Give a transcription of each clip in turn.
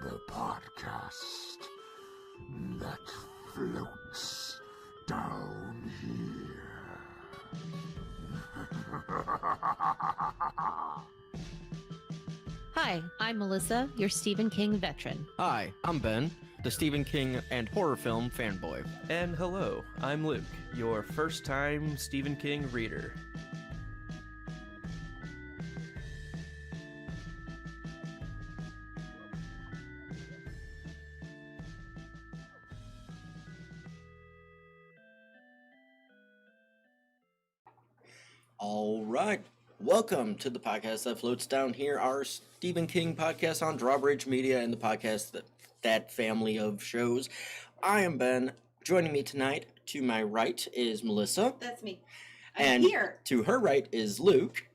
The podcast that floats down here. Hi, I'm Melissa, your Stephen King veteran. Hi, I'm Ben, the Stephen King and horror film fanboy. And hello, I'm Luke, your first-time Stephen King reader. All right, welcome to the podcast that floats down here, our Stephen King podcast on Drawbridge Media and the podcast that family of shows. I am Ben. Joining me tonight, to my right is Melissa. That's me. And here. To her right is Luke.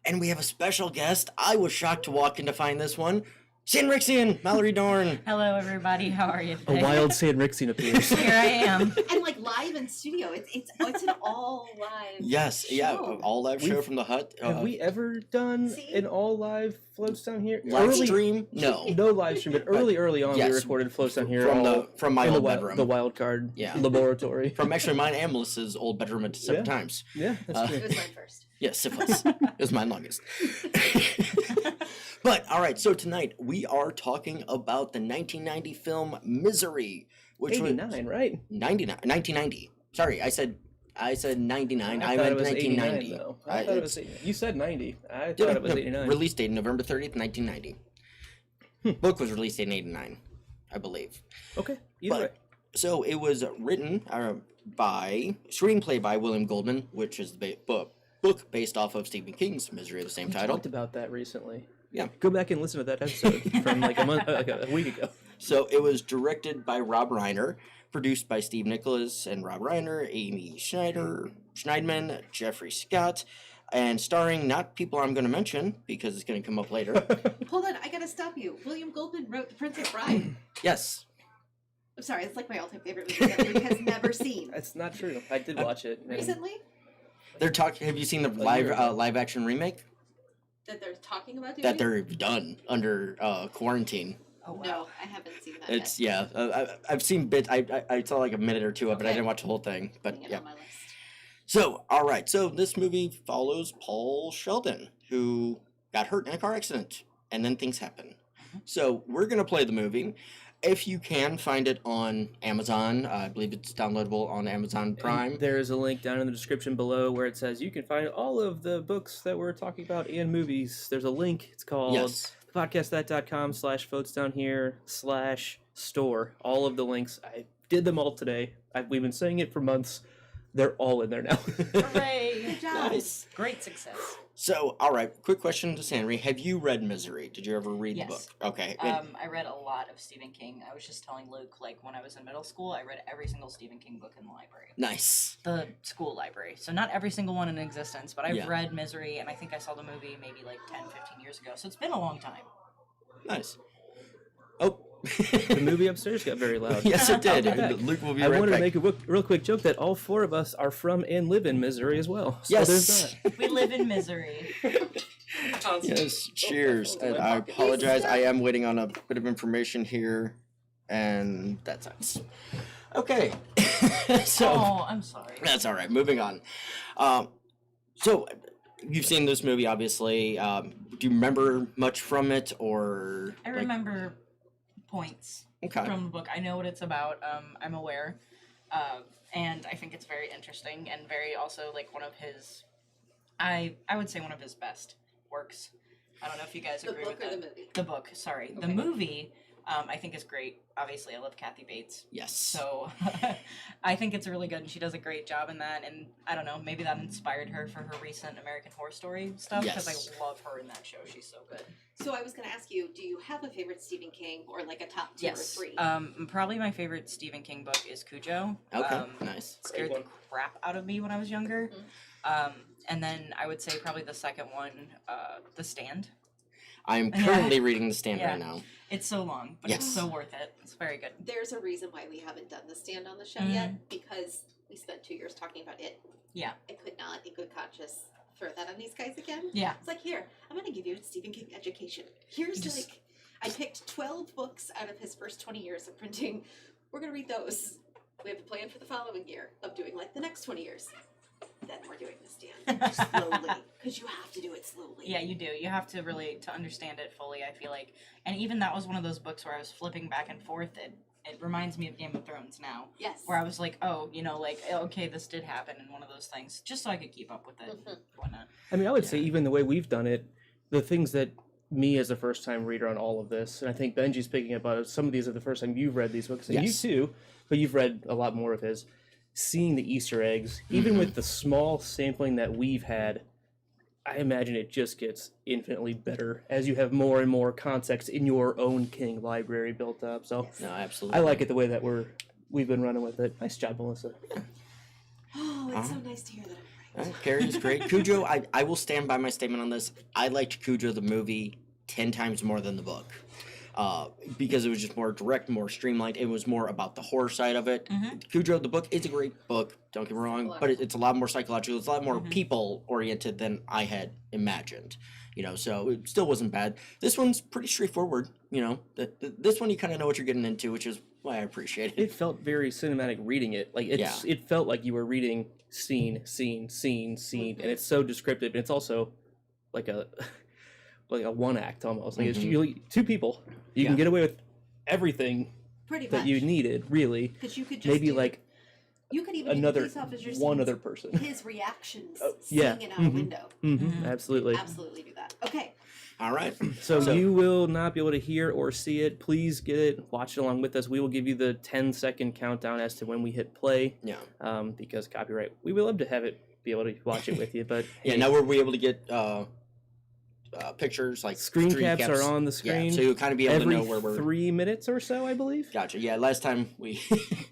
And we have a special guest. I was shocked to walk in to find this one. Sanrixian, Mallory Dorn. Hello, everybody. How are you today? A wild Sanrixian appears. Here I am. And like live in studio. It's an all live Yes, show. yeah, all live show from the hut. Have we ever done See? an all live floats down here? Live stream? No. No live stream, but early on yes, we recorded floats down here from my in old the bedroom. the wild card laboratory. From actually mine and Melissa's old bedroom at separate times. Yeah, that's It true. was mine first. Yes, syphilis. It was mine longest. But, all right, so tonight we are talking about the 1990 film Misery, which 89, was right? 1990. Sorry, I said 99. I thought meant it was 1990. 89, though. I thought it was 89. You said 90. I thought it was 89. Release date November 30th, 1990. Book was released in 89, I believe. Okay, either way. So it was written screenplay by William Goldman, which is the book based off of Stephen King's Misery of the same We title. talked about that recently. Yeah. Go back and listen to that episode from like a week ago. So it was directed by Rob Reiner, produced by Steve Nicholas and Rob Reiner, Amy Schneidman, Jeffrey Scott, and starring not people I'm going to mention because it's going to come up later. Hold on, I gotta stop you. William Goldman wrote The Princess Bride. Yes. I'm sorry, it's like my all-time favorite movie that Luke has never seen. That's not true. I did watch it. and- Recently? They're talking. Have you seen the live action remake That they're talking about doing? that they're done under quarantine? Oh, wow. No, I haven't seen that It's yet. I've seen bits. I saw like a minute or two of it. I Okay. didn't watch the whole thing, but Putting it yeah. on my list. So all right. So this movie follows Paul Sheldon, who got hurt in a car accident, and then things happen. So we're gonna play the movie. If you can find it on Amazon, I believe it's downloadable on Amazon Prime. And there is a link down in the description below where it says you can find all of the books that we're talking about and movies. There's a link. It's called Yes. podcastthat.com/floatsdownhere/store. All of the links. I did them all today. We've been saying it for months. They're all in there now. Hooray! Good job. Nice. Great success. So, all right. Quick question to Sanri: have you read Misery? Did you ever read Yes. the book? Okay. I read a lot of Stephen King. I was just telling Luke, like, when I was in middle school, I read every single Stephen King book in the library. Nice. The school library. So not every single one in existence, but I've Yeah. read Misery, and I think I saw the movie maybe like 10, 15 years ago. So it's been a long time. Nice. Oh. The movie upstairs got very loud. Yes, it did. I'll be back. Luke will be I right wanted back. to make a real quick joke that all four of us are from and live in Missouri as well. So Yes. there's that. We live in misery. Yes, cheers. And I apologize. I am waiting on a bit of information here, and that's us. Okay. So Oh, I'm sorry. that's all right. Moving on. So you've seen this movie, obviously. Do you remember much from it, or? I remember points Okay. from the book. I know what it's about. I'm aware. And I think it's very interesting and very also like one of his, I would say one of his best works. I don't know if you guys The agree book with or that. the movie? The book, sorry. The Okay. movie, I think is great. Obviously, I love Kathy Bates. Yes. So I think it's really good, and she does a great job in that. And I don't know, maybe that inspired her for her recent American Horror Story stuff because Yes. I love her in that show. She's so good. So I was going to ask you, do you have a favorite Stephen King or like a top two or Yes. three? Probably my favorite Stephen King book is Cujo. Okay. Nice. Scared the crap out of me when I was younger. And then I would say probably the second one, The Stand. I'm currently reading The Stand Yeah. right now. It's so long, but Yes. it's so worth it. It's very good. There's a reason why we haven't done The Stand on the show Mhm. yet, because we spent 2 years talking about it. Yeah. I could not, in good conscience, throw that on these guys again. Yeah. It's like, here, I'm going to give you a Stephen King education. Here's Just like, I picked 12 books out of his first 20 years of printing. We're going to read those. We have a plan for the following year of doing like the next 20 years. Then we're doing this, Dan. Slowly. Because you have to do it slowly. Yeah, you do. You have to really, to understand it fully, I feel like. And even that was one of those books where I was flipping back and forth. It reminds me of Game of Thrones now. Yes. Where I was like, oh, you know, like, okay, this did happen in one of those things. Just so I could keep up with it and whatnot. I mean, I would say even the way we've done it, the things that me as a first-time reader on all of this, and I think Benji's picking up on it, some of these are the first time you've read these books, and Yes. you too, but you've read a lot more of his. Seeing the Easter eggs, even with the small sampling that we've had, I imagine it just gets infinitely better as you have more and more context in your own King library built up. So No, absolutely. I like it the way that we've been running with it. Nice job, Melissa. Oh, it's so nice to hear that I'm right. Carrie's great. Cujo, I will stand by my statement on this. I liked Cujo the movie 10 times more than the book. Because it was just more direct, more streamlined. It was more about the horror side of it. Cujo, the book, is a great book, don't get me wrong, but it's a lot more psychological. It's a lot more people-oriented than I had imagined. You know, so it still wasn't bad. This one's pretty straightforward, you know. This one you kind of know what you're getting into, which is why I appreciate it. It felt very cinematic reading it. Like it felt like you were reading scene, and it's so descriptive. And it's also like a one act almost. Like it's usually two people. You can get away with everything Pretty that much. you needed, really. Because you could just Maybe do, like you could even another do police officers one scenes, other person. his reactions yeah. seeing it out a window. Absolutely. Absolutely do that. Okay. All right. So you will not be able to hear or see it. Please get it, watch it along with us. We will give you the 10-second countdown as to when we hit play. Yeah. Because copyright. We would love to have it, be able to watch it with you, but Yeah, now we're able to get pictures, like screen caps are on the screen. Yeah, so you'll kind of be able every to know where we're... 3 minutes or so, I believe. Gotcha. Yeah, last time we...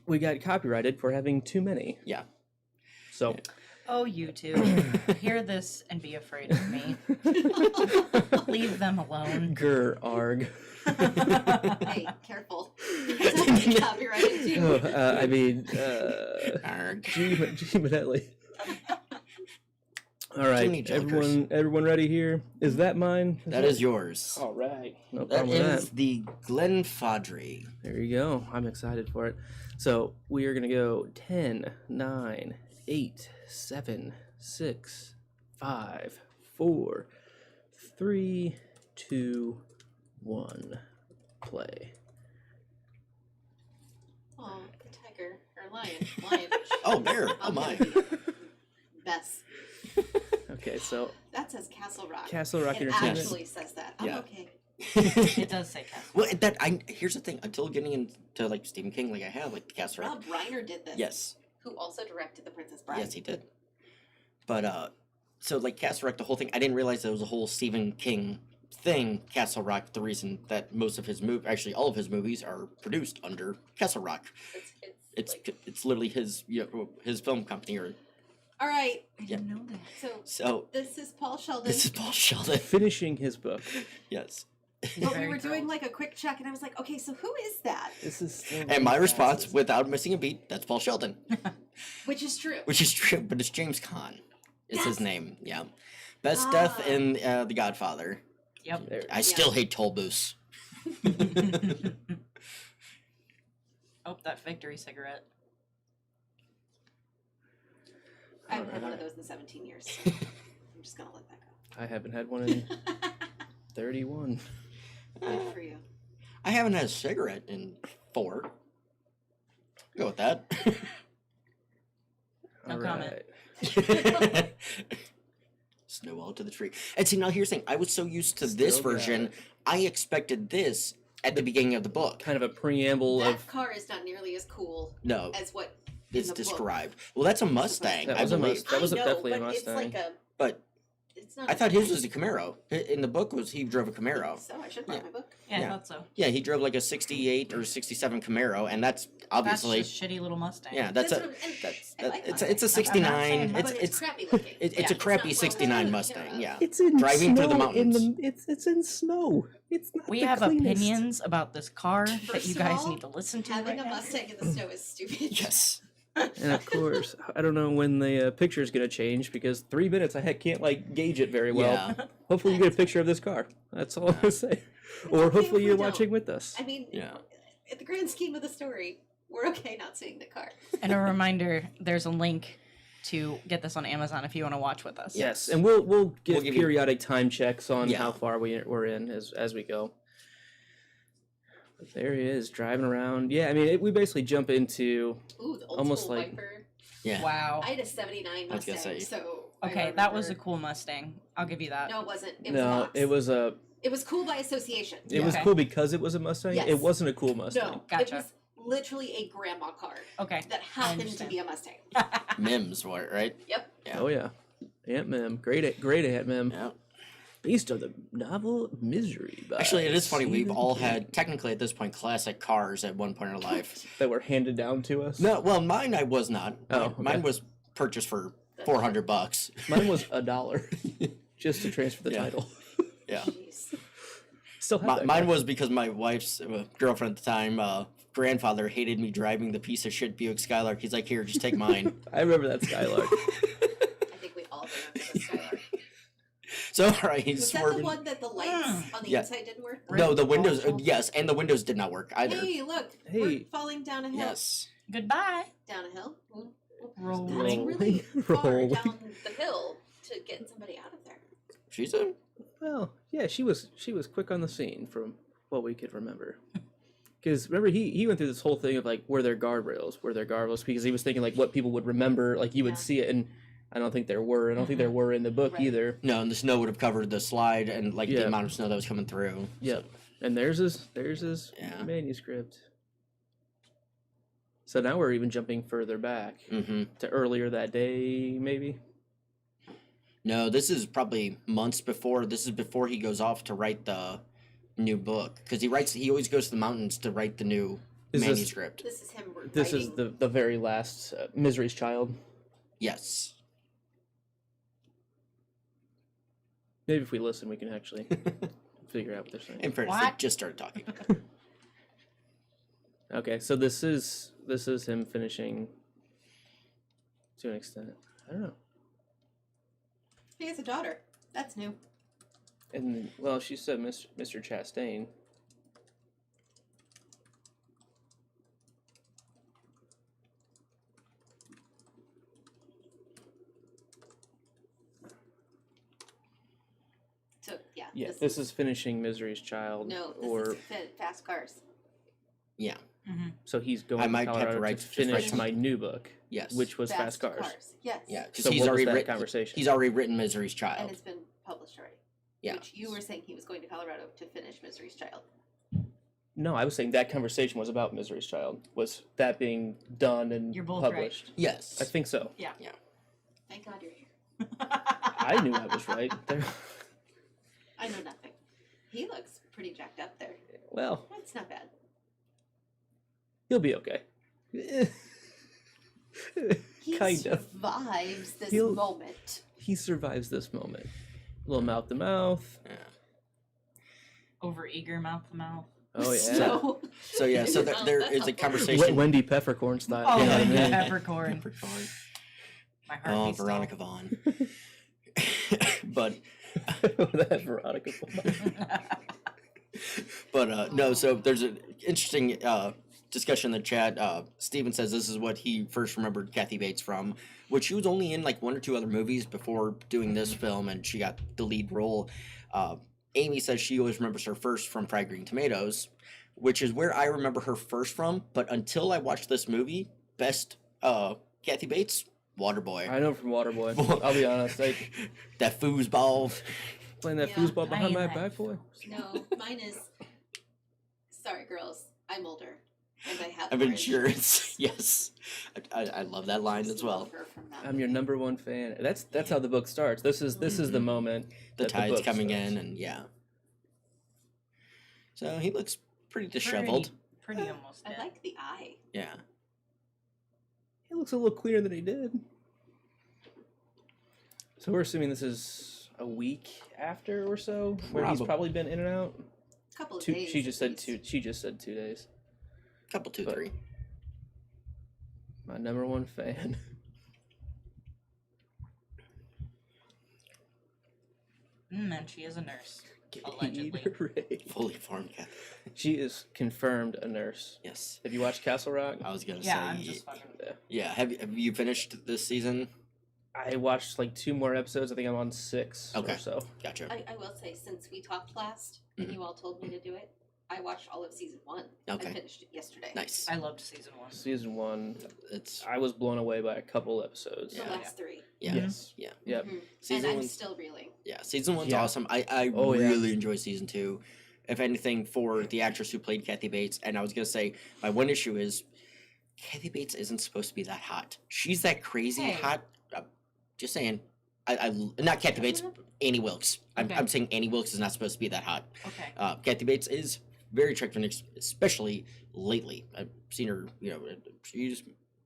We got copyrighted for having too many. Yeah. So... Oh, you two. Hear this and be afraid of me. Leave them alone. Grr, arg. Hey, careful. That's not being copyrighted too. I mean, Arg. G. Manelli. All right, Jimmy Jokers. everyone ready here? Is that mine? That is yours. All right. No That problem with is the Glenfadry. There you go. I'm excited for it. So we are going to go 10, 9, 8, 7, 6, 5, 4, 3, 2, 1. Play. Oh, the tiger or lion. Oh, bear. Oh, my. Bess. Okay, so That says Castle Rock. Castle Rock It Entertainment. actually says that. I'm Yeah. okay. It does say Castle. Well, here's the thing. Until getting into, like, Stephen King, like I have, like, the Castle Rock. Rob Reiner did this. Yes. Who also directed The Princess Bride. Yes, he did. But, so, like, Castle Rock, the whole thing, I didn't realize there was a whole Stephen King thing, Castle Rock, the reason that most of his actually all of his movies are produced under Castle Rock. It's literally his, his film company, or... All right. I didn't know that. So So, this is Paul Sheldon. this is Paul Sheldon. Finishing his book. Yes. But we Very were doing thrilled. like a quick check, and I was like, okay, so who is that? This is still And my response, without missing a beat, that's Paul Sheldon. Which is true. Which is true, but it's James Caan. Is his Yes. name, yeah. Best death in The Godfather. Yep. There. I still hate Tollbooth. Oh, that victory cigarette. I haven't had one of those in 17 years. So I'm just gonna let that go. I haven't had one in 31. Good for you. I haven't had a cigarette in 4. Go with that. No All comment. right. Snowball to the tree. And see, now here's the thing. I was so used to this Still got version, it. I expected this at the beginning of the book. Kind of a preamble That of... car is not nearly as cool No, as what in it's the book. described. Well, that's a Mustang, That I was a believe. Mustang. That was I know, definitely a but Mustang. It's like a. But It's not. I thought his was a Camaro. In the book, he drove a Camaro. So I should buy my book. Yeah, Yeah. I thought so. Yeah, he drove like a 68 or 67 Camaro, and that's That's obviously... just shitty little Mustang. Yeah, that's a... what I'm- and That's, I like it's Mustangs. a 69. But it's crappy looking. It's Yeah. a crappy It's not 69 well Mustang, taken care yeah. of. It's in Driving through the snow in mountains. it's in snow. It's not We the have cleanest. opinions about this car that First you of guys all, need to listen to Having right a now. Mustang in the snow is stupid. Yes. And of course, I don't know when the picture is going to change because 3 minutes I can't like gauge it very well. Yeah. Hopefully you get a picture of this car. That's all I'm going to say. Or okay hopefully if we you're don't. watching with us. I mean, Yeah. in the grand scheme of the story, we're okay not seeing the car. And a reminder, there's a link to get this on Amazon if you want to watch with us. Yes, and we'll give give you- periodic time checks on Yeah. how far we're in as we go. But there he is driving around. Yeah, I mean we basically jump into Ooh, the old Almost school like- Viper. Yeah. Wow. I had a 79 I was gonna Mustang, say. so I Okay, that was a remember- cool Mustang. I'll give you that. No, it wasn't. It was a no, Mox. it was cool by association. was Okay. cool because it was a Mustang. Yes. It wasn't a cool Mustang. No, Gotcha. it was literally a grandma car Okay. that happened to understand. be a Mustang. Mims, right? Yep. Yeah. Oh yeah, Aunt Mim, great Aunt Mim. Yeah. Based on the novel Misery. By Actually, it is funny. We've Stephen all King. had, technically at this point, classic cars at one point in our life. that were handed down to us. No, well, mine I was not. Oh, okay. Mine was purchased for $400. Mine was $1 just to transfer the Yeah. title. Yeah. Jeez. Still have that Mine car. was because my wife's girlfriend at the time, grandfather, hated me driving the piece of shit Buick Skylark. He's like, here, just take mine. I remember that Skylark. I think we all remember the Skylark. So, all right, he's Was that swerving. the one that the lights on the Yeah. inside didn't work? No, the windows, Awful. yes, and the windows did not work either. Hey, look. Hey. We're falling down a hill. Yes. Goodbye. Down a hill. Ooh, ooh. Roll. That's Rolling. really far Rolling. down the hill to get somebody out of there. She's a. Well, yeah, she was quick on the scene from what we could remember. Because remember, he went through this whole thing of like, were there guardrails? Because he was thinking like what people would remember, like you would Yeah. see it, and I don't think there were. I don't think there were in the book Right. either. No, and the snow would have covered the slide and like the Yeah. amount of snow that was coming through. Yep. And there's his Yeah. manuscript. So now we're even jumping further back Mm-hmm. to earlier that day, maybe. No, this is probably months before. This is before he goes off to write the new book because he always goes to the mountains to write the new Is this- manuscript. This is him writing. This is the very last Misery's Child. Yes. Maybe if we listen, we can actually figure out what they're saying. In fairness, they What? just started talking. Okay, so this is him finishing to an extent. I don't know. He has a daughter. That's new. And well, she said Mr. Chastain. So yeah. Yeah, this is finishing Misery's Child. no. This or is Fast Cars. Yeah. so he's going I to might have to Colorado write- to just write finish some- my new book, Yes. which was Fast Cars. Yes. Yeah, because So he's what was already that written. conversation? He's already written Misery's And Child. it's been published already. Yeah. Which you were saying he was going to Colorado to finish Misery's Child. No, I was saying that conversation was about Misery's Child. Was that being done and You're both right. published? Yes. I think so. Thank God you're here. I knew I was right. There. I know nothing. He looks pretty jacked up there. Well, It's not bad. he'll be okay. He Kind of. survives this He'll- moment. He survives this moment. Little mouth to mouth. Yeah. Over eager mouth to mouth. Oh yeah. So, So yeah. So there is a conversation. Wendy Peppercorn style. Oh, you know what I yeah, mean? peppercorn. Peppercorn. My heart Oh, beats still. Veronica Vaughn. but that Veronica. no. So there's an interesting discussion in the chat. Steven says this is what he first remembered Kathy Bates from, which she was only in like one or two other movies before doing this film, and she got the lead role. Amy says she always remembers her first from Fried Green Tomatoes, which is where I remember her first from. But until I watched this movie, best Kathy Bates, Waterboy. I know from Waterboy. I'll be honest. That foosball. Playing that Yeah, foosball behind my playing that back, boy. no, mine is. Sorry, girls. I'm older, and I have Of more insurance. Yes. I love that line Just as well. love her from that I'm your number one fan. That's how the book starts. This is the moment The that tide's book coming starts. in, and yeah. So he looks pretty disheveled. Pretty almost dead. I like the eye. Yeah. He looks a little cleaner than he did. So we're assuming this is a week after or so, where he's Probab- probably been in and out. Couple of Two. days. She just at said least. two. She just said 2 days. Couple, two, But- three. My number one fan. And she is a nurse. Allegedly. Gatorade. Fully formed Kathy. She is confirmed a nurse. Yes. Have you watched Castle Rock? I was gonna Yeah, say. I'm just fucking. Yeah. Yeah. Have you finished this season? I watched like 2 more episodes. I think I'm on 6 Okay. or so. Gotcha. I will say, since we talked last and you all told me to do it, I watched all of season 1. Okay. I finished it yesterday. Nice. I loved season 1. Season 1, It's I was blown away by a couple episodes. The Yeah. last 3. yeah. Yes. Yeah. Yep. Mhm. And Season I'm one. still reeling. Yeah. Season 1's Yeah. awesome. I Oh, yeah. really enjoy season 2. If anything, for the actress who played Kathy Bates, and I was gonna say my one issue is Kathy Bates isn't supposed to be that hot. She's that crazy Hey. hot. Just saying. I not Kathy Bates. Annie Wilkes. Okay. I'm saying Annie Wilkes is not supposed to be that hot. Okay. Kathy Bates is very attractive, especially lately. I've seen her. She's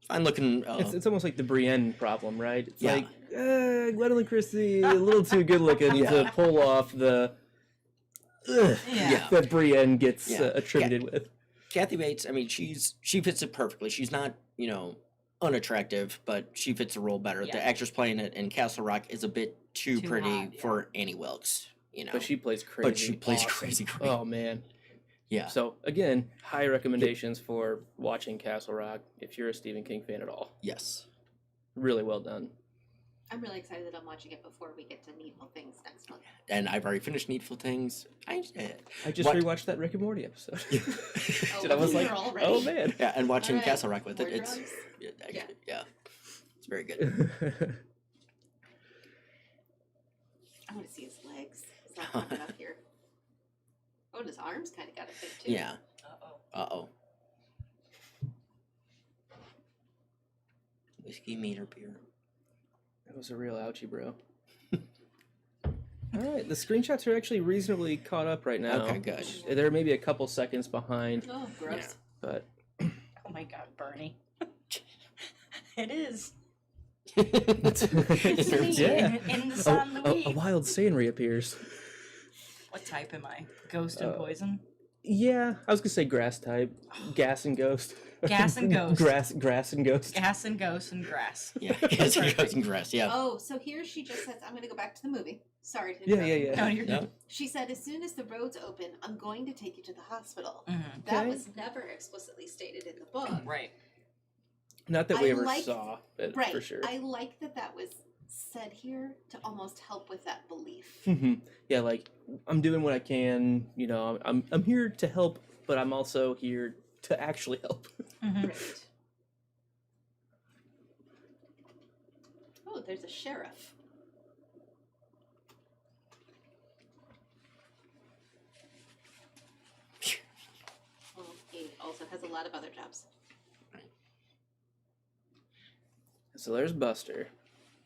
fine looking. It's almost like the Brienne problem, right? It's Yeah. like, Gwendolyn Christie, a little too good looking to pull off the Yeah. that Brienne gets Yeah. attributed with. Kathy Bates. I mean, she fits it perfectly. She's not unattractive, but she fits the role better. Yeah. The actress playing it in Castle Rock is a bit too Too pretty hot, yeah. for Annie Wilkes. But she plays crazy. But she plays awesome. crazy great. Oh man. Yeah. So again, high recommendations for watching Castle Rock if you're a Stephen King fan at all. Yes. Really well done. I'm really excited that I'm watching it before we get to Needful Things next month. And I've already finished Needful Things. I just What- rewatched that Rick and Morty episode. Oh, And I was you're like, already- oh man. Yeah, and watching Alright. Castle Rock with it, More it's drugs? yeah, it's very good. I want to see his legs. He's not coming up here. Oh, and his arms kind of got a thing too. Yeah. Uh-oh. Oh. Whiskey, meat, or beer. That was a real ouchie, bro. All right, the screenshots are actually reasonably caught up right now. Okay, good. They're maybe a couple seconds behind, Oh, gross. but Oh my god, Bernie. It is. Yeah. In the San Luis. a wild sane reappears. What type am I? Ghost and Uh, poison? Yeah, I was gonna say grass type, gas and ghost. Gas and ghost. grass and ghost. Gas and ghost and grass. Yeah, because it goes in grass. Yeah. Oh, so here she just says, I'm going to go back to the movie. Sorry to Yeah, interrupt. yeah, yeah. No, you're Yeah. good. She said, as soon as the roads open, I'm going to take you to the hospital. Mhm. That Okay. was never explicitly stated in the book. Right. Not that we I ever like- saw it Right. for sure. I like that was said here to almost help with that belief. Yeah, like I'm doing what I can. You know, I'm here to help, but I'm also here to actually help. Mhm. Right. Oh, there's a sheriff. Well, he also has a lot of other jobs. So there's Buster.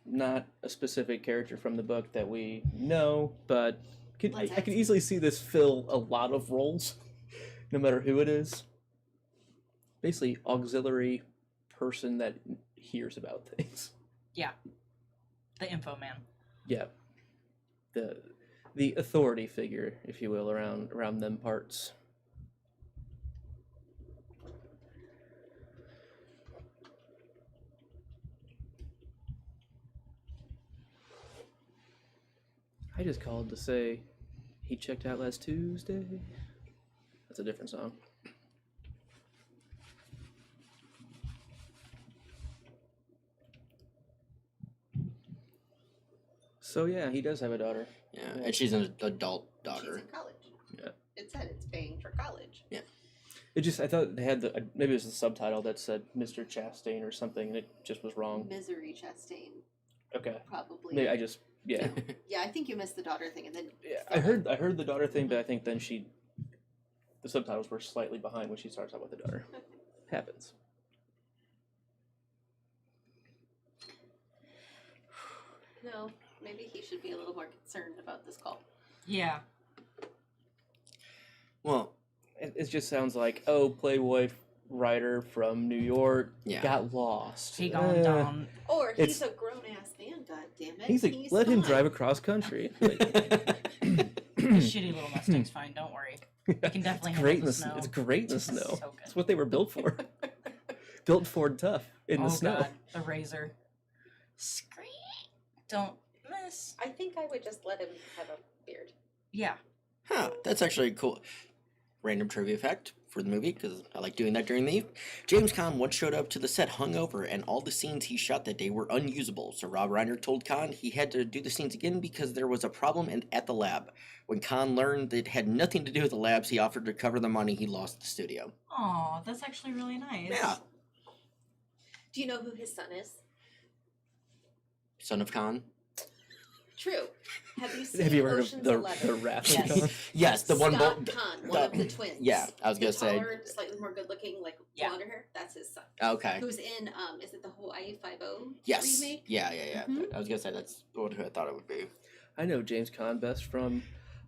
Not a specific character from the book that we know, but I Let's could easily see this fill a lot of roles, no matter who it is. Basically, auxiliary person that hears about things. Yeah. The info man. Yeah, the authority figure, if you will, around them parts. I just called to say he checked out last Tuesday. That's a different song. So yeah, he does have a daughter. Yeah, and she's an adult She's daughter. in college. Yeah. It said it's paying for college. It just I thought they had the maybe it was the subtitle that said Mr. Chastain or something, and it just was wrong. Misery Chastain, Okay, probably. maybe I just yeah. Yeah, I think you missed the daughter thing, and then Yeah, I heard the daughter thing, but I think then the subtitles were slightly behind when she starts out with the daughter. Happens. no, maybe he should be a little more concerned about this call. Yeah. Well, It just sounds like Playboy writer from New York Yeah. got lost. He gone down. Or It's- he's a grown ass man. God damn it! He's like, let him fine." drive across country. Like, His shitty little Mustang's fine, don't worry. can definitely it's great handle the snow. It's great in the It's snow. so good. It's what they were built for. built Ford tough in the snow. God, the razor. Scream! Don't miss. I think I would just let him have a beard. Yeah. Huh, that's actually a cool random trivia fact for the movie, because I like doing that during the evening. James Caan once showed up to the set hungover, and all the scenes he shot that day were unusable. So Rob Reiner told Caan he had to do the scenes again because there was a problem at the lab. When Caan learned that it had nothing to do with the labs, he offered to cover the money he lost at the studio. Aw, that's actually really nice. Yeah. Do you know who his son is? Son of Caan? True. Have you seen Have you heard Ocean's of the 11? rap? Yes. Yes, the one... Scott Conn, one of the twins. Yeah, I was going the to say... taller, slightly more good-looking, like Yeah. blonder hair. That's his son. Okay. Who's in? Is it the Hawaii Five-O Yes. remake? Yeah. Mhm. I was going to say that's what I thought it would be. I know James Caan best from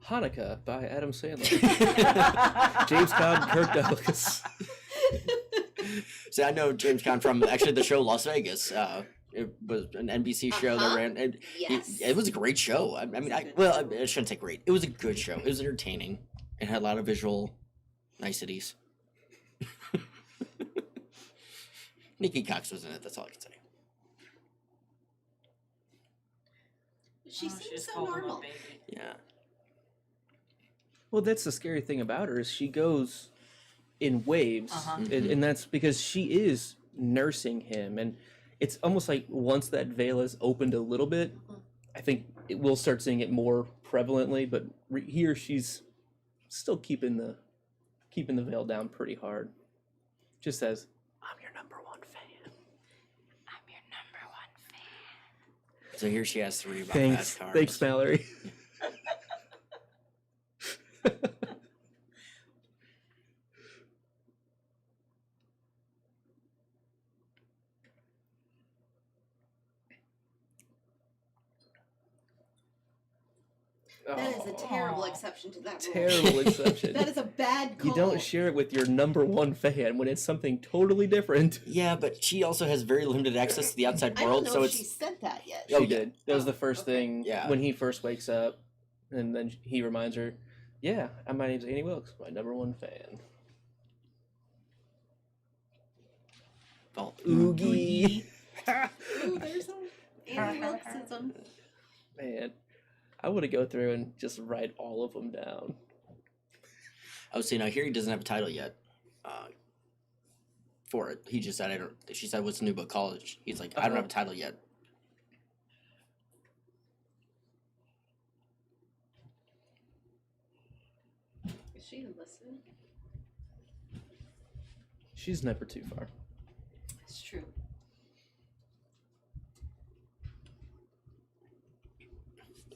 Hanukkah by Adam Sandler. James Caan, Kirk Douglas. See, I know James Caan from actually the show Las Vegas. It was an NBC show that Uh-huh. ran. And Yes. it was a great show. I mean, I shouldn't say great. It was a good show. It was entertaining. It had a lot of visual niceties. Nikki Cox was in it. That's all I can say. She Oh, seems just so called him a normal. baby. Yeah. Well, that's the scary thing about her is she goes in waves, Uh-huh. and that's because she is nursing him, and it's almost like once that veil is opened a little bit, I think we'll start seeing it more prevalently. But here, she's still keeping the veil down pretty hard. Just says, "I'm your number one fan." I'm your number one fan. So here she has 3 about Thanks, fast cars. thanks, Mallory. That is a terrible Aw. exception to that rule. Terrible exception. That is a bad call. You don't share it with your number one fan when it's something totally different. Yeah, but she also has very limited access to the outside I don't world, know so if it's... she said that yet. Oh, She yeah. did. That was the Oh, first okay. thing Yeah. when he first wakes up, and then he reminds her, "Yeah, my name's Annie Wilkes, my number one fan." Oh, Oogie. Ooh, there's some Annie Wilkesism. Man, I want to go through and just write all of them down. Oh, see, now here he doesn't have a title yet for it. He just said, I don't... She said, what's the new book called? He's like, I don't have a title yet. Is she even listening? She's never too far. It's true.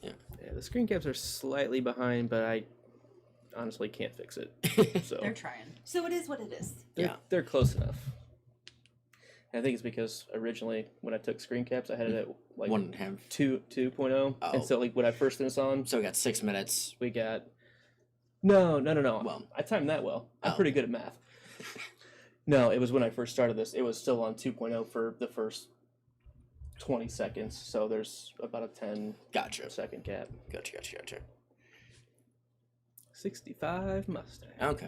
Yeah, the screen caps are slightly behind, but I honestly can't fix it. So They're trying. So it is what it is. they're close enough. And I think it's because originally when I took screen caps, I had it at like 1.5. 2.0, Oh. and so like when I first turned this on, So we got 6 minutes. we got no. Well. I timed that well. I'm Oh. pretty good at math. No, it was when I first started this. It was still on 2.0 for the first 20 seconds. So there's about a 10 Gotcha. second gap. Gotcha. 65 Mustang. Okay.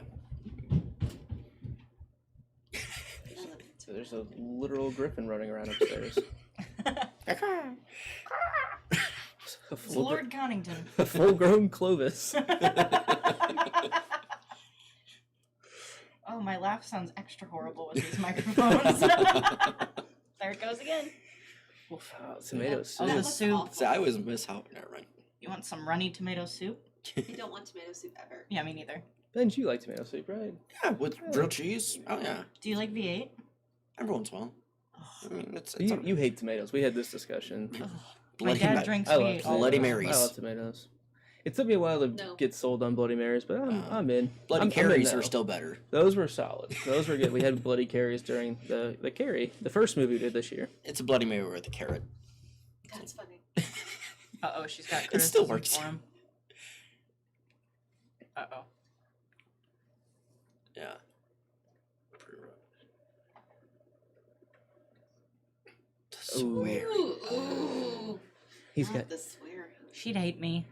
So there's a literal griffin running around upstairs. A It's Lord Connington. a full-grown Clovis. Oh, my laugh sounds extra horrible with these microphones. There it goes again. Tomato soup. Oh, That the looks soup. awful. So I always miss how... Never mind. You want some runny tomato soup? I don't want tomato soup ever. Yeah, me neither. Ben, you like tomato soup, right? Yeah, with grilled cheese. Oh, yeah. Do you like V8? Every once in a while. I mean, it's You hate tomatoes. We had this discussion. My Bloody dad Ma- drinks I love V8 all Bloody the time. Marys. I love tomatoes. It took me a while to No. get sold on Bloody Marys, but I'm in. Bloody I'm in carries now. are still better. Those were solid. Those were good. We had Bloody Carries during the carry, the first movie we did this year. It's a Bloody Mary with a carrot. That's funny. Uh-oh, she's got It still criticism works. for him. Uh-oh. Yeah. Ooh. Ooh. He's Not got the swearing. She'd hate me.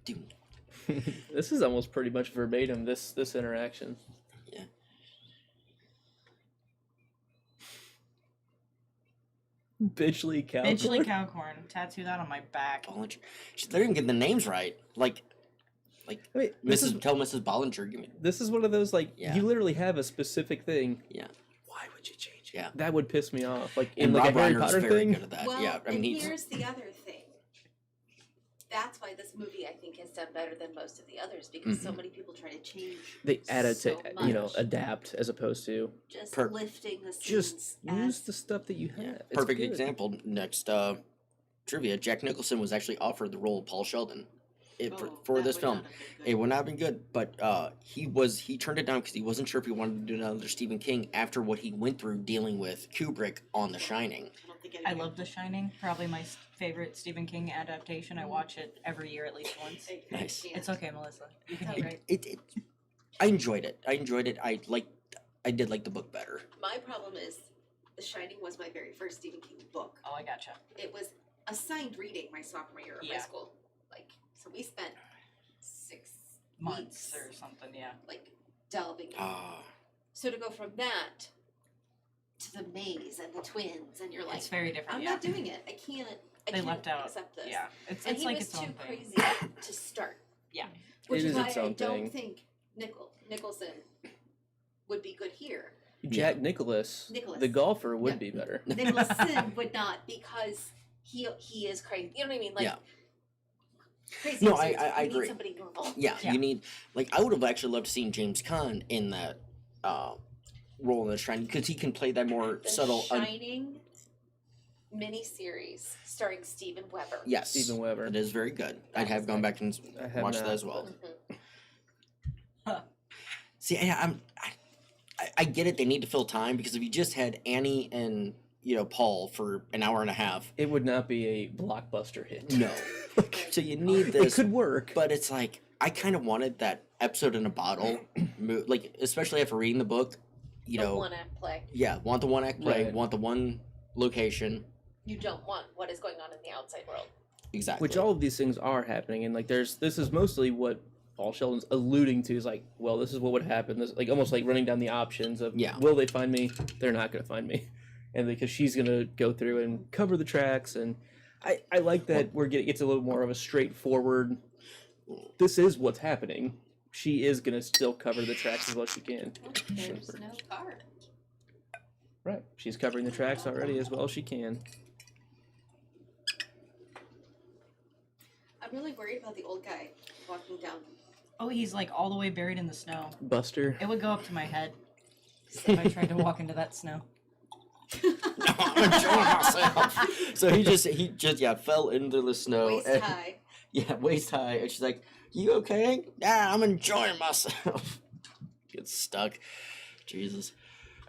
Dude. This is almost pretty much verbatim, this interaction. Yeah. Bitchley cow. Bitchley Cowcorn. Tattoo that on my back. Bollinger. They're even getting the names right. Like Wait, this is tell Mrs. Bollinger. Give me. this is one of those like Yeah. you literally have a specific thing. Yeah. Why would you change it? Yeah. That would piss me off. Like in And like Rob a Harry Reiner's Potter very thing. good at that. Well, Yeah. I mean, and he's. here's the other thing. That's why this movie, I think, has done better than most of the others because so many people try to change. They added so to much. adapt as opposed to Just Per- lifting the scenes. just use as- the stuff that you have. Yeah. It's Perfect good. example. Next trivia: Jack Nicholson was actually offered the role of Paul Sheldon for that this would film. not have been good. It would not have been good, but he turned it down because he wasn't sure if he wanted to do another Stephen King after what he went through dealing with Kubrick on The Shining. I don't think I anybody- love The Shining. Probably my favorite Stephen King adaptation. I watch it every year at least once. I Nice. can't. It's okay, Melissa. You can It's hate alright. it. I enjoyed it. I did like the book better. My problem is, The Shining was my very first Stephen King book. Oh, I gotcha. It was assigned reading my sophomore year of high Yeah. school. Like, so we spent 6 Months weeks, or something, yeah. like, delving. Ah, So to go from that to the maze and the twins, and you're like, It's very different, I'm yeah. not doing it. I can't. I They can't left out. accept this. Yeah. It's And he like was its too own thing. crazy to start. Yeah. Which It is is why its I own don't thing. think Nicholson would be good here. Jack Nicholas, Nicholas. the golfer, would Yep. be better. Nicholson would not because he is crazy. You know what I mean? Like Yeah. crazy. No, absurd. I You need agree. somebody normal. yeah, Yeah. You need I would have actually loved seeing James Caan in that role in The Shining because he can play that more The subtle. Shining miniseries starring Steven Weber. Yes, Stephen Weber. It is very good. That I'd have was gone good. back and I have watched that not, as well. Mhm. See, I get it. They need to fill time because if you just had Annie and Paul for an hour and a half, It would not be a blockbuster hit. no. So you need It this, could work. but it's like I kind of wanted that episode in a bottle, like especially after reading the book. The one act play. Yeah, want the one act play, Right. want the one location. You don't want what is going on in the outside world. Exactly. Which all of these things are happening, and like this is mostly what Paul Sheldon's alluding to is like, well, this is what would happen. This like almost like running down the options of, Yeah. will they find me? They're not going to find me, and because she's going to go through and cover the tracks, and I like that it's a little more of a straightforward. This is what's happening. She is going to still cover the tracks as well as she can. There's no car. Right, she's covering the tracks already as well as she can. I'm really worried about the old guy walking down. Oh, he's like all the way buried in the snow. Buster. It would go up to my head if I tried to walk into that snow. I'm enjoying myself. So he just fell into the snow. Waist and- high. Yeah, waist high, and she's like, "You okay?" Yeah, I'm enjoying myself. Gets stuck. Jesus.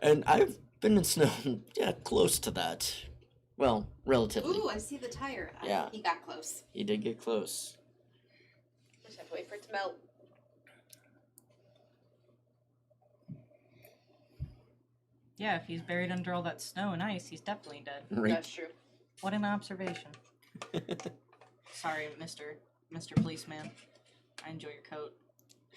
And I've been in snow, close to that. Well, relatively. Ooh, I see the tire. Yeah. He got close. He did get close. Just have to wait for it to melt. Yeah, if he's buried under all that snow and ice, he's definitely dead. Right. That's true. What an observation. Sorry, Mr. Policeman. I enjoy your coat.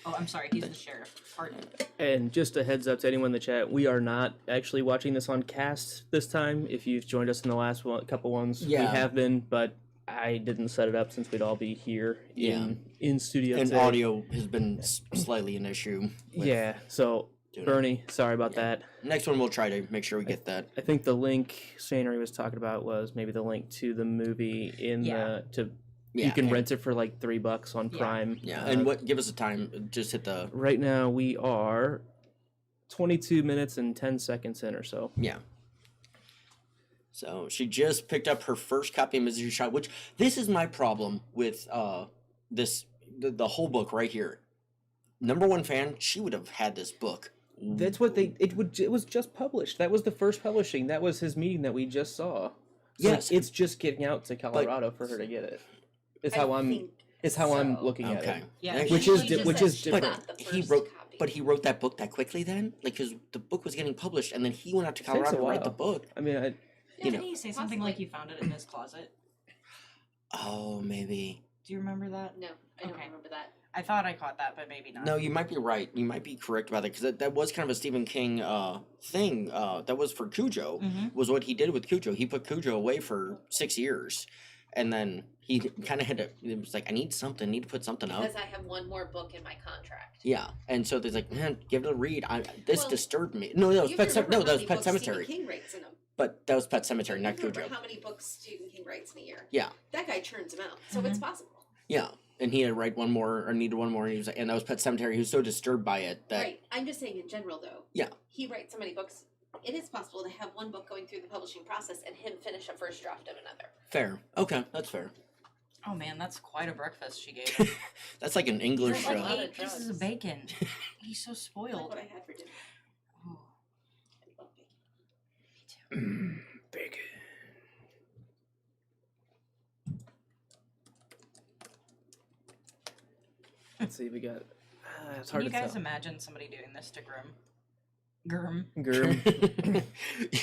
Oh, I'm sorry, he's the sheriff. Pardon. And just a heads up to anyone in the chat, we are not actually watching this on cast this time. If you've joined us in the last couple ones, we Yeah. have been, but I didn't set it up since we'd all be here in studio And today. audio has been slightly an issue. with Yeah, so doing it. Bernie, sorry about that. Next one, we'll try to make sure we get that. I think the link Sanery was talking about was maybe the link to the movie in Yeah. Yeah, you can and- rent it for like $3 on Yeah. Prime. Yeah, Uh, and what? Give us a time. Just hit the. right now we are 22 minutes and 10 seconds in or so. Yeah. So she just picked up her first copy of Misery Child, which this is my problem with the whole book right here. Number one fan, she would have had this book. That's what it was just published. That was the first publishing. That was his meeting that we just saw. So Yes. it's just getting out to Colorado for her to get it. It's how it's how I'm so. looking at Okay. it. Yeah, Which she is just which said is she different. got the He first wrote, copy. but he wrote that book that quickly then, like because the book was getting published, and then he went out to It takes a Colorado to write the while. book. I mean, Yeah, you didn't know. he say something like he found it in his closet? Oh, maybe. Do you remember that? No, I don't Okay. remember that. I thought I caught that, but maybe not. No, you might be right. You might be correct about that because that was kind of a Stephen King thing. That was for Cujo. Mhm. Was what he did with Cujo. He put Cujo away for 6 years, and then he kind of had to. It was like, I need something. I need to put something up. Because I have one more book in my contract. Yeah, and so there's like, man, give it a read. This Well, disturbed me. No, that was You Pet. have to No, remember that how was many Pet books Cemetery. Stephen King writes in them. But that was Pet Cemetery, You not remember Cujo. how many books Stephen King writes in a year? Yeah, That guy churns them out, so it's possible. yeah, and he had to write one more or needed one more, and he was like, and that was Pet Cemetery. He was so disturbed by it that Right. I'm just saying in general, though. Yeah. He writes so many books. It is possible to have one book going through the publishing process and him finish a first draft of another. fair. Okay, that's fair. Oh man, that's quite a breakfast she gave him. That's like an English. Like a lot of 8 pieces drugs. of bacon. He's so Like spoiled. what I had for dinner. Oh, I love bacon. Bacon. Let's see, we got. It's Can hard you to guys tell. imagine somebody doing this to Grim? Grim. Gurm.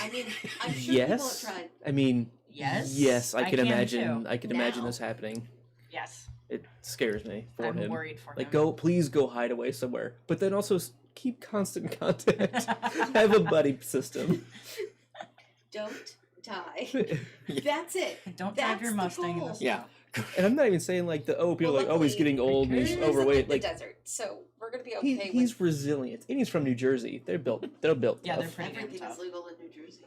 I mean, I'm sure Yes. people have tried. I mean, Yes. yes, I can can imagine. too. I can imagine Now. this happening. Yes. It scares me for I'm him. worried for Like, him. please go hide away somewhere. But then also keep constant contact. Have a buddy system. Don't die. That's it. Don't That's drive your the Mustang in goal. the snow. Yeah. And I'm not even saying like people are like, oh, he's luckily, getting old and He he's lives in, overweight. the Like, desert, so we're gonna be okay he's with resilient. And he's from New Jersey. They're built. They're built. Yeah, they're tough. pretty damn everything tough. is legal in New Jersey.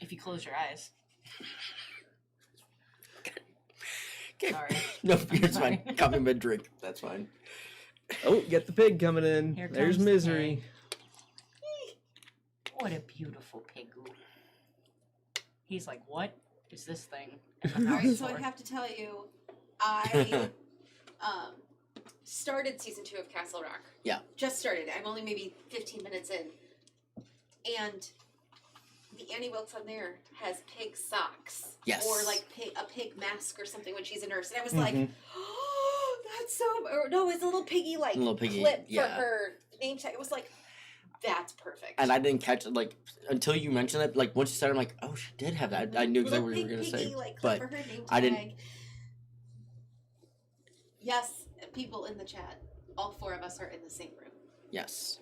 If you close your eyes. Okay. Sorry. No, it's sorry. fine. Caught me mid drink. That's fine. Oh, get the pig coming in. Here There's comes the misery. What a beautiful pigoo. He's like, what is this thing in the All house right, so I for? have to tell you, I started season 2 of Castle Rock. Yeah. Just started. I'm only maybe 15 minutes in, and the Annie Wilkes on there has pig socks. Yes. Or like a pig mask or something when she's a nurse, and I was like, Mhm. oh, that's so. Or no, it's a little piggy like Little piggy, clip yeah. for her name tag. It was like, that's perfect. And I didn't catch it like until you mentioned it. Like once you said, it, I'm like, oh, she did have that. I knew exactly what you were gonna piggy, say, like, but clip for her name tag. I didn't. Yes, people in the chat. All 4 of us are in the same room. Yes.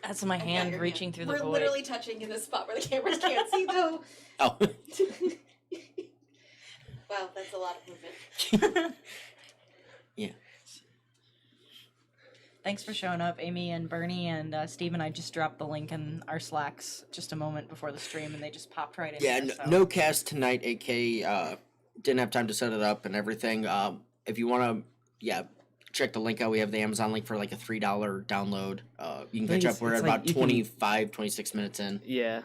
That's my I've got hand your reaching through the We're void. literally touching in the spot where the cameras can't see, though. Oh. Wow, that's a lot of movement. Yeah. Thanks for showing up, Amy and Bernie and Steve. And I just dropped the link in our Slacks just a moment before the stream, and they just popped right in. Yeah. there, so. No cast tonight. AK didn't have time to set it up and everything. If you want to, check the link out. We have the Amazon link for like a $3 download. You can I think catch up. it's- We're it's at like about you can- 25, 26 minutes in. Yeah.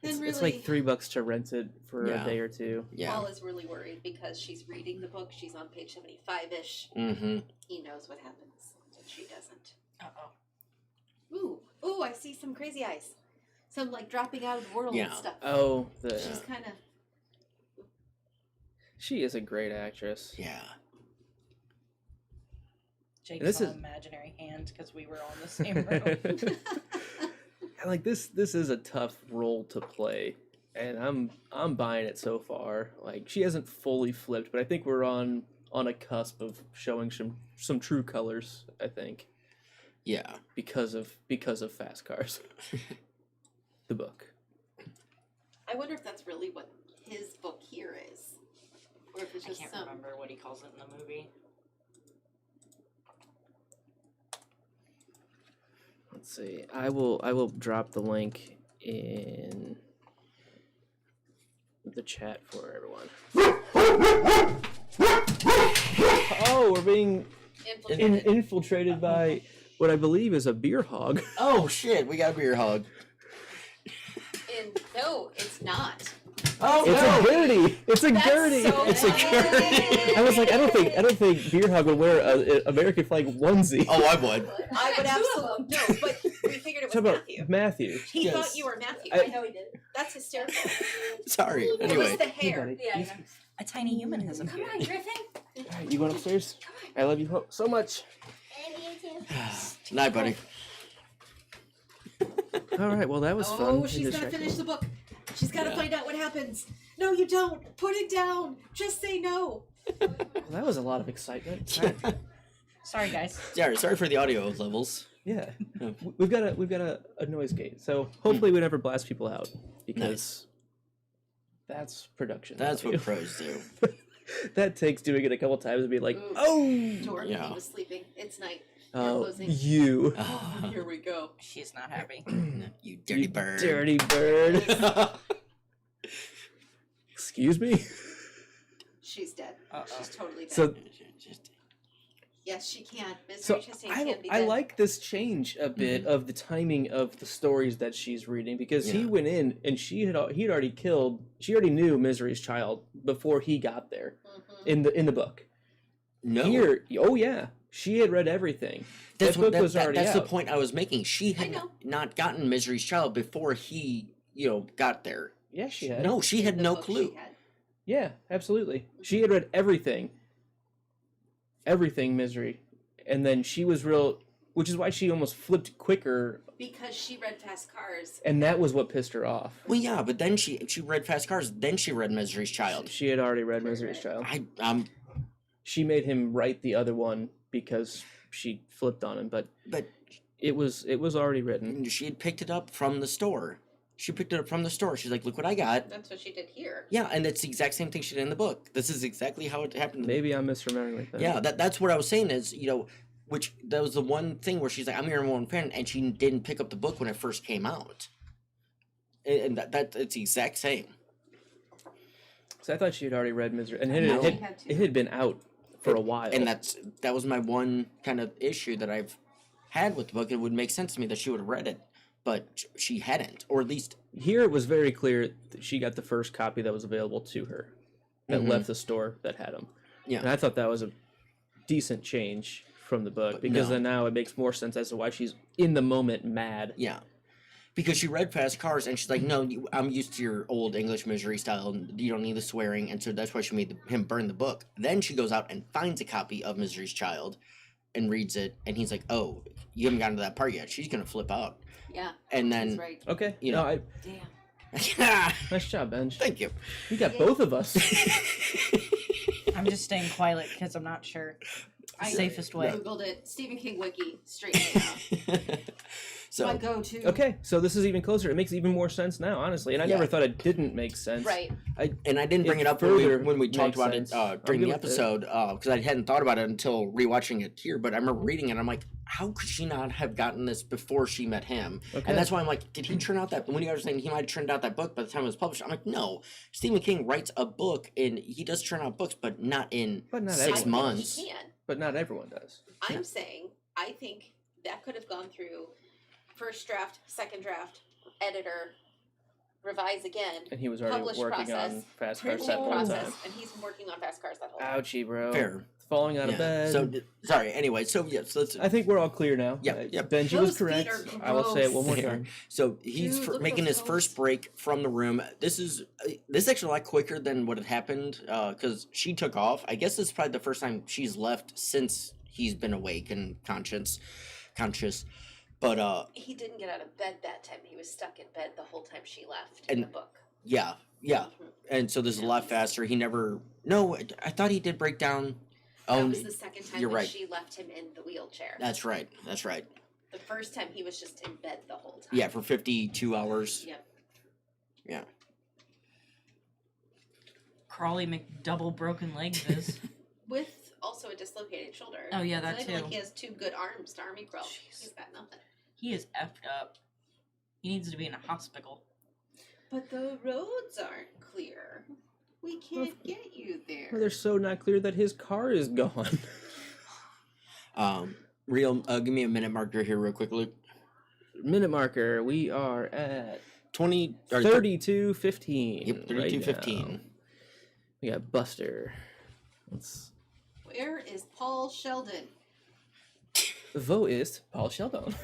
And It's really, like $3 to rent it for Yeah. a day or two. Yeah. Paul is really worried because she's reading the book. She's on page 75-ish. Mm-hmm. He knows what happens, and she doesn't. Uh-oh. Ooh, I see some crazy eyes. Some like dropping out of the world Yeah. stuff. Oh, She's kind of. she is a great actress. Yeah. Jake This saw is- an imaginary hand because we were all in the same room. Like this is a tough role to play, and I'm buying it so far. Like she hasn't fully flipped, but I think we're on a cusp of showing some true colors. I think Yeah. because of Fast Cars, the book. I wonder if that's really what his book here is, or if it's I just can't some. remember what he calls it in the movie. Let's see. I will drop the link in the chat for everyone. Oh, we're being Infiltrated. infiltrated by what I believe is a beer hog. Oh shit! We got a beer hug. No, it's not. Oh It's a Gertie. It's a That's Gertie. so It's a funny. I was like, I don't think beer hog would wear a American flag onesie. Oh, I would. I would absolutely no, but we figured it was Talk about Matthew. Matthew. He Yes. thought you were Matthew. I- I know he did. That's hysterical. Sorry. It was Anyway. the hair. Yeah, a tiny human has appeared. Griffin. All right, you going upstairs? I love you so much. Night, buddy. All right, well that was fun. Oh, and she's gonna distracting. finish the book. She's got to Yeah. find out what happens. No, you don't. Put it down. Just say no. Well, that was a lot of excitement. Sorry, guys. Sorry for the audio levels. Yeah, we've got a noise gate, so hopefully we never blast people out because that's production. That's value. what pros do. That takes doing it a couple times and be like, Ooh. oh, Dorothy Yeah. was sleeping. It's night. They're oh, closing. you, Oh, here we go. She's not happy. You dirty you bird. dirty bird. Excuse me. She's dead. Uh-oh. She's totally dead. So yes, she can. Miss So Chastain can be I dead. like this change a bit of the timing of the stories that she's reading because he Yeah. went in and he'd already killed. She already knew Misery's child before he got there Mhm. in the book. No. Here, oh yeah, she had read everything. That's That book was that's already the out. point I was making. She I had know. not gotten Misery's child before he, got there. Yeah, she had. No, she had In the no book clue. she had. Yeah, absolutely. She had read everything. Everything Misery, and then she was real, which is why she almost flipped quicker, Because she read Fast Cars. and that was what pissed her off. Well, yeah, but then she read Fast Cars. Then she read Misery's Child. She had already read Misery's Child. She made him write the other one because she flipped on him, but but it was already written. she had picked it up from the store. She picked it up from the store. She's like, "Look what I got." That's what she did here. Yeah, and it's the exact same thing she did in the book. This is exactly how it happened. Maybe I'm misremembering it then. Yeah, that's what I was saying is, which that was the one thing where she's like, I'm your number one fan, and she didn't pick up the book when it first came out. And that it's the exact same. So I thought she had already read Misery, and No. She had to. it had been out for a while. And that was my one kind of issue that I've had with the book. It would make sense to me that she would have read it, but she hadn't, or at least Here it was very clear that she got the first copy that was available to her, that Mhm. left the store that had them. Yeah. And I thought that was a decent change from the book, because no. then now it makes more sense as to why she's in the moment mad. yeah. Because she read Fast Cars, and she's like, no, I'm used to your old English Misery style, and you don't need the swearing, and so that's why she made him burn the book. Then she goes out and finds a copy of Misery's Child and reads it, and he's like, oh, you haven't gotten to that part yet. She's going to flip out. Yeah. And That's then, right. Okay, You no, know. Damn. nice job, Benj. thank you. You got both of us. I'm just staying quiet because I'm not sure. The I safest way. Googled it. Stephen King Wiki. Straight out. So, My go-to. Okay, so this is even closer. It makes even more sense now, honestly. And I Yeah. never thought it didn't make sense. Right. and I didn't bring It it up further when we talked makes about sense. it I'm during good the with it. episode, because I hadn't thought about it until rewatching it here. But I remember reading it, and I'm like, how could she not have gotten this before she met him? Okay. And that's why I'm like, did he turn out that, when you were saying he might have turned out that book by the time it was published, I'm like, no. Stephen King writes a book, and he does turn out books, but not in But not I 6 everyone. think months. she can. But not everyone does. I'm saying I think that could have gone through first draft, second draft, editor, revise again, And he was already publish working process, on Fast print Cars that whole process, time. and he's been working on Fast Cars that whole time. Ouchie, bro. Fair. Falling out of Yeah. bed. So, sorry, anyway, so, yeah, so let's... I think we're all clear now. Yeah, yeah. Benji Those was correct. feet are I will say it one more gross. time. So he's Dude, look at making those his first toes. break from the room. This is actually a lot quicker than what had happened because she took off. I guess this is probably the first time she's left since he's been awake and conscious. But He didn't get out of bed that time. He was stuck in bed the whole time she left in And- the book. yeah, Mhm. and so this is a lot faster. He never. No, I thought he did break down. That Oh, was the second time you're when right. she left him in the wheelchair. That's right. That's right. The first time he was just in bed the whole time. Yeah, for 52 hours. Yep. Yeah. Crawley McDouble broken legs is. With also a dislocated shoulder. Oh, yeah, It's that not even too. like he has two good arms to army crawl. Jeez. He's got nothing. He is effed up. He needs to be in a hospital. But the roads aren't clear. We can't get you there. Well, they're so not clear that his car is gone. Give me a minute marker here, real quick, Luke. Minute marker. We are at 20 or 32:15. Yep, right 32:15. now. We got Buster. Let's. Where is Paul Sheldon? Wo ist Paul Sheldon?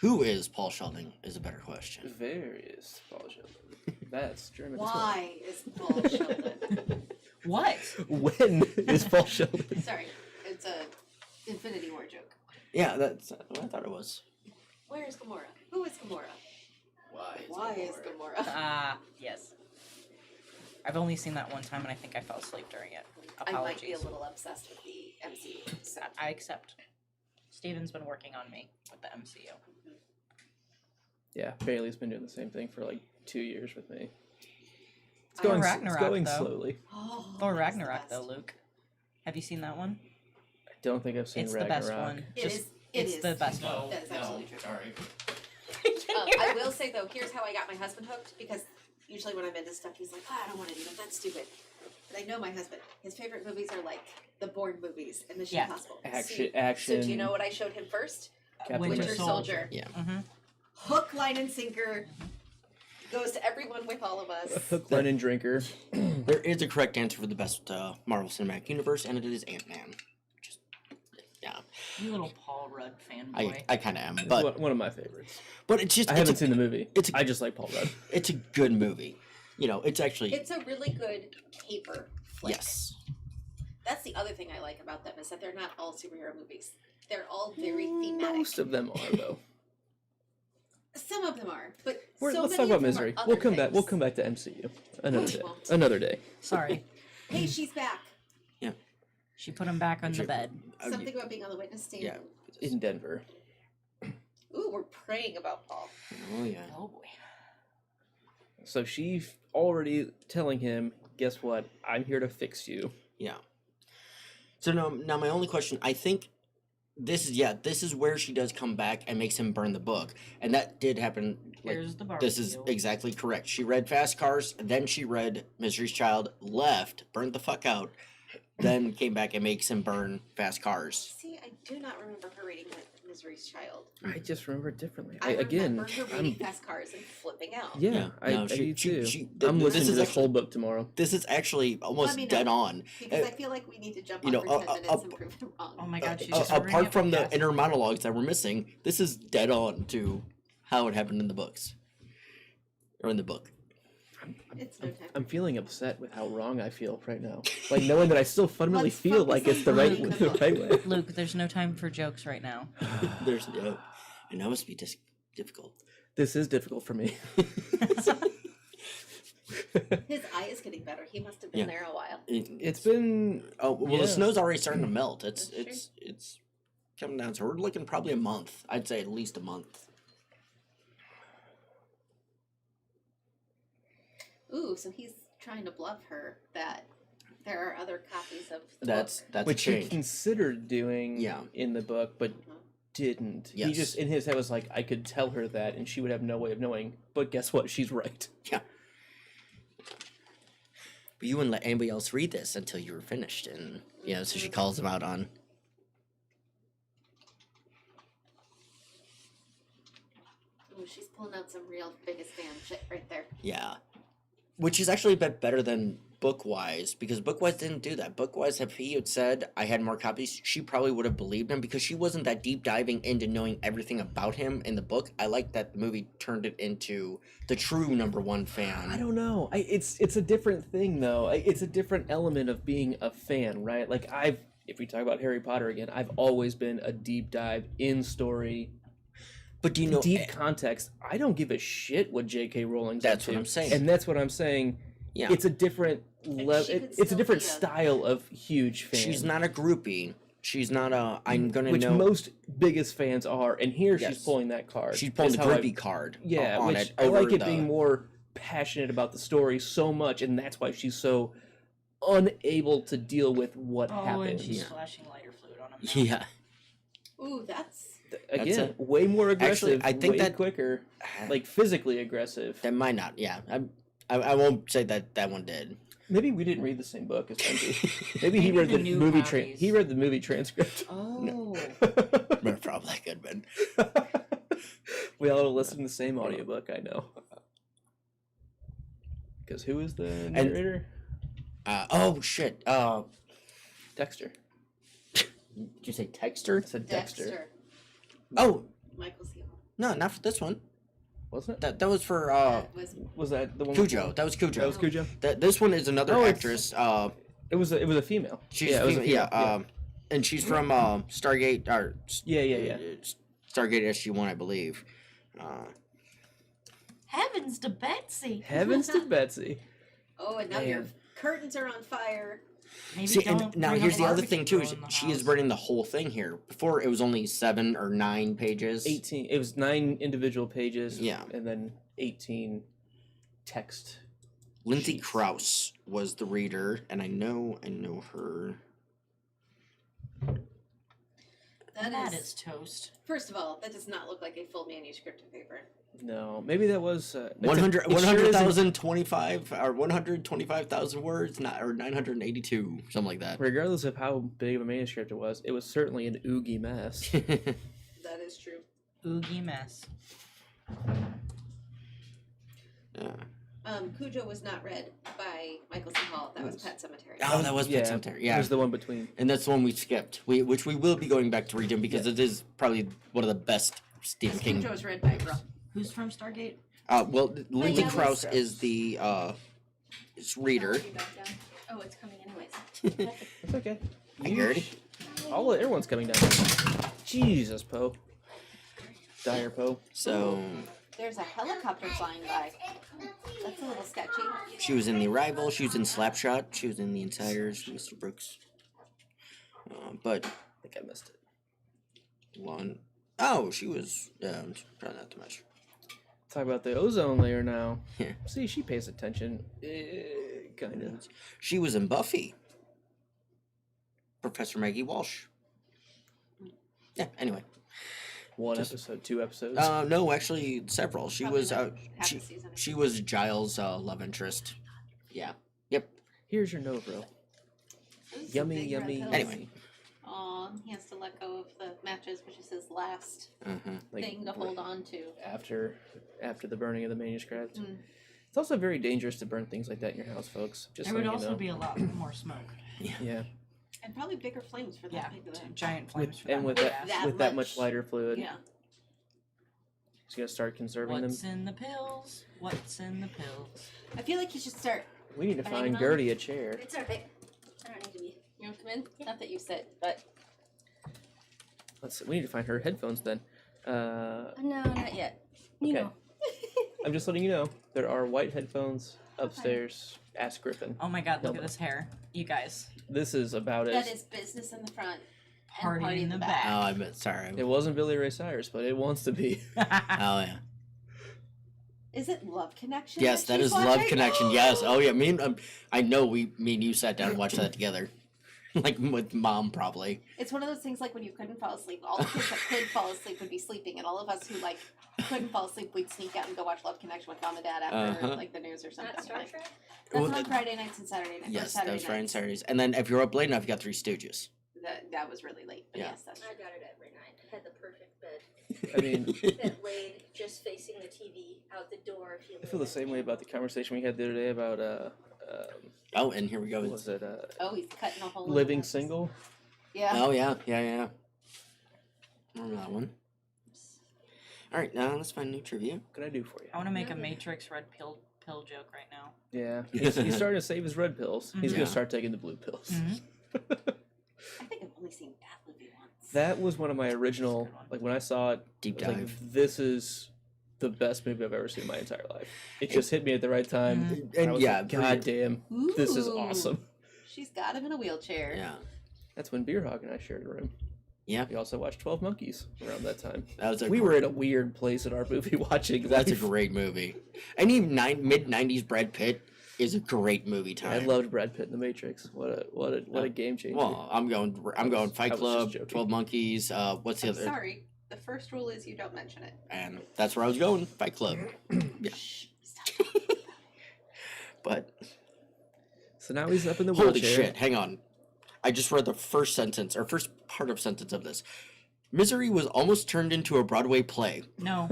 Who is Paul Sheldon is a better question. Where is Paul Sheldon? That's German. Why is Paul Sheldon? What? When is Paul Sheldon? Sorry, it's a Infinity War joke. Yeah, that's what I thought it was. Where is Gamora? Who is Gamora? Why is Gamora? Ah, yes. I've only seen that one time, and I think I fell asleep during it. I might be a Apologies. little obsessed with the MCU. So. I accept. Steven's been working on me with the MCU. Yeah, Bailey's been doing the same thing for like 2 years with me. It's Thor going, Ragnarok, it's going though. slowly. Oh, Thor that's the Ragnarok, though, best. Luke. Have you seen that one? I don't think I've seen It's the Ragnarok. best one. It Just, is. it's the best one. No, That is absolutely true. Sorry. I will say though, here's how I got my husband hooked, because usually when I'm into stuff, he's like, I don't want to do that. That's stupid. But I know my husband. His favorite movies are like the Bourne movies and Mission Yeah. Impossible. Action. So do you know what I showed him first? Captain Winter Winter America. Soldier. Yeah. Mm-hmm. Hook, line, and sinker. Goes to everyone with all of us. Hook, line, and drinker. There is a correct answer for the best Marvel Cinematic Universe, and it is Ant-Man. Just, yeah, You little Paul Rudd fanboy. I kind of am, It's but one of my favorites. it's just I it's haven't a, seen the movie. it's a- I just like Paul Rudd. it's a good movie. You know, it's actually It's a really good caper flick. yes. That's the other thing I like about them is that they're not all superhero movies. They're all very thematic. Most of them are though. Some of them are, but Let's so talk many about of them Misery. are We'll other come back. We'll things. come back to MCU another we day. won't. Another day. Sorry. Hey, she's back. She put him back on the bed. Something about being on the witness stand. Yeah. In Denver. Ooh, we're praying about Paul. Oh yeah. Oh boy. So she's already telling him, guess what? I'm here to fix you. Yeah. So now my only question, I think this is where she does come back and makes him burn the book, and that did happen. Like, Here's the barbecue. this is exactly correct. She read Fast Cars, then she read Misery's Child, left, burned the fuck out, then came back and makes him burn Fast Cars. See, I do not remember her reading Misery's Child. I just remember it differently. I Again, remember her reading Fast Cars and flipping out. yeah, Yeah, I no, do she- too. I'm this listening is to this actually- whole book tomorrow. This is actually almost me know. dead on. Because I feel like we need to jump you on know, for 10 minutes and prove them wrong. Oh my god, she's Apart from the inner monologues that we're missing, this is dead on to how it happened in the books. Or in the book. It's no time. I'm feeling upset with how wrong I feel right now. Like knowing that I still fundamentally Let's feel focus like it's the on right, reading the the book. right way. Luke, there's no time for jokes right now. There's and that must be difficult. This is difficult for me. His eye is getting better. He must have been Yeah. there a while. It's been Oh well, Yeah. the snow's already starting to melt. It's That's it's coming down. So we're looking probably a month. I'd say at least a month. Ooh, so he's trying to bluff her that there are other copies of the That's book. which a he change. considered doing Yeah. in the book, but didn't. He Yes. just in his head was like, I could tell her that, and she would have no way of knowing. But guess what? She's right. Yeah. But you wouldn't let anybody else read this until you were finished, and so she calls him out on. Ooh, she's pulling out some real biggest damn shit right there. Yeah. Which is actually a bit better than Bookwise, because Bookwise didn't do that. Bookwise, if he had said, I had more copies, she probably would have believed him, because she wasn't that deep diving into knowing everything about him in the book. I like that the movie turned it into the true #1 fan. I don't know. It's a different thing though. It's a different element of being a fan, right? Like if we talk about Harry Potter again, I've always been a deep dive in story, But do you know... deep context. I don't give a shit what J.K. Rowling's That's up to. what I'm saying. And that's what I'm saying. Yeah. It's a different level. she could It's a still different be a- style of huge fan. She's not a groupie. She's not a... I'm gonna which know... most biggest fans are, and here Yes. she's pulling that card. She's pulling That's the how I- groupie card Yeah, on which it. I over like it the- being more passionate about the story so much, and that's why she's so unable to deal with what Oh, and happens. she's Yeah. splashing lighter fluid on him. now. Yeah. Ooh, that's Again, a- way more aggressive. Actually, I think way that- quicker, like physically aggressive. That might not, yeah. I won't say that one did. Maybe we didn't read the same book as Benji. Maybe he Maybe read the the new movie. copies. He read the movie transcript. Oh. But probably could have been. We all listen to the same audiobook. I know. Because who is the narrator? Oh, shit. Dexter. Did you say Texter? I said Dexter. Dexter. Oh, Michael C. Hall. no, not for this one. Wasn't it? That was for That was Was that the one? Cujo. That was Cujo. That was Cujo. This one is another Oh, it's- actress. It was a female. She's yeah, it was a female, female. and she's from Stargate or Yeah. Stargate SG-1, I believe. Heavens to Betsy. Heavens to Betsy. Oh, and now your Man. curtains are on fire. Maybe See, don't and now bring a here's the other thing barbecue too: is in the she is house. burning the whole thing here. Before it was only 7 or 9 pages. 18. It was 9 individual pages. Yeah. And then 18 text. Lindsay sheets. Krause was the reader, and I know her. That is toast. First of all, that does not look like a full manuscript of paper. No, maybe that was 100 it sure isn't- 100,025 or 125,000 words, not or 982, something like that. Regardless of how big of a manuscript it was certainly an oogie mess. That is true. Oogie mess. Yeah. Cujo was not read by Michael C. Hall. That was Pet Cemetery. Oh, that was Pet Sematary. Yeah, It was the one between. and that's the one we skipped. Which we will be going back to read him because it is probably one of the best Stephen King. Cujo was read by Bro. Who's from Stargate? Well, Lindsay yeah, Krause Krause. is the reader. Oh, it's coming anyways. It's okay. I heard it. Everyone's coming down. Jesus, Poe. Dire Poe. So There's a helicopter flying by. That's a little sketchy. she was in The Arrival. She was in Slapshot. She was in The Insiders. Mr. Brooks. But I think I missed it. one. Oh, she was probably not too much. Talk about the ozone layer now. Yeah. See, she pays attention. Kind of. She was in Buffy. Professor Maggie Walsh. Yeah. Anyway. One episode, 2 episodes. No, actually several. She Probably was like half the she, season. she was Giles' love interest. Yeah. Yep. Here's your Novro. Those Yummy, big red yummy. pills. Anyway. Aw, he has to let go of the matches, which is his last Like, thing to hold on to. after the burning of the manuscript. Mm. It's also very dangerous to burn things like that in your house, folks. Just There so would you also know. be a lot more smoke. Yeah. And probably bigger flames for that Yeah, big of a- giant flames. With, for and with big that, ass. with that much lighter fluid, Yeah. it's gonna start conserving What's them. in the pills? What's in the pills? I feel like you should start. We need to Hanging find on. Gertie a chair. It's alright. I don't need to be. You want to come in? Not that you sit, but. Let's. We need to find her headphones then. No, not yet. You Okay. know. I'm just letting you know there are white headphones upstairs. Ask Griffin. Oh my god, look No. at this hair. You guys. This is about That it. is business in the front. And Party in the back. Oh, I meant sorry. It wasn't Billy Ray Cyrus, but it wants to be. Oh yeah. Is it Love Connection? Yes, that she's is Love watching? Connection. Yes. Oh yeah. I know me and you sat down and watched that together, like with Mom probably. It's one of those things like when you couldn't fall asleep. All the kids that could fall asleep would be sleeping, and all of us who like couldn't fall asleep, we'd sneak out and go watch Love Connection with Mom and Dad after Uh-huh. like the news or something. Not Star Like, Trek? that's Well, on Friday nights and Saturday nights. or Yes, that Saturday was Friday and nights. Saturdays, and then if you're up late enough, you got Three Stooges. That was really late, but Yeah. yes, that's I got it every night. I had the perfect bed I mean, that laid just facing the TV out the door. If you I feel the same way about the conversation we had the other day about Oh, and here we go. what was it Oh, he's cutting a hole. in the living mattress. single. Yeah. Oh yeah. Remember that one? All right, now let's find new trivia. What can I do for you? I want to make a Matrix red pill joke right now. Yeah, he's starting to save his red pills. He's Yeah. gonna start taking the blue pills. I think I've only seen that movie once. That was one of my original, like when I saw it, Deep I was dive. like, this is the best movie I've ever seen in my entire life. It just hit me at the right time. And I was yeah, like, God damn, this is Ooh. awesome. She's got him in a wheelchair. Yeah. That's when Beer Hog and I shared a room. Yeah. We also watched 12 Monkeys around that time. That was We were in a weird place in our movie watching. That's a life. great movie. Any mid-90s Brad Pitt is a great movie time. I loved Brad Pitt in The Matrix. What a game changer. Well, I'm going Fight I was Club, just joking. 12 Monkeys, what's the I'm other? sorry. The first rule is you don't mention it. And that's where I was going, Fight Club. Yeah. Shh. Stop. But So now he's up in the holy wheelchair. shit, hang on. I just read the first sentence, or first part of sentence of this. Misery was almost turned into a Broadway play. No.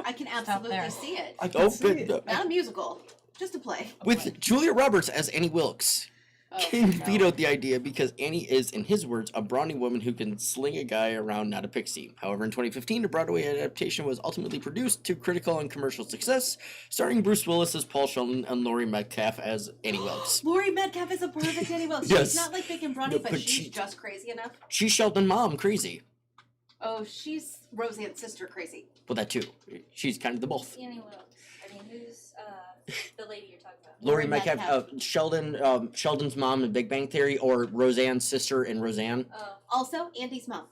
I can Stop absolutely there. see it. I can Oh, see but it. Not a musical, just a play. with Julia Roberts as Annie Wilkes. Oh, King no. vetoed the idea because Annie is, in his words, a brawny woman who can sling a guy around, not a pixie. However, in 2015, a Broadway adaptation was ultimately produced to critical and commercial success, starring Bruce Willis as Paul Sheldon and Laurie Metcalf as Annie Wilkes. Laurie Metcalf is a perfect Annie Wilkes. Yes. She's not like big and brawny, No, but but she's she- just crazy enough. She's Sheldon Mom, crazy. Oh, she's Roseanne's sister crazy. Well, that too. She's kind of the both. Anyone else? I mean, who's the lady you're talking about? Laurie Laurie Metcalf, Metcalf. Sheldon's mom in Big Bang Theory, or Roseanne's sister in Roseanne. Oh, Also, Andy's mom.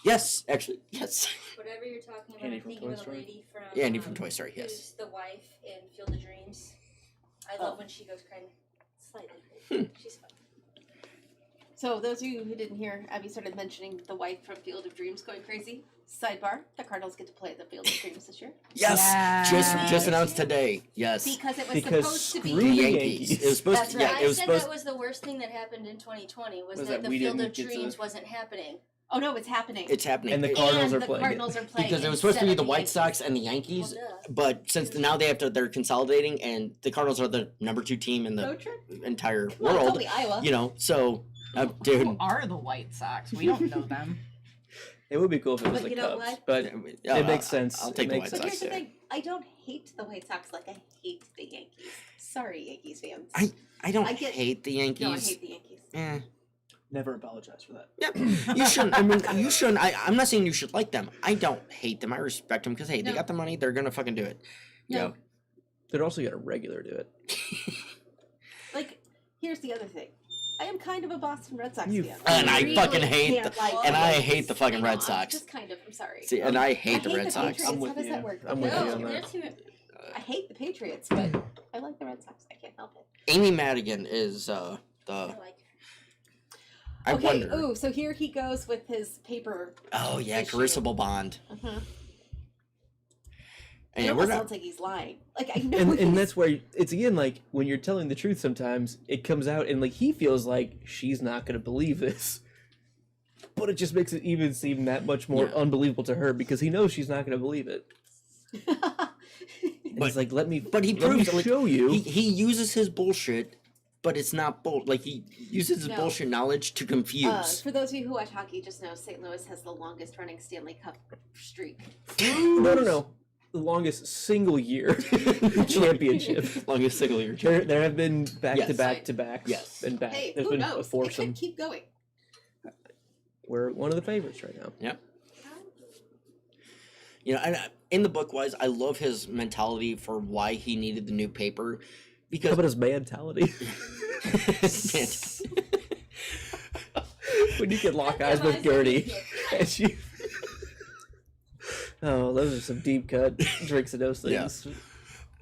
Yes, actually, yes. whatever you're talking about. Andy I'm from thinking Toy of the Story? lady from. Yeah, Andy from Toy Story, yes. Who's the wife in Field of Dreams? I love when she goes crazy. Slightly Hmm. crazy. She's fun. So, those of you who didn't hear, Abby started mentioning the wife from Field of Dreams going crazy. Sidebar: the Cardinals get to play at the Field of Dreams this year Yes, Yeah. just announced today. Yes, because it was Because supposed to screw the be. the Yankees. Yankees. It was supposed That's to. right. Yeah, I it was said supposed. that was the worst thing that happened in 2020 was Was that that the we Field didn't of get to- Dreams wasn't happening. Oh no, it's happening. It's happening. And the It- Cardinals and are playing it. Cardinals are playing because it was supposed to be instead the of White Yankees. Sox and the Yankees, Well, duh. but since now they're consolidating, and the Cardinals are the number 2 team in the Road trip? entire Well, it's world. only Iowa. You know, so Who dude. are the White Sox? We don't know them. It would be cool if it was But the you know Cubs, what? but Yeah, it makes sense. I'll It take the makes White But Sox. here's the there. thing: I don't hate the White Sox like I hate the Yankees. Sorry, Yankees fans. I don't I get- hate the Yankees. No, I hate the Yankees. Eh. Never apologize for that. Yeah, you shouldn't. I mean, you shouldn't. I'm not saying you should like them. I don't hate them. I respect them because hey, they No. got the money. They're gonna fucking do it. No. They'd also get a regular to it. Like, here's the other thing: I am kind of a Boston Red Sox You fan. And I really fucking hate can't the- like and I Yankees. hate the fucking I know, Red I'm Sox. Just kind of. I'm sorry. See, and I hate the Red Sox. Patriots. I'm with How does you. that work? I'm with Okay. you No, on they're that. too. I hate the Patriots, but I like the Red Sox. I can't help it. Amy Madigan is the. I like her. I Okay. wonder. Ooh, so here he goes with his paper. Oh yeah, issue. Carissa Bond. Uh-huh. And It we're almost not. sounds like he's lying. Like I know. And he's- that's where it's again like when you're telling the truth sometimes it comes out and like he feels like she's not gonna believe this. But it just makes it even seem that much more Yeah. unbelievable to her because he knows she's not gonna believe it. And he's like, let me But he let me proves like, show you. he uses his bullshit, but it's not bull. Like he uses his No. bullshit knowledge to confuse. For those of you who watch hockey, just know St. Louis has the longest running Stanley Cup streak. No. The longest single year championship. Longest single year. There have been back Yes. to back to backs. Yes. And back. Hey, There's who been knows? a It foursome. could keep going. We're one of the favorites right now. Yep. You know, and in the book wise, I love his mentality for why he needed the new paper, How because about his mentality? When you can lock eyes with Gertie and she. Oh, those are some deep cut drinks of those Yeah. things.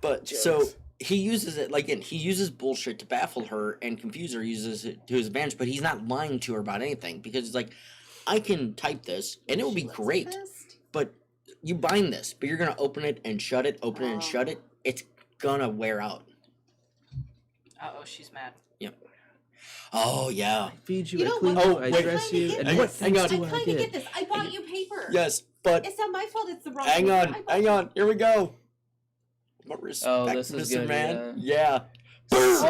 But so Jokes. he uses it like again, he uses bullshit to baffle her and confuse her, uses it to his advantage, but he's not lying to her about anything because it's like, I can type this and it will be She looks great, pissed. but you bind this, but you're gonna open it and shut it, open it and shut it, it's gonna wear out. Uh-oh, she's mad. Oh yeah. I feed you, You I know clean what? you, Oh, I wait. dress you, and Hang what on, hang things on. I do I kind of get? get this. I bought you paper. Yes, but It's not my fault. It's the wrong. hang paper. on, I bought hang you- on, here we go. What respect, Oh, this is Mr. gonna be, Man? Yeah. Oh,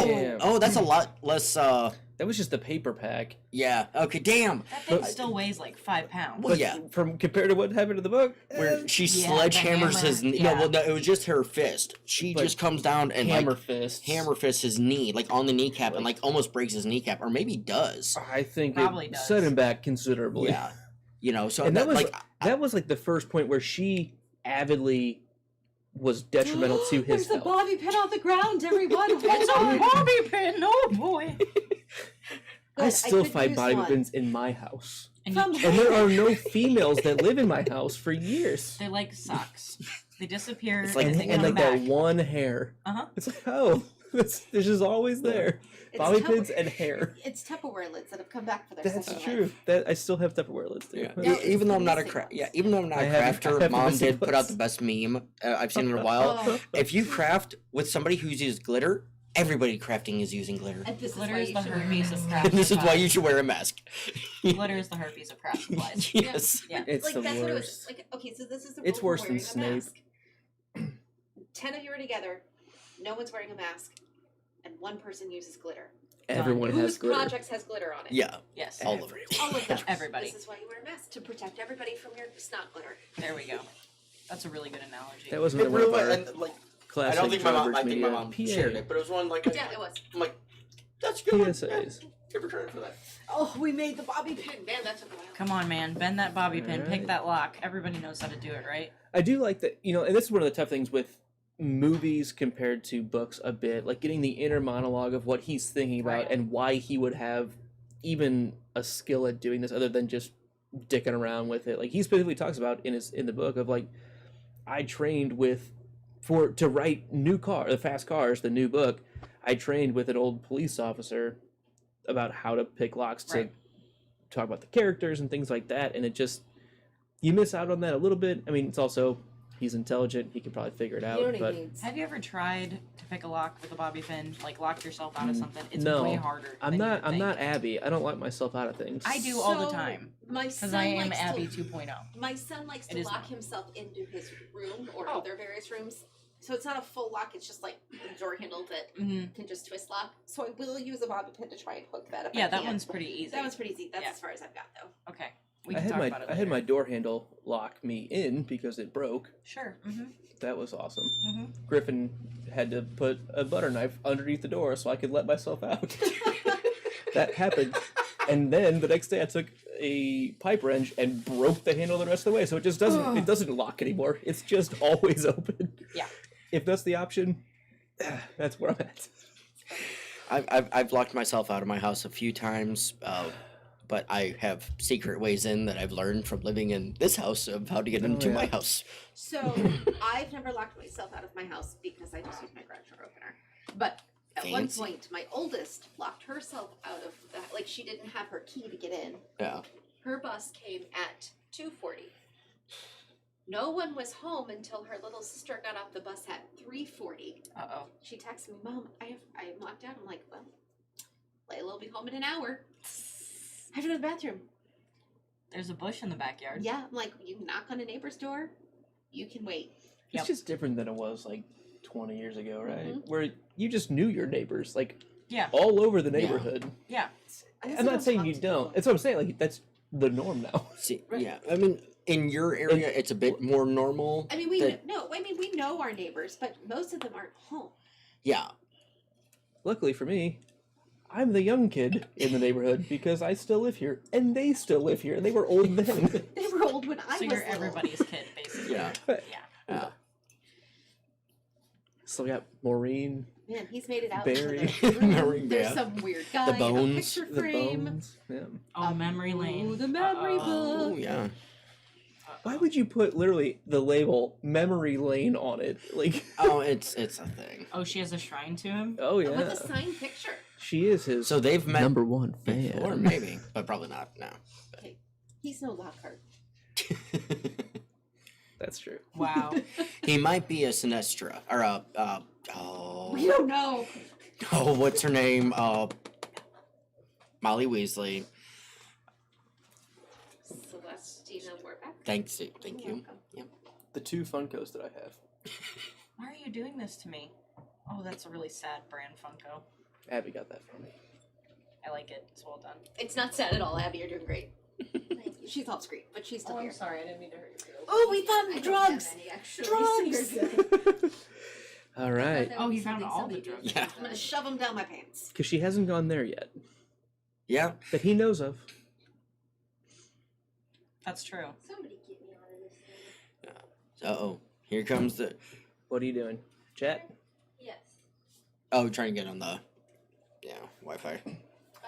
Oh, damn. oh, that's a lot less. That was just the paper pack. Yeah. Okay. Damn. That thing But- still weighs like 5 pounds. Well, But yeah. from compared to what happened in the book, Where she Yeah, sledgehammers the his hammer, knee. yeah. No, well, no, it was just her fist. She Like, just comes down and hammer like fists. hammer fists his knee, like on the kneecap, and like almost breaks his kneecap, or maybe does. I think Probably it does. set him back considerably. Yeah. You know. So And that was like that was like the first point where she avidly was detrimental to his There's a health. bobby pin on the ground, everyone. Hold It's a on. bobby pin, oh boy. But I still could fight use bobby one. pins in my house. And From you, And there are no females that live in my house for years. they like socks. They disappear. It's like- and, And, they and come like that back. one hair. Uh-huh. It's like, oh, it's just always there. It's Bobby Tupper- pins and hair. It's Tupperware lids that have come back for their That's second true. life. That I still have Tupperware lids too. Yeah. No, it's Even though the I'm not a missing craft, ones. yeah, even though I'm not I a have- I crafter, have the Mom missing did put out ones. the best meme I've seen in a while. Oh, If you craft with somebody who uses glitter, everybody crafting is using glitter. and this Glitter is is why the you should wear herpes a of mask. craft This is why supplies. you should wear a mask. Glitter is the herpes of craft supplies. Yes. Yeah. It's Like the that's what it was. worst. Like okay, so this is the It's rule worse for than wearing a Snape. mask. 10 of you are together. No one's wearing a mask, and one person uses glitter. Everyone Whose has glitter. projects has glitter on it? Yeah. Yes. All of it. All of them. Everybody. This is why you wear a mask to protect everybody from your snot glitter. There we go. That's a really good analogy. That was It one of really, our and like I classic don't think my mom. Drawbridge I think my Media mom PA. shared it, but it was one like Yeah, it was. I'm like, That's good. PSAs. Give her credit for that. Oh, we made the bobby pin. Man, that took a while. Come on, man. Bend that bobby pin. Pick Alright. that lock. Everybody knows how to do it, right? I do like that, and this is one of the tough things with movies compared to books a bit, like getting the inner monologue of what he's thinking about Right. and why he would have even a skill at doing this other than just dicking around with it. Like he specifically talks about in the book of like, I trained to write the Fast Cars, the new book. I trained with an old police officer about how to pick locks to Right. talk about the characters and things like that, and it just you miss out on that a little bit. I mean, it's also he's intelligent; he can probably figure it out. You know what but he needs. Have you ever tried to pick a lock with a bobby pin? Like lock yourself out of something? It's no. way harder. I'm than you not. would I'm think. not Abby. I don't lock myself out of things. I do all the So, time My because son I am likes Abby to, 2.0. My son likes It to is lock not. himself into his room or Oh. other various rooms. So it's not a full lock, it's just like a door handle that Mm-hmm. can just twist lock. So I will use a bobby pin to try and hook that up. Yeah, that one's pretty easy. That one's pretty easy. That's Yeah. as far as I've got though. Okay, we I can had talk my about it I had later. my door handle lock me in because it broke. Sure. Mm-hmm. That was awesome. Mm-hmm. Griffin had to put a butter knife underneath the door so I could let myself out. That happened, and then the next day I took a pipe wrench and broke the handle the rest of the way. So it just doesn't lock anymore. It's just always open. Yeah. If that's the option, that's where I'm at. I've locked myself out of my house a few times, but I have secret ways in that I've learned from living in this house of how to get into my yeah. house. So I've never locked myself out of my house because I just use my garage door opener. But at one Fancy. point, my oldest locked herself out of the like she didn't have her key to get in. Yeah. Her bus came at 2:40. No one was home until her little sister got off the bus at 3:40. Uh-oh. She texted me, "Mom, I am locked out." I'm like, "Well, Layla will be home in an hour. I have to go to the bathroom." There's a bush in the backyard. Yeah, I'm like, "You knock on a neighbor's door, you can wait." Yep. It's just different than it was like 20 years ago, right? Mhm. Where you just knew your neighbors, like Yeah. all over the Yeah. neighborhood. Yeah. I guess I'm I not saying talk you to don't. people. That's what I'm saying. Like that's the norm now. See, Right. yeah. I mean, in your area, it's a bit more normal. I mean, we that- we know our neighbors, but most of them aren't home. Yeah. Luckily for me, I'm the young kid in the neighborhood because I still live here, and they still live here, and they were old then. They were old when I So was you're little. everybody's kid, basically. Yeah. Yeah. Yeah. So we got Maureen, Man, he's made it out Barry. to the room. Maureen, There's yeah. some weird guy in a bones. picture the frame. bones. Yeah. Oh, memory lane. Ooh, the memory Uh-oh. book. Oh, yeah. Why would you put literally the label "Memory Lane" on it? Like, Oh, it's a thing. Oh, she has a shrine to him? oh yeah, With a signed picture. she is his So they've met number one fan. before, maybe, but probably not now. He's no Lockhart. That's true. Wow. He might be a Sinestra or a We don't know. oh, what's her name? Molly Weasley. Celestina Warbeck. Thank you. You're welcome. Yeah. The two Funkos that I have. Why are you doing this to me? Oh, that's a really sad brand Funko. Abby got that for me. I like it. It's well done. It's not sad at all, Abby. You're doing great. She's off screen, but she's still here. sorry. I didn't mean to hurt your feelings. Oh, we found I don't drugs. have any, actually. Drugs. So you're good. All right, Oh, he found all the drugs. Yeah. I'm gonna shove them down my pants. because she hasn't gone there yet Yeah. that he knows of. That's true. Somebody get me out of this thing. Uh-oh. Here comes the What are you doing? Chat? Yes. oh, trying to get on the Wi-Fi.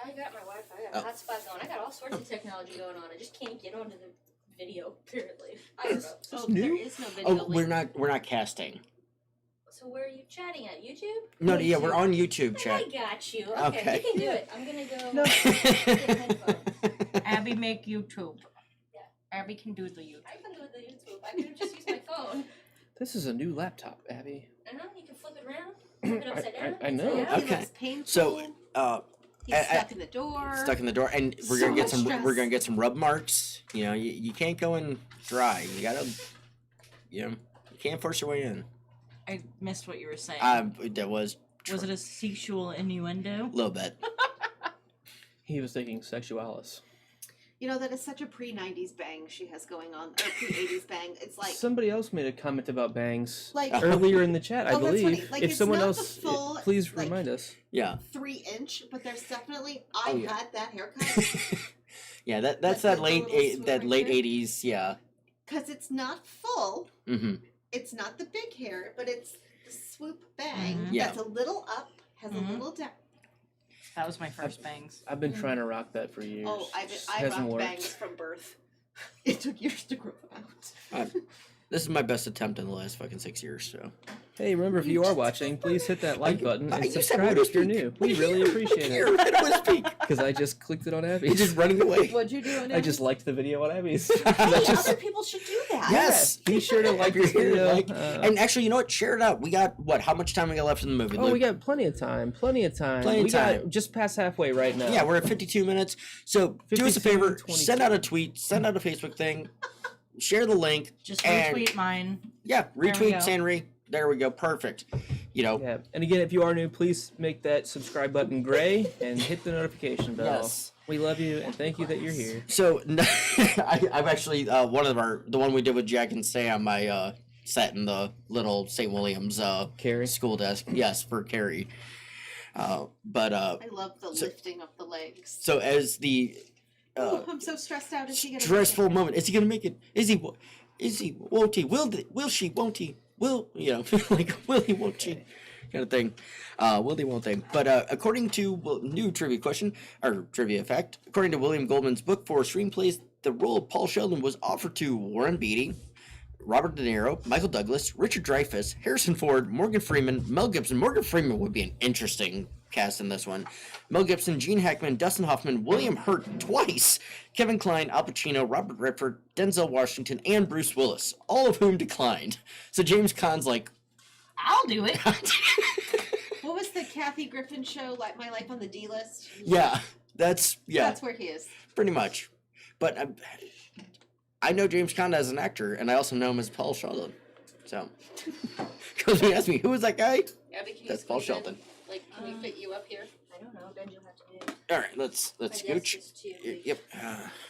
I got my Wi-Fi. I got hotspot going. I got all sorts of technology going on. I just can't get onto the video, apparently. I don't know. Oh, new? there is no video. Oh, link. we're not casting. So where are you chatting at? YouTube? No, yeah, we're on YouTube chat. I got you. Okay. Okay, you can do it. I'm gonna go. No. Get headphones. Abby make YouTube. Yeah. Abby can do the YouTube. I can do the YouTube. I could have just used my phone. This is a new laptop, Abby. You can flip it around. Flip it upside down. I know. upside down. He Okay. looks painful. So, He's stuck in the door. stuck in the door, and we're So gonna get much some. stress. We're gonna get some rub marks. You know, you can't go in dry. You gotta, you can't force your way in. I missed what you were saying. That was Was it a sexual innuendo? a little bit. He was thinking sexualis. You know, that is such a pre-90s bang she has going on, or pre-80s bang. It's like, Somebody else made a comment about bangs like earlier in the chat, I Oh, that's believe. funny. Like, If it's someone not the else, full, please like- remind us. Yeah. 3-inch, but there's definitely, Oh, yeah. had that haircut. Yeah, that's Like that the late little swoop that right late there? 80s, yeah. Because it's not full. Mm-hmm. It's not the big hair, but it's the swoop bang. Mhm. Yeah. That's a little up, has Mhm. a little down. That was my first bangs. I've been trying to rock that for years. Oh, I Hasn't rocked worked. bangs from birth. It took years to grow them out. This is my best attempt in the last fucking 6 years, so. Hey, remember, if you are watching, please hit that like button I and used to subscribe have if you're Speak. new. We really appreciate You're it. right with speak. Because I just clicked it on He's Abby's. just running away. What'd you do? I just liked the video on Abby's. Hey, I just, other people should do that. Yes. be sure to like If you're this here, video. like- and actually, you know what? Share it out. We got what? How much time we got left in the movie? oh, Luke? we got plenty of time. Plenty of time. Plenty of we got time. just past halfway right now. Yeah, we're at 52 minutes. So do us a 52, favor, 22. send out a tweet, send out a Facebook thing, share the link. Just And- retweet mine. Yeah, There we retweet go. Sanri. There we go. Perfect. You know. Yeah. And again, if you are new, please make that subscribe button gray and hit the notification bell. Yes. We love you and thank you that you're here. So I've actually the one we did with Jack and Sam. I sat in the little St. William's Carrie. school desk. Yes, for Carrie. But I love the So- lifting of the legs. so as the Ooh, I'm so stressed out. Is he gonna stressful make it? moment, is he gonna make it? Is he? Is he? Won't he? Will she? Won't he? Will like will he? Won't she? Kind of thing. Will they? Won't they? But according to new trivia question or trivia fact, according to William Goldman's book for screenplays, the role of Paul Sheldon was offered to Warren Beatty, Robert De Niro, Michael Douglas, Richard Dreyfuss, Harrison Ford, Morgan Freeman, Mel Gibson. Morgan Freeman would be an interesting cast in this one. Mel Gibson, Gene Hackman, Dustin Hoffman, William Hurt twice, Kevin Kline, Al Pacino, Robert Redford, Denzel Washington, and Bruce Willis, all of whom declined. So James Caan's like, I'll do it. What was the Kathy Griffin show? Like My Life on the D List. yeah, that's That's where he is. pretty much. But I know James Caan as an actor, and I also know him as Paul Sheldon. So, because he asked me, who was that guy? Abby, can you That's Paul squeeze in? Sheldon. Like, can we fit you up here? I don't know. Then you'll have to do. All right, let's I guess scooch. just two. Yep.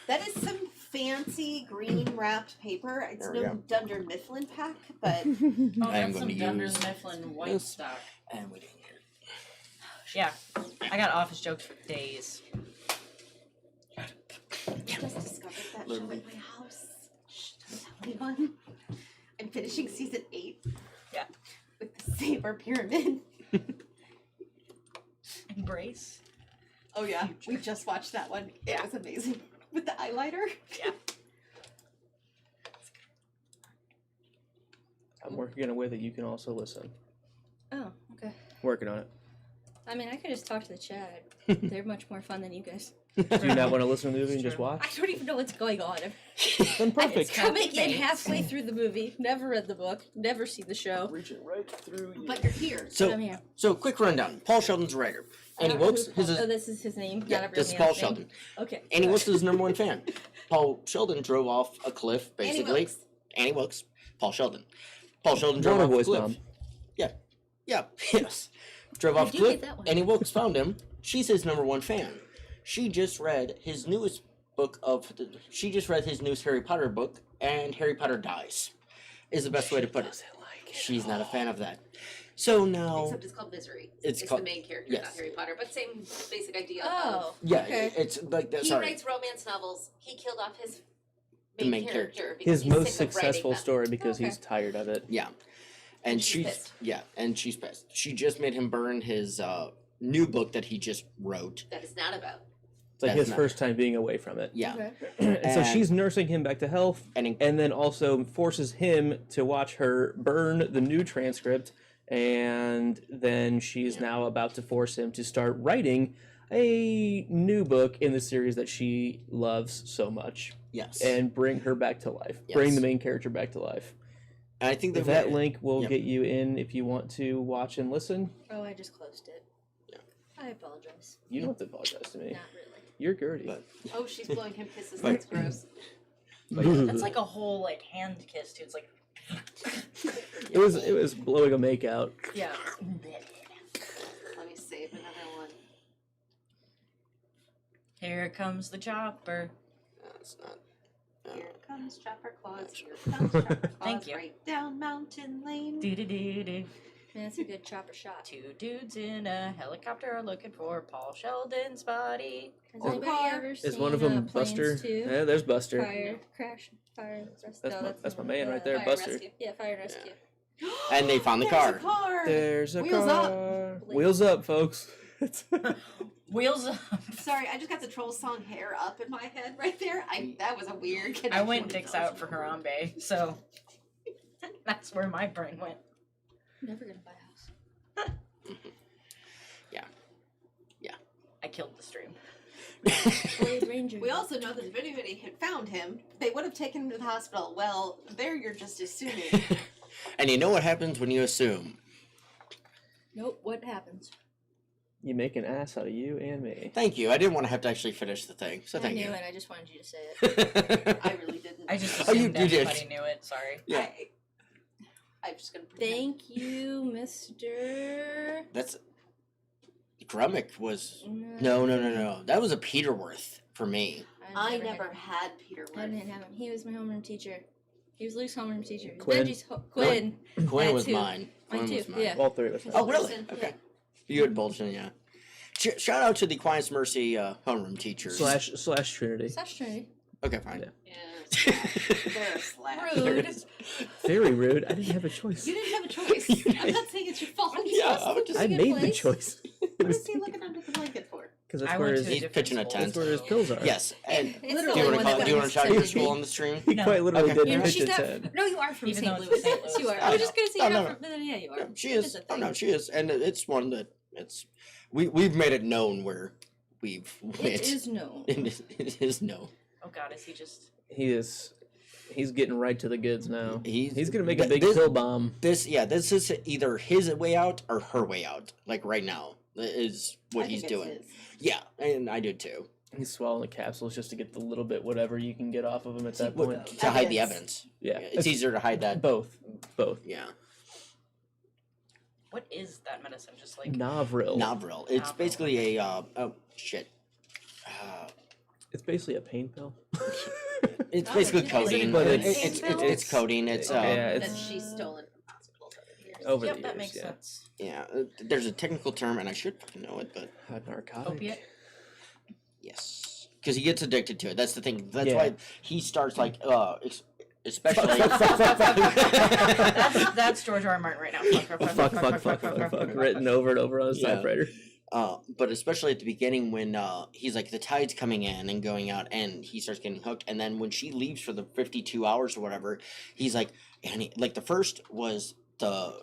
That is some fancy green wrapped paper. It's There we no Dunder Mifflin pack, but Oh, I am that's some going to Dunder use Mifflin white this. stock. And we didn't get it. Yeah, I got office jokes for days. I just discovered that show Literally. at my house. Shh, don't tell anyone. I'm finishing season 8. Yeah. With the Saber Pyramid. Embrace. Oh yeah, we just watched that one. It was amazing. With the eyeliner. Yeah. I'm working in a way that you can also listen. Oh, okay. Working on it. I mean, I could just talk to the chat. They're much more fun than you guys. Do you not want to listen to the movie and just I watch? don't even know what's going on. Then perfect. Coming in halfway through the movie, never read the book, never seen the show. Reach it right through you. But you're here. But I'm So, here. quick rundown. Paul Sheldon's a writer. Annie Wilkes, Oh, this is his name. yeah, Not a real this is man Paul thing. Sheldon. Okay. Annie Wilkes is his number one fan. Paul Sheldon drove off a cliff, Annie basically. Wilkes. Annie Wilkes. Paul Sheldon. Paul Sheldon drove Water off a Boy's cliff. mom. Yeah, yes. Drove I off a do cliff. get that one. Annie Wilkes found him. She's his number one fan. She just read his newest She just read his newest Harry Potter book, and Harry Potter dies. Is the best way to put it. She's not a fan of that. So now, Except it's called Misery. It's It's called- the main character, yes. not Harry Potter, but same basic idea. Oh. yeah, Okay. it's like that. He Sorry, writes romance novels. He killed off his The main, main character. because His he's most sick of writing successful them. story because Okay. he's tired of it. yeah, And and she's she's pissed. yeah, and she's pissed. She just made him burn his new book that he just wrote. That is not about. It's like That's his not- first time being away from it. Yeah, Okay. And so And- she's nursing him back to health, and and then also forces him to watch her burn the new transcript, and then she's now about to force him to start writing a new book in the series that she loves so much yes, and bring her back to life. Bring Yes. the main character back to life. And I think That that link will Yep. get you in if you want to watch and listen. Oh, I just closed it. Yeah. I apologize. You don't have to apologize to me. Not really. You're Gertie. But Oh, she's blowing him kisses. But- That's gross. That's like a whole like hand kiss too. It's like it was blowing a make out. yeah. Let me save another one. Here comes the chopper. It's not. No. Here comes Chopper Claus. Here comes Chopper Claus. Thank you. Right down Mountain Lane. Do-do-do-do. Man, that's a good chopper shot. Two dudes in a helicopter are looking for Paul Sheldon's body. Has Or anybody car. ever Is seen one of them Planes Buster? 2? Yeah, there's Buster. Fire crash. Fire rescue. That's my man right there, Fire Buster. rescue. Yeah, fire rescue. And they found the There's car. a car. There's a Wheels up. car. Wheels up, folks. Wheels up. Sorry, I just got the troll song "Hair Up" in my head right there. That was a weird connection. I went dicks out for Harambe, so that's where my brain went. I'm never gonna buy a house. I killed the stream. Blade Ranger. We also know that if anybody had found him, they would have taken him to the hospital. Well, there you're just assuming. And you know what happens when you assume. Nope. What happens? You make an ass out of you and me. Thank you. I didn't want to have to actually finish the thing, so I thank knew you. it. I just wanted you to say it. I really didn't. I just Oh, you assumed did. everybody knew it. Sorry. Yeah. I'm just gonna pretend. Thank you, Mr. That's Grummick was no. That was a Peterworth for me. I never had Peter I Ward. didn't have him. He was my homeroom teacher. He was Luke's homeroom teacher. Quinn. Benji's Quinn. Quinn That was too. mine. Mine Quinn was too, mine. yeah. All three of us. Oh, really? Bolton, Okay. You had Bolton, yeah. Shout out to the Quiet's Mercy homeroom teachers. Slash Trinity. Slash Trinity. Okay, fine. Yeah. They're a slap. Rude. Very rude. I didn't have a choice. You didn't have a choice. I'm not saying it's your fault. Yeah, I would just. I good made the place. choice. What is he looking under the blanket for? Because I that's where went his, to a He's different pitching a school. tent. that's where his pills are. Yes, and It's do the you only want one to that do you got want to shout your sent to school me. on the stream? He No. quite literally Okay. did Yeah, pitch she's a not. 10. No, you are from Even St. though it's Louis. St. Yes, you Louis. are. I I was know. just gonna say Oh, you're no, not from. Then yeah, you are. Yeah, she It's is. a Oh no, thing. she is, and it's one that it's we've made it known where we've It is known. it is no. Oh God, is he just? He's getting right to the goods now. He's gonna make a big this, pill bomb. This is either his way out or her way out. Like right now is what I he's think it's doing. his. Yeah, and I do too. He's swallowing the capsules just to get the little bit whatever you can get off of him at that point. To hide the evidence. Yeah, It's easier to hide that. both. Yeah. What is that medicine? Just like Novril. Novril. It's Novril. basically a oh shit. It's basically a pain pill. It's Oh, basically it's codeine. But It's codeine. It's yeah, That it's she's stolen from hospitals over the years. over yep, the that years. makes Yeah, sense. yeah. There's a technical term, and I should fucking know it, but a narcotic. Opiate. yes, because he gets addicted to it. That's the thing. That's Yeah. why he starts like especially. That's George R. R. Martin right now. Fuck, written over and over on his Yeah. typewriter. But especially at the beginning when he's like the tide's coming in and going out and he starts getting hooked, and then when she leaves for the 52 hours or whatever, he's like, and like the first was the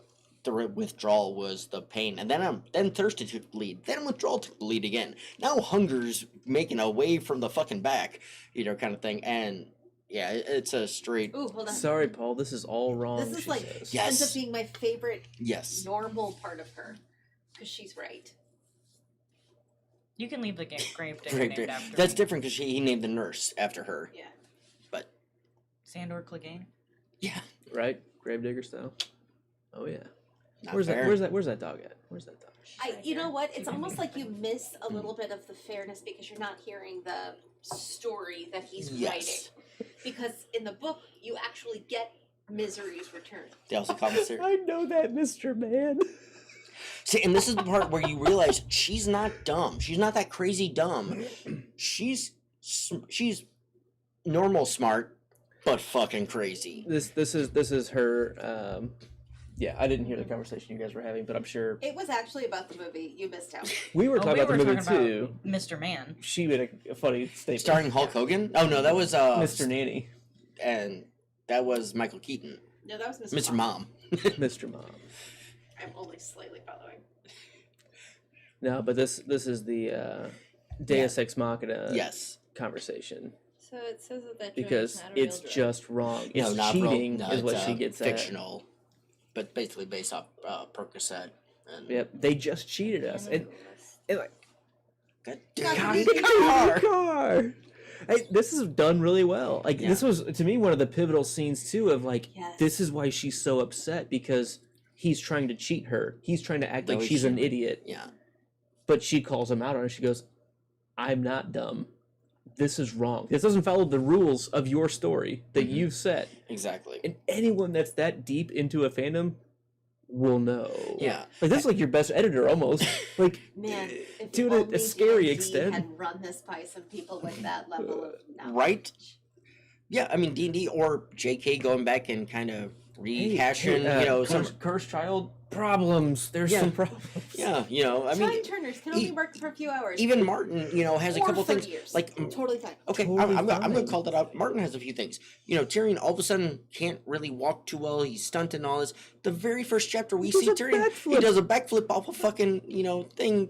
withdrawal was the pain, and then thirst took the lead, then withdrawal took the lead again. Now hunger's making a way from the fucking back, kind of thing, and yeah, it's a straight Ooh, hold on. Sorry, Paul. This is all wrong. This is she like says. Yeah. ends Yes. up being my favorite yes. normal part of her, because she's right. You can leave the grave digger Great, named great. after That's me. different because he named the nurse after her. Yeah. Sandor Clegane. Yeah, Right? Gravedigger style. Oh yeah. not Where's fair. that? Where's that dog at? Where's that dog? You know what? It's almost like you miss a little bit of the fairness because you're not hearing the story that he's Yes. writing. Because in the book, you actually get Misery's return. They also call it I know that, Mr. Man. See, and this is the part where you realize she's not dumb. She's not that crazy dumb. She's normal smart, but fucking crazy. This is her. Yeah, I didn't hear the conversation you guys were having, but I'm sure It was actually about the movie. You missed out. we were talking about the movie too. Mr. Man. She made a funny statement. Starring Hulk Hogan? Oh no, that was Mr. Nanny, and that was Michael Keaton. No, that was Mr. Mom. Mr. Mom. I'm only slightly following. No, but this is the Deus Ex Machina Yes. conversation So it says that because not a real it's drug. just wrong. No, It's not real- cheating no, is what it's, she gets at. fictional, but basically based off Percocet. And Yep, they just cheated us. And like, God God, damn we it, need car. car. Hey, this is done really well. Like Yeah. this was to me one of the pivotal scenes too. Of like, Yes. this is why she's so upset because he's trying to cheat her. He's trying to act No, like he she's an shouldn't. idiot. Yeah. But she calls him out on it. She goes, "I'm not dumb. this is wrong. This doesn't follow the rules of your story that you've set. Exactly. And anyone that's that deep into a fandom will know. Yeah. Like, this is like your best editor almost. Like, Man, if to only a scary D&D extent. had run this by some people with that level of knowledge. Right? Yeah, I mean D&D or JK going back and kind of rehashing, some cursed child problems. There's Yeah. some problems. yeah, I Time mean turners can only work for a few hours. even Martin, has a or couple 30 things years. like Totally fine. okay, Totally I'm going fine. to call that out. Martin has a few things. Tyrion all of a sudden can't really walk too well. He's stunted and all this. The very first chapter we He see does a Tyrion, he backflip. does a backflip off a fucking, thing.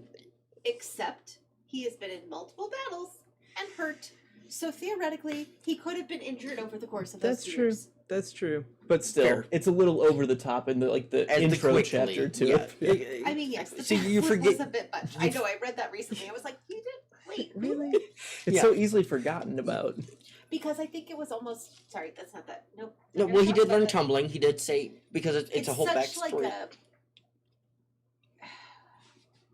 Except he has been in multiple battles and hurt. So theoretically, he could have been injured over the course of That's those true. years. That's true. But still, Fair. it's a little over the top in the As the intro quickly, chapter to yeah. it. I mean, yes, the See, you backflip forget- was a bit much. I know, I read that recently. I was like, you did? Wait, really? It's Yeah. so easily forgotten about. Because I think it was almost... Sorry, that's not that. Nope. No, We're well, gonna he talk did about learn it. tumbling. He did say because it's a whole such backstory. like a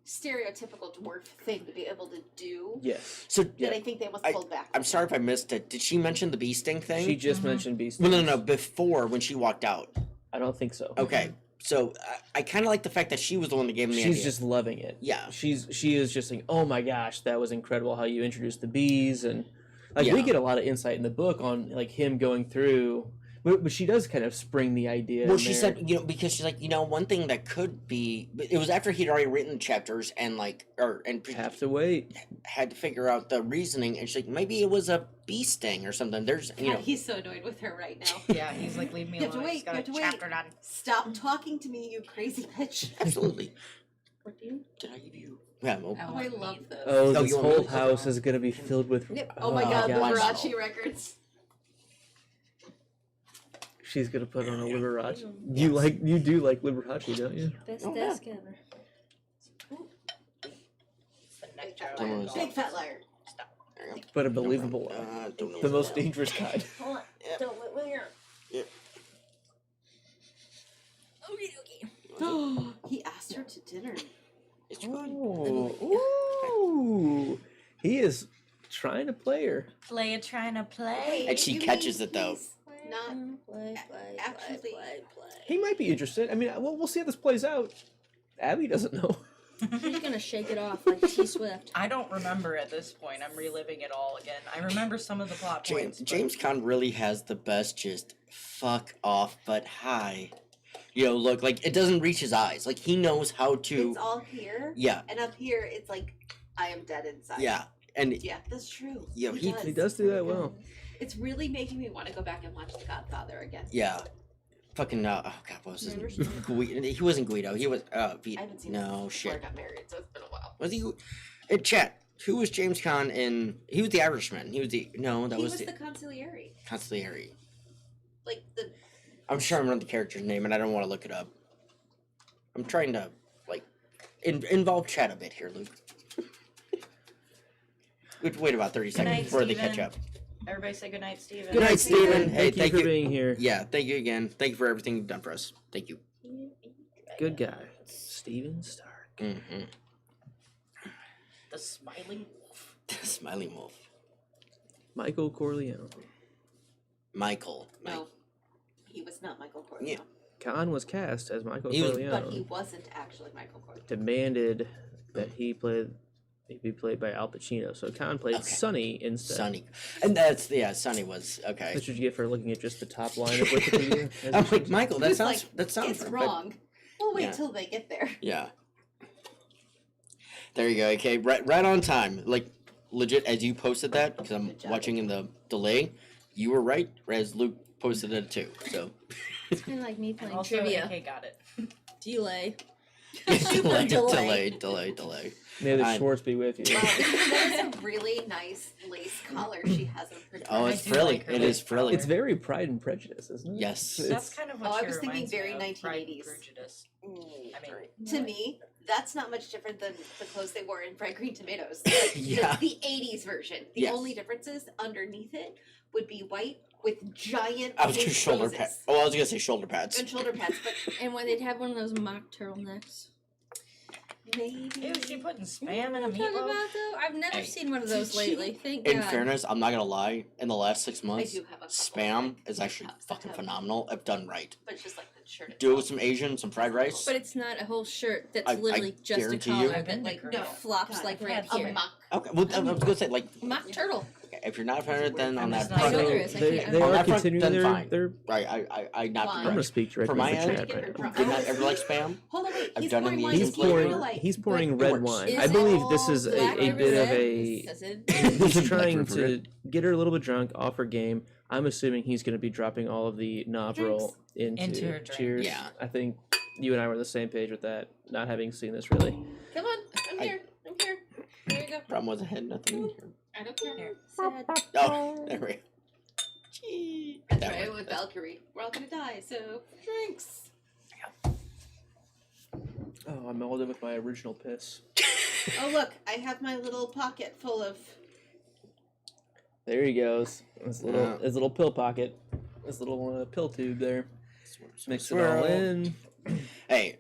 stereotypical dwarf thing to be able to do Yes. So that I think they almost pulled back. I'm sorry if I missed it. Did she mention the bee sting thing? She just mentioned beast. Well, no, before when she walked out. I don't think so. Okay, so I kind of like the fact that she was the one that gave him the She's idea. just loving it. Yeah. She is just like, oh my gosh, that was incredible how you introduced the bees, and like we Yeah. get a lot of insight in the book on like him going through. But she does kind of spring the idea. Well, in she there. said, because she's like, one thing that could be, but it was after he'd already written chapters and have to wait. had to figure out the reasoning, and she's like, maybe it was a bee sting or something. There's, God, he's so annoyed with her right now. Yeah, he's like, leave me You have to alone. wait, He's got you a have to wait. chapter done. Stop talking to me, you crazy bitch. absolutely. What do you? Did I give you? Yeah, well, Oh, I love those. Oh, Oh, this you want me whole to- house is gonna be filled with. Yep. Oh my god, gosh. Liberace records. She's gonna put on a Liberace. You do like Liberace, don't you? Best Oh, yeah. desk ever. It's the neck fat joke. liar. Big fat liar. there you go. But a believable one. Don't know The what most that- Hold dangerous kind. on. Yep. Don't let me hear. Yep. Okie dokie. He asked her to dinner. It's good. Ooh, he is trying to play her. Player trying to play. And she You catches mean it, though. he's Not Play, actually- He might be interested. I mean, we'll see how this plays out. Abby doesn't know. He's gonna shake it off like T Swift. I don't remember at this point. I'm reliving it all again. I remember some of the plot points. but- James Caan really has the best just fuck off but hi. Look, like it doesn't reach his eyes. Like he knows how to It's all here, Yeah, and up here it's like I am dead inside. yeah. And Yeah, that's true. Yeah, he does do that well. It's really making me want to go back and watch The Godfather again. yeah. Fucking oh god, what was his Never name? seen He wasn't Guido. He was I haven't seen it no before I shit. got married, so it's been a while. Was he chat, who was James Caan in he was the Irishman. He was the that He was was the the consigliere. consigliere. Like the I'm sure I remember the character's name and I don't want to look it up. I'm trying to involve chat a bit here, Luke. Wait about 30 seconds night, before they Steven. catch up. Everybody say goodnight, Steven. Good night, Steven. Hey, Thank you for being here. Yeah, thank you again. Thank you for everything you've done for us. Thank you. Good guy, Steven Stark. Mm-hmm. The smiling wolf. Smiling wolf. Michael Corleone. Michael. no, he was not Michael Corleone, Yeah. Khan was cast as Michael He was- but he Corleone. wasn't actually Michael Corleone. Oh. Demanded that he be played by Al Pacino. So Khan played Okay. Sonny instead. Sonny. And Sonny was okay. That's what you get for looking at just the top line of Wikipedia. as I'm it like, shows. Michael, He was like, that sounds It's right, but- wrong. We'll wait Yeah. till they get there. Yeah. There you go. Okay, right on time. Like legit, as you posted that because I'm Good job. watching in the delay. You were right, as Luke posted it too. So It's kind of like me And playing also, trivia. AK got it. Delay. delay, delay. delay. May the I'm- Schwartz be with you. Wow, that is a really nice lace collar she has on her Oh, dress. it's I do frilly. like her It lip is frilly. It's very Pride and Prejudice, isn't it? Yes. That's It's, kind of what Oh, I she was thinking reminds me very of, 1980s. Pride and Prejudice. I mean, To me, that's not much different than the clothes they wore in Fried Green Tomatoes. Yeah. The 80s version. The Yes. only difference is underneath it would be white with giant I was pink just shoulder roses pads. Oh, I was gonna say shoulder pads. and shoulder pads, but And when they'd have one of those mock turtlenecks. Maybe. Ew, she putting You spam know in a what I'm talking meatloaf? about, though? I've never Hey. seen one of those lately. Thank In God. fairness, I'm not gonna lie. In the last 6 I months, do have a couple spam of, is actually cups that fucking have- phenomenal if done right. But it's just like the shirt. Do it with itself. some Asian, some fried rice. But it's not a whole shirt that's I literally just a guarantee you- collar that like No. flops God, like I've right had here. some. mock. Okay, well, I was gonna say like, Mock turtle. if you're not a fan of it, then on that I I know front, there is. I They, can't. they On are that front, continuing then their, fine. their. I not Why? I'm gonna speak directly For my to end, chat Get her right drunk. did not ever like spam. Hold on, wait. I've He's done pouring them wine. years He's He's pouring pouring. He's pouring It red works. wine. Is I it believe this is black a or bit of red? a. Does it? He's trying Black river. to get her a little bit drunk off her game. I'm assuming he's going to be dropping all of the nostril Into her drink. cheers. Yeah. I think you and I were on the same page with that, not having seen this really. Come on, I'm here. I'm here. Here you go. Problem was I had nothing in here. I don't care. Sad. Oh, there we go. Gee. That's That right, one. with Valkyrie. We're all gonna die, so drinks. Oh, I'm molded with my original piss. Oh look, I have my little pocket full of. There he goes. Yeah. His little pill pocket. His little pill tube there. Mix it all Swirl. in. Hey,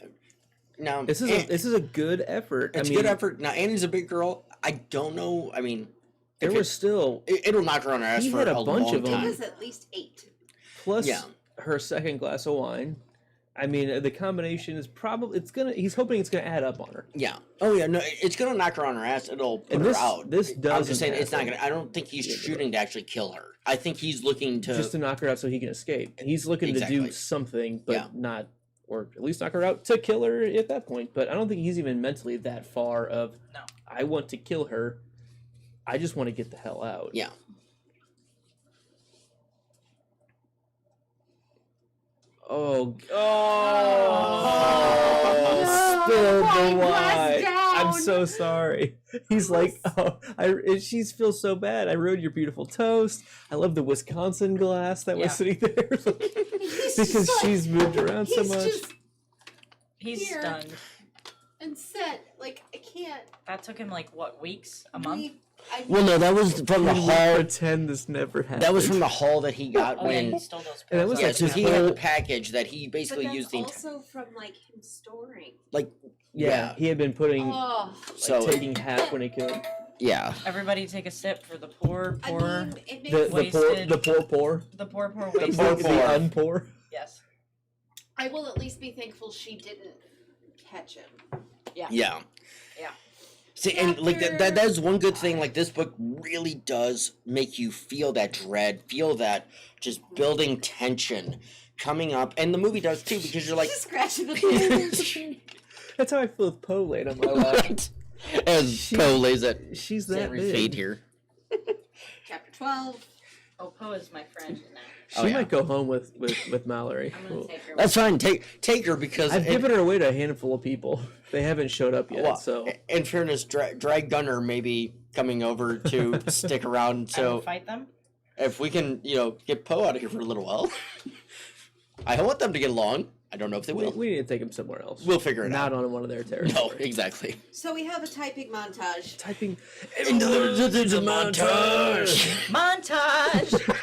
now This is a good effort. It's I mean, good effort. Now Annie's a big girl. I don't know. I mean, there if was still it'll knock her on her ass He for had a a bunch long of them. It time. was at least 8. plus Yeah. her second glass of wine. I mean, the combination is probably he's hoping it's gonna add up on her. Yeah. Oh yeah. No, it's gonna knock her on her ass. It'll put And her this- out. this I'm doesn't just saying it's not happen. gonna. I don't think he's Yeah, shooting to actually kill her. I think he's looking to. Just to knock her out so he can escape. He's looking to Exactly. do something, but Yeah. not, or at least knock her out to kill her at that point. But I don't think he's even mentally that far of, No. I want to kill her. I just want to get the hell out. Yeah. Oh, No, spilled the wine glass wine. I'm down. so sorry. He's like, oh, she feels so bad. I ruined your beautiful toast. I love the Wisconsin glass that Yeah. was sitting there He's because just like- she's moved around so He's much. just He's Here. stunned. and set. Like I can't. That took him like what, weeks? A month? I Well, no, that was from the Can we hall. pretend this never happened? That was from the haul that he got Oh yeah, when. he stole those And that pills. was Yeah, like so his he had whole- the package that he but basically that's used the entire. also from like him storing. Yeah, Yeah. he had been putting, Oh, So taking half when he could. yeah. Everybody take a sip for the poor, I poor, mean, it makes. The poor, Wasted. the poor, the poor, poor the wasted. poor, the poor. unpoor. Yes. I will at least be thankful she didn't catch him. Yeah. Yeah. See, and like that is one good thing. Like this book really does make you feel that dread, feel that just building tension coming up, and the movie does too because you're like, Just scratching the That's how I feel with Poe laid on my lap. right? As Poe lays at She's that every big. fade here. Chapter 12. Oh, Poe is my friend now. She Oh, yeah. might go home with Mallory. I'm gonna take her. That's fine. Take her because I've given her away to a handful of people. They haven't showed up yet, well, so in fairness, Drag Gunner may be coming over to stick around. I will So fight them. if we can, get Poe out of here for a little while, I want them to get along. I don't know if they will. we need to take him somewhere else. We'll figure it Not out. on one of their territories. No, exactly. So we have a typing montage. Typing. Montage.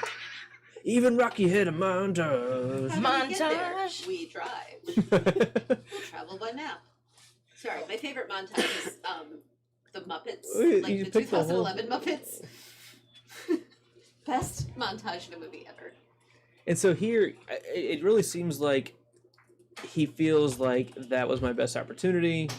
Even Rocky had a montage. How do we get there? Montage. We drive. We'll travel by map. Sorry, my favorite montage is the Muppets, Wait, like you the picked the whole- 2011 Muppets. Best montage in a movie ever. And so here, it really seems like he feels like that was my best opportunity.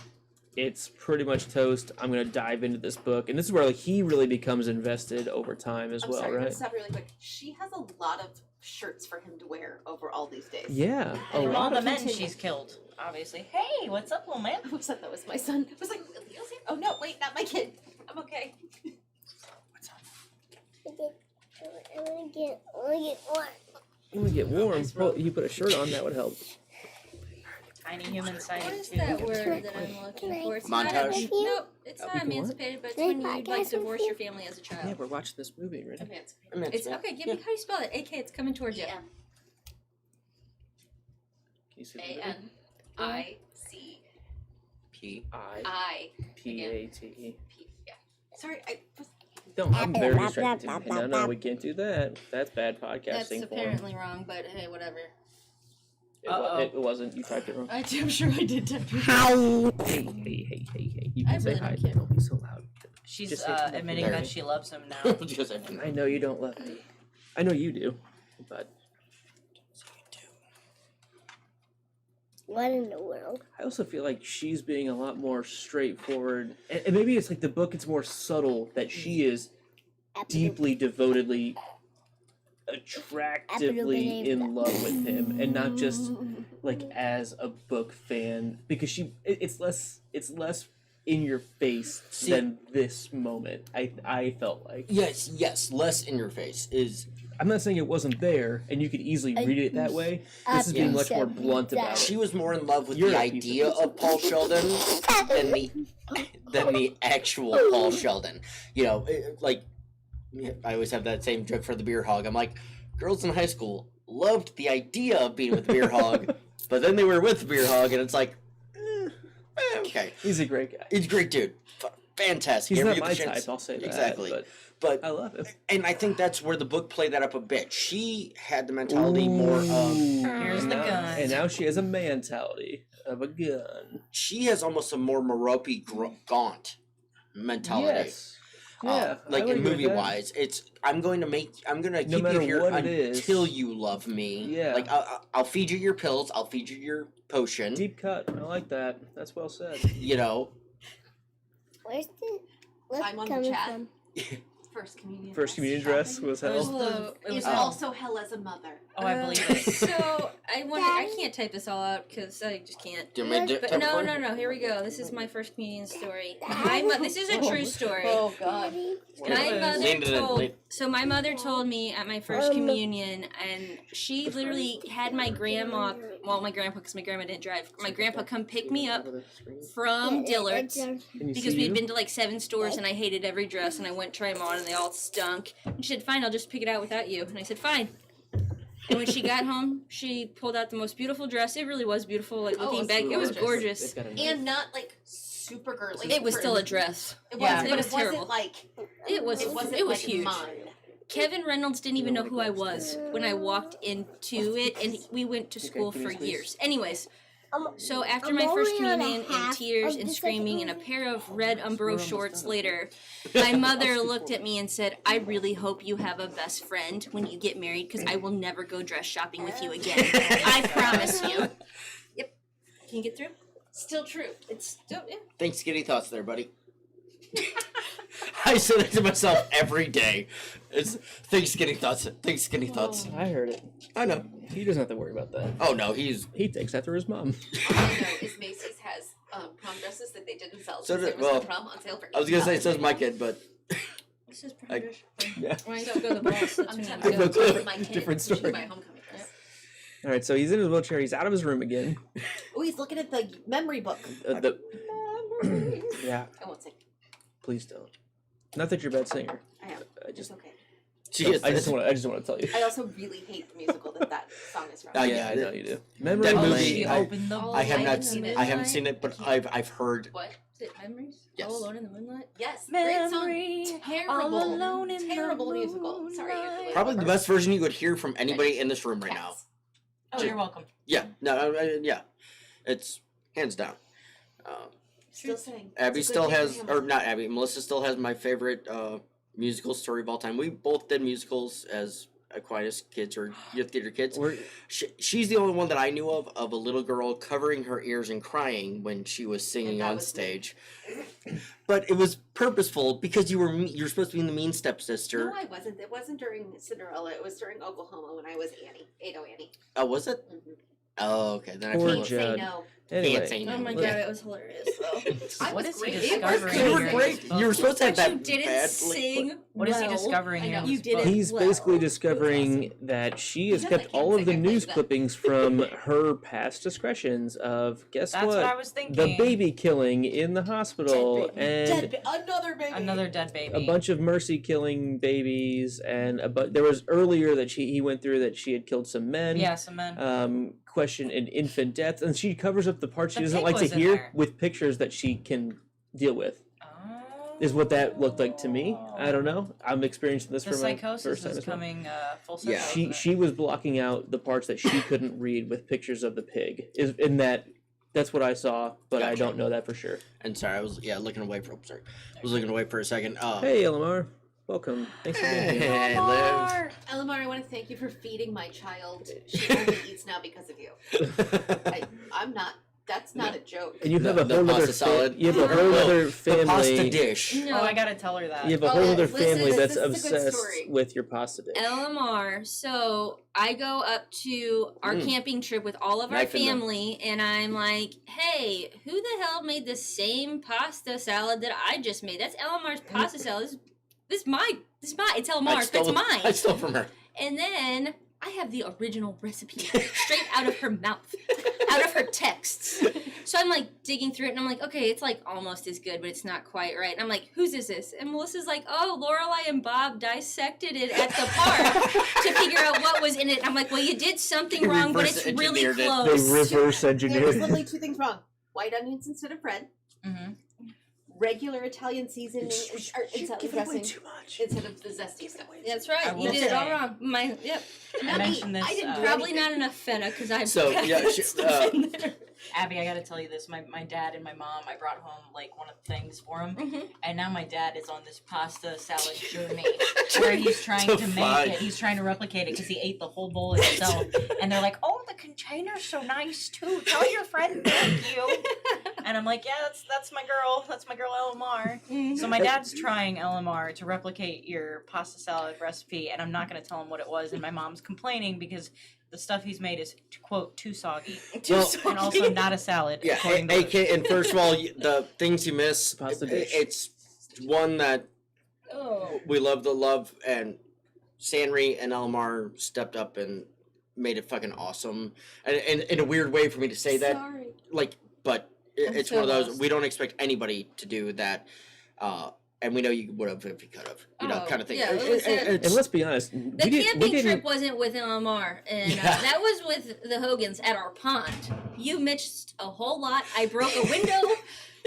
It's pretty much toast. I'm gonna dive into this book, and this is where like he really becomes invested over time as I'm well, sorry, I'm right? gonna stop really quick. She has a lot of shirts for him to wear over all these days. Yeah, a From all lot the of men continue. she's killed, obviously. Hey, what's up, little man? I was like, that was my son. I was like, Leo's here? Oh no, wait, not my kid. I'm okay. I want to get one. You want to get warm? Well, you put a shirt on, that would help. Tiny human What sighted is too. that word that I'm looking for? It's not Montage? nope, it's Oh, not you can what? emancipated, but it's Can I when you podcast like with divorce you? your family as a child. Yeah, we're watching this movie, right? Emancipated. It's okay. Give me how do you spell it? AK. It's coming towards you. Yeah. Can you see the movie? A-N-I-C-I. P. I-P-A-T-E. Yeah. Sorry, I was Don't, I'm very distracted. No, we can't do that. That's bad That's podcasting form. apparently wrong, but hey, whatever. It wasn't. You typed it wrong. I'm sure I did type it. Hey. You I can say really hi. don't care. Don't be so loud. She's Just say to admitting There. that she loves him now. Just I know you don't love me. I know you do, but What in the world? I also feel like she's being a lot more straightforward. And maybe it's like the book, it's more subtle that she is deeply, devotedly, attractively in love with him, and not just like as a book fan, because it's less in your face than this moment. I felt like yes, less in your face is. I'm not saying it wasn't there, and you could easily read it that way. This is being much more blunt about it. She was more in love with You're the a piece of idea of Paul Sheldon than the actual Paul Sheldon. You know, like I always have that same joke for the beer hog. I'm like, girls in high school loved the idea of being with the beer hog, but then they were with the beer hog, and it's like, okay. He's a great guy. He's a great dude. Fantastic. He's Ever not get the my chance- type, I'll say that. Exactly. But I love him. And I think that's where the book played that up a bit. She had the mentality more of. Here's the gun. And now she has a mentality of a gun. She has almost a more Merope gaunt mentality. Yes. Yeah. Like I would in agree with movie that. wise, it's I'm gonna keep you matter here what it is. until you love me. Yeah. Like I'll feed you your pills. I'll feed you your potion. Deep cut. I like that. That's well said. You know. Where's the what's I'm on the coming chat. from? First communion. First communion dress was It was hell. the. It was Is hell. also hell as a mother. Oh, I believe it. So I can't type this all out because I just can't. Do you want me to But type no, for you? no. Here we go. This is my first communion story. Daddy. This is a true story. Oh God. My Lean mother it in, told. lean- So my mother told me at my first communion, and she literally had my grandma. Well, my grandpa, because my grandma didn't drive. My grandpa come pick me up from Dillard's. Because we had been to like 7 stores and I hated every dress and I went try them on and they all stunk. And she said, fine, I'll just pick it out without you. And I said, fine. And when she got home, she pulled out the most beautiful dress. It really was beautiful. Like Oh, looking it's back, it was gorgeous. gorgeous. And not like super girly. It was still a dress. It Yeah. was, It but was it wasn't terrible. like It was. it wasn't It was like huge. mine. Kevin Reynolds didn't even know who I was when I walked into it, and we went to school for years. Anyways, so after I'm my first only on a communion and half tears of and the screaming and second a pair of red Umbro shorts later, my mother looked at me and said, I really hope you have a best friend when you get married because I will never go dress shopping with you again. I promise you. Yep. Can you get through? Still true. It's still, yeah. Thanks, skinny thoughts there, buddy. I say that to myself every day. It's thanks, skinny thoughts. Thanks, skinny thoughts. I heard it. I know. He doesn't have to worry about that. Oh no, he's He takes after his mom. All I know is Macy's has prom dresses that they didn't sell. So So did- there was well, the prom on sale for I was gonna say $8. so's my kid, but This is I- pretty Yeah. When I go to the boss, that's I'm when you tempted I go. have no clue. for my kid. Different She did story. my homecoming dress. All right, so he's in his wheelchair. He's out of his room again. Oh, he's looking at the memory book. Yeah, I won't sing. please don't. Not that you're a bad singer. I am. I It's just, okay. she is. I just want to tell you. I also really hate the musical that song is from. Oh, Yeah, I know you do. Memory That Lane. movie, She I- opened the I have All not in seen. the I haven't Moonlight. seen it, but I've heard. What? Is it Memories? Yes. All Alone in the Moonlight? Yes. Great Memory, song. all Terrible. alone in the Terrible musical. Sorry. if you're Probably the late. best version you could hear from anybody in this room right now. Cats. Oh, you're welcome. Yeah. No. Yeah. It's hands down. Still saying. Abby It's a still good has, thing or for not Abby. Melissa still has my favorite musical story of all time. We both did musicals as Aquinas kids or youth theater kids. We're, She's the only one that I knew of a little girl covering her ears and crying when she was singing that on was me. stage. But it was purposeful because you're supposed to be in the mean stepsister. No, I wasn't. It wasn't during Cinderella. It was during Oklahoma when I was Annie. Ado Annie. Oh, was it? Mhm. Oh, okay. Then I Poor feel Can't say Judd. no. anyway, Can't say no. Oh my Look. god, it was hilarious though. I What was is he great. discovering? You were here? great. You were supposed to have But that you didn't bad, sing. What is he well. discovering I here? know. in You this did book? it. He's Well, basically it was discovering that she has Because I kept can't all of sing, the I news played that. clippings from her past discretions of guess That's what I what? was thinking. The baby killing in the hospital and Another baby. Another dead baby. a bunch of mercy killing babies and there was earlier that he went through that she had killed some men. Yeah, some men. Question and infant deaths, and she covers up the parts she The doesn't pig like to was in hear there. with pictures that she can deal with. Oh. is what that looked like to me. I don't know. I'm experiencing this The for my psychosis first time is as well. coming full circle. Yeah. isn't it? She was blocking out the parts that she couldn't read with pictures of the pig. Is in that's what I saw, but I Gotcha. don't know that for sure. And sorry, I was looking away for. Sorry, I was looking away for a second. Hey, Elamar, welcome. Thanks for being here. Hey, Liv. Elamar, I want to thank you for feeding my child. She only eats now because of you. I'm not. That's not a joke. And you have No, a no whole other pasta salad. You have a whole other The pasta family. dish. No. Oh, I gotta tell her that. You have a Oh, whole yeah, other listen, family this that's is a good obsessed story. with your pasta dish. LMR. So I go up to our camping trip with all of our Knife in them. family, and I'm like, "Hey, who the hell made the same pasta salad that I just made? That's LMR's pasta salad. This is mine. It's LMR's, but it's mine." I stole from her. And then I have the original recipe straight out of her mouth, out of her texts. So I'm like digging through it, and I'm like, okay, it's like almost as good, but it's not quite right. And I'm like, whose is this? And Melissa's like, oh, Lorelai and Bob dissected it at the park to figure out what was in it. And I'm like, well, you did something wrong, but it's really Reverse engineered it. close. They reverse There engineered. was literally two things wrong: white onions instead of red, Mm-hmm. regular Italian seasoning dressing too much. instead of the zesty stuff. That's I right. will You did it all say- wrong. Yep. I Not me. mentioned this. I didn't do Probably anything. not enough feta because I've So, yeah, stuff in there. Abby, I gotta tell you this. My dad and my mom, I brought home like one of the things for him, Mhm. and now my dad is on this pasta salad journey where he's trying To to find- make it. He's trying to replicate it because he ate the whole bowl himself. And they're like, "Oh, the container's so nice too. Tell your friend thank you." And I'm like, "Yeah, that's my girl. That's my girl LMR." So my dad's trying LMR to replicate your pasta salad recipe, and I'm not gonna tell him what it was. And my mom's complaining because the stuff he's made is, quote, too soggy. Well, And also not a salad. Yeah, according to AK, and first of all, the things you miss, Pasta dish. it's one that Oh. we love to love, and Sanri and Elmar stepped up and made it fucking awesome. And in a weird way for me to say that, Sorry. like, but I'm it's so one of those, lost. we don't expect anybody to do that, and we know you would have if you could have, Oh, kind of thing. yeah, It- listen. it's- And let's be honest, The we camping didn't. trip wasn't with LMR, and Yeah. that was with the Hogans at our pond. You missed a whole lot. I broke a window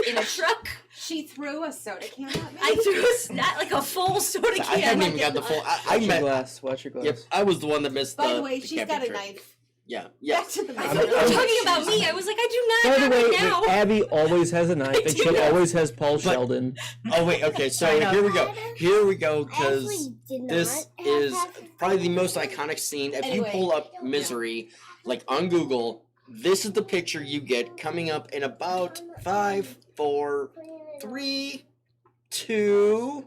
in a truck. She threw a soda can at me. I threw not like a full soda I can. haven't like even got the full. I Watch your met. glass. Watch your glass. Yep, I was the one that missed. By the way, the she's camping got a trip. knife. Yeah, yeah. Back to the I I'm- thought you were I'm- talking about me. I was like, I do By not the have way, it now. Abby always has a knife, and she do. always has Paul Sheldon. Oh wait, okay. So I know. here we go. Here we go, because Actually did this not is have probably the most iconic scene. If you Anyway. pull up Misery, like on Google, this is the picture you get coming up in about 5, 4, 3, 2,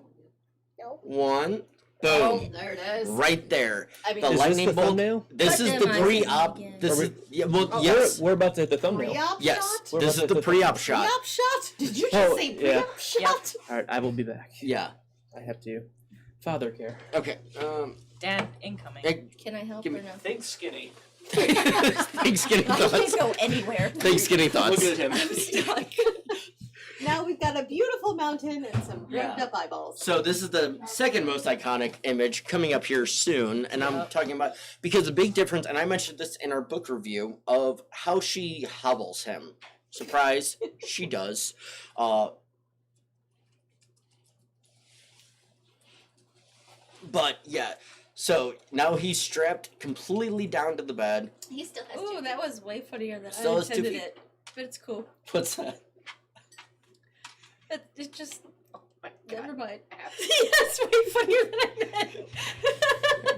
Nope. 1. Oh, Boom! there it is. Right there. I mean, The Is this lightning the bolt. thumbnail? This Put is them the on pre-op. again. This Are is we- yeah. Well, Oh, yes, We're about to hit the thumbnail. pre-op yes. shot? We're This about is to the hit pre-op shot. Pre-op shot? Did you just Oh, say yeah. pre-op shot? All right, I will be back. Yeah. I have to. Father care. Okay. Dad, incoming. Can I help Give or me- no? Think skinny. Thanks, skinny I thoughts. can't go anywhere. Thanks, skinny thoughts. Look at him. I'm stuck. Now we've got a beautiful mountain and some rigged Yeah. up eyeballs. So this is the second most iconic image coming up here soon, and I'm talking about because the big difference, and I mentioned this in our book review of how she hobbles him. Surprise, she does. But yeah, so now he's strapped completely down to the bed. He still has Ooh, that was way funnier than Still I has 2 intended feet. it. But it's cool. What's that? It just. Oh my God. Never mind. That's way funnier than I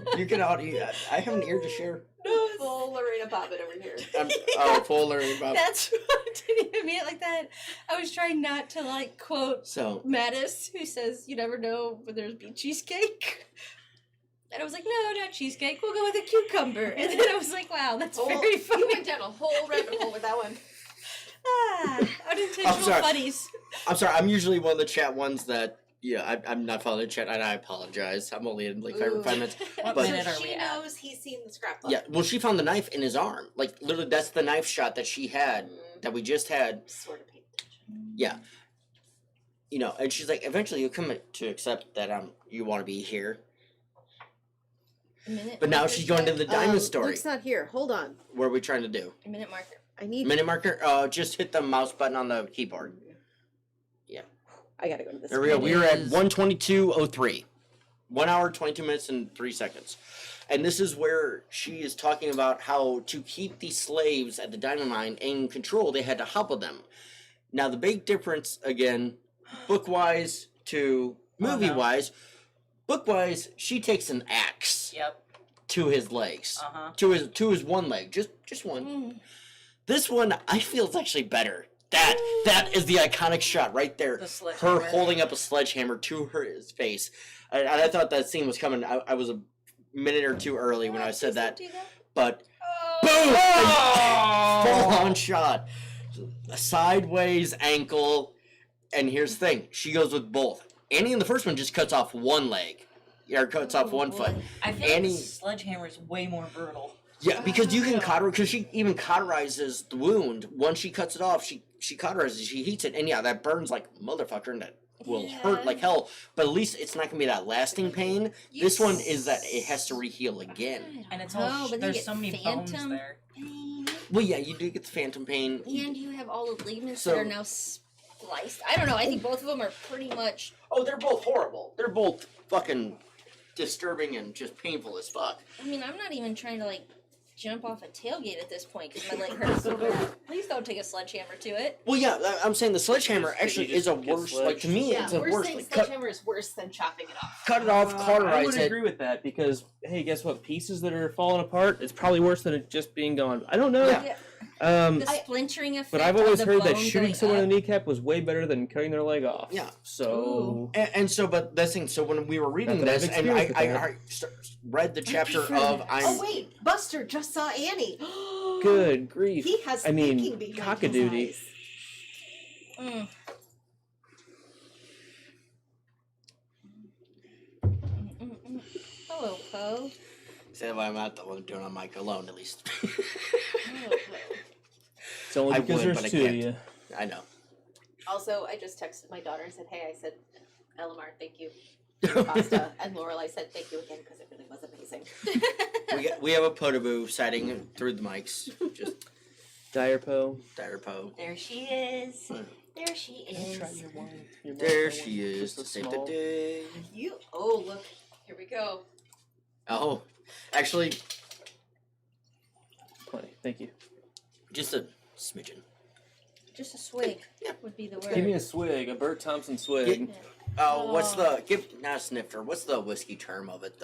meant. You can audio. I have an ear to share. No, Full Lorena Bobbitt over here. Oh, full learning about. that's I didn't even mean it like that. I was trying not to like quote So Mattis, who says you never know when there's be cheesecake. And I was like, no, not cheesecake. We'll go with a cucumber. And then I was like, wow, that's very funny. You went down a whole rabbit hole with that one. Ah, unintentional sorry. funnies. I'm sorry. I'm usually one of the chat ones that. Yeah, I'm not following the chat, and I apologize. I'm only in like 5 minutes. What But- minute are she we at? knows he's seen the scrapbook. Yeah, well, she found the knife in his arm. Like, literally, that's the knife shot that she had, that we just had. Sort of paid attention. Yeah. You know, and she's like, eventually you'll come to accept that you want to be here. A minute. But now marker, she's going to the diamond story. Luke's not here. Hold on. What are we trying to do? A minute marker. I need. Minute marker? Just hit the mouse button on the keyboard. Yeah. I gotta go to this. There we go. It We are at is. 1:22:03. 1 hour, 22 minutes, and 3 seconds. And this is where she is talking about how to keep these slaves at the diamond mine in control, they had to hobble them. Now, the big difference, again, book-wise to movie-wise, book-wise, she takes an axe Yep. to his legs. Uh-huh. To his one leg. Just one. This one, I feel is actually better. That is the iconic shot right there. The Her sledgehammer. holding up a sledgehammer to his face. And I thought that scene was coming. I was a minute or two early when I said that. But boom! Full on shot. A sideways ankle. And here's the thing. She goes with both. Annie in the first one just cuts off one leg. Or cuts off one foot. I feel Annie- like the sledgehammer is way more brutal. Yeah, because you can cauterize, because she even cauterizes the wound. Once she cuts it off, she cauterizes, she heats it, and yeah, that burns like a motherfucker, and that will hurt like hell. But at least it's not gonna be that lasting pain. This one is that it has to reheal again. And it's No, all but then you there's get so many bones phantom there. pain. Well, yeah, you do get the phantom pain. And you have all the ligaments So- that are now spliced. I don't know. I think both of them are pretty much. Oh, they're both horrible. They're both fucking disturbing and just painful as fuck. I mean, I'm not even trying to like jump off a tailgate at this point because my leg hurts so bad. Please don't take a sledgehammer to it. Well, yeah, I'm saying the sledgehammer Just- actually you is a just get worse. Like to me, Yeah, it's a we're worse. saying Like, cut sledgehammer is worse than chopping it off. it off, I cauterize would it. agree with that because hey, guess what? Pieces that are falling apart, it's probably worse than it just being gone. I don't know. Yeah. The splintering effect. But I've of always the heard that bone shooting going someone in up. the kneecap was way better than cutting their leg off. Yeah. So And so, but that's thing. So when we were reading Not that I've this, and experienced I with that. read the chapter prefer of this. I'm. Oh wait, Buster just saw Annie. good grief. He has I mean, thinking behind cockadoodie. his eyes. Mm. Hello, Poe. Say why I'm not the one doing on mic alone, at least. Hello, Poe. It's only I because would, there's but I two of can't. you. I know. Also, I just texted my daughter and said, "Hey, I said, Elamar, thank you for pasta," and Lorelai said, "Thank you again because it really was amazing." we have a Potaboo sighting through the mics. Just Dire Poe. dire Po. There she is. There she is. There she is. Just a To save the small- day. You. Oh, look. Here we go. Oh, actually, Plenty. Thank you. just a smidgen. Just a swig Yeah. would be the word. Give me a swig, a Bert Thompson swig. Oh, what's the not a snifter? What's the whiskey term of it?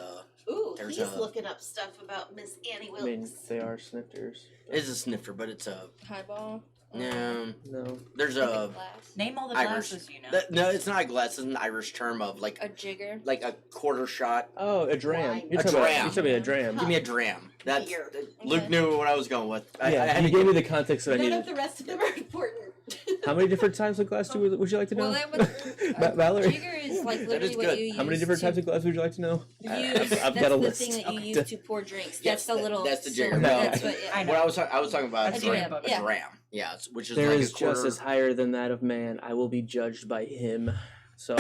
Ooh, There's he's a- looking up stuff about Miss Annie I mean, Wilkes. they are snifters. It's a snifter, but it's a Highball. no. No. There's Like a a glass. Name all the Irish. glasses you know. No, it's not a glass. It's an Irish term of like A jigger. a quarter shot. Oh, a dram. Wine. You're A talking about- dram. You're talking about a dram. Give me a dram. That's Beer. Luke Okay. knew what I was going with. I Yeah, had you to gave give- me the context that I None needed. of the rest of them are important. How many different types of glass would you like to know? Well, that would. Valerie? Jigger is like That literally is what good. you use. How many different to types of glass would you like to know? use. I've That's got a the list. thing that you Okay. use to pour drinks. Yes, That's the little. that's the jigger. cylinder. No, That's what. I know. What I was talking about I a do dram. have A yeah. dram. Yeah, which is There like is a quarter. justice higher than that of man. I will be judged by him. So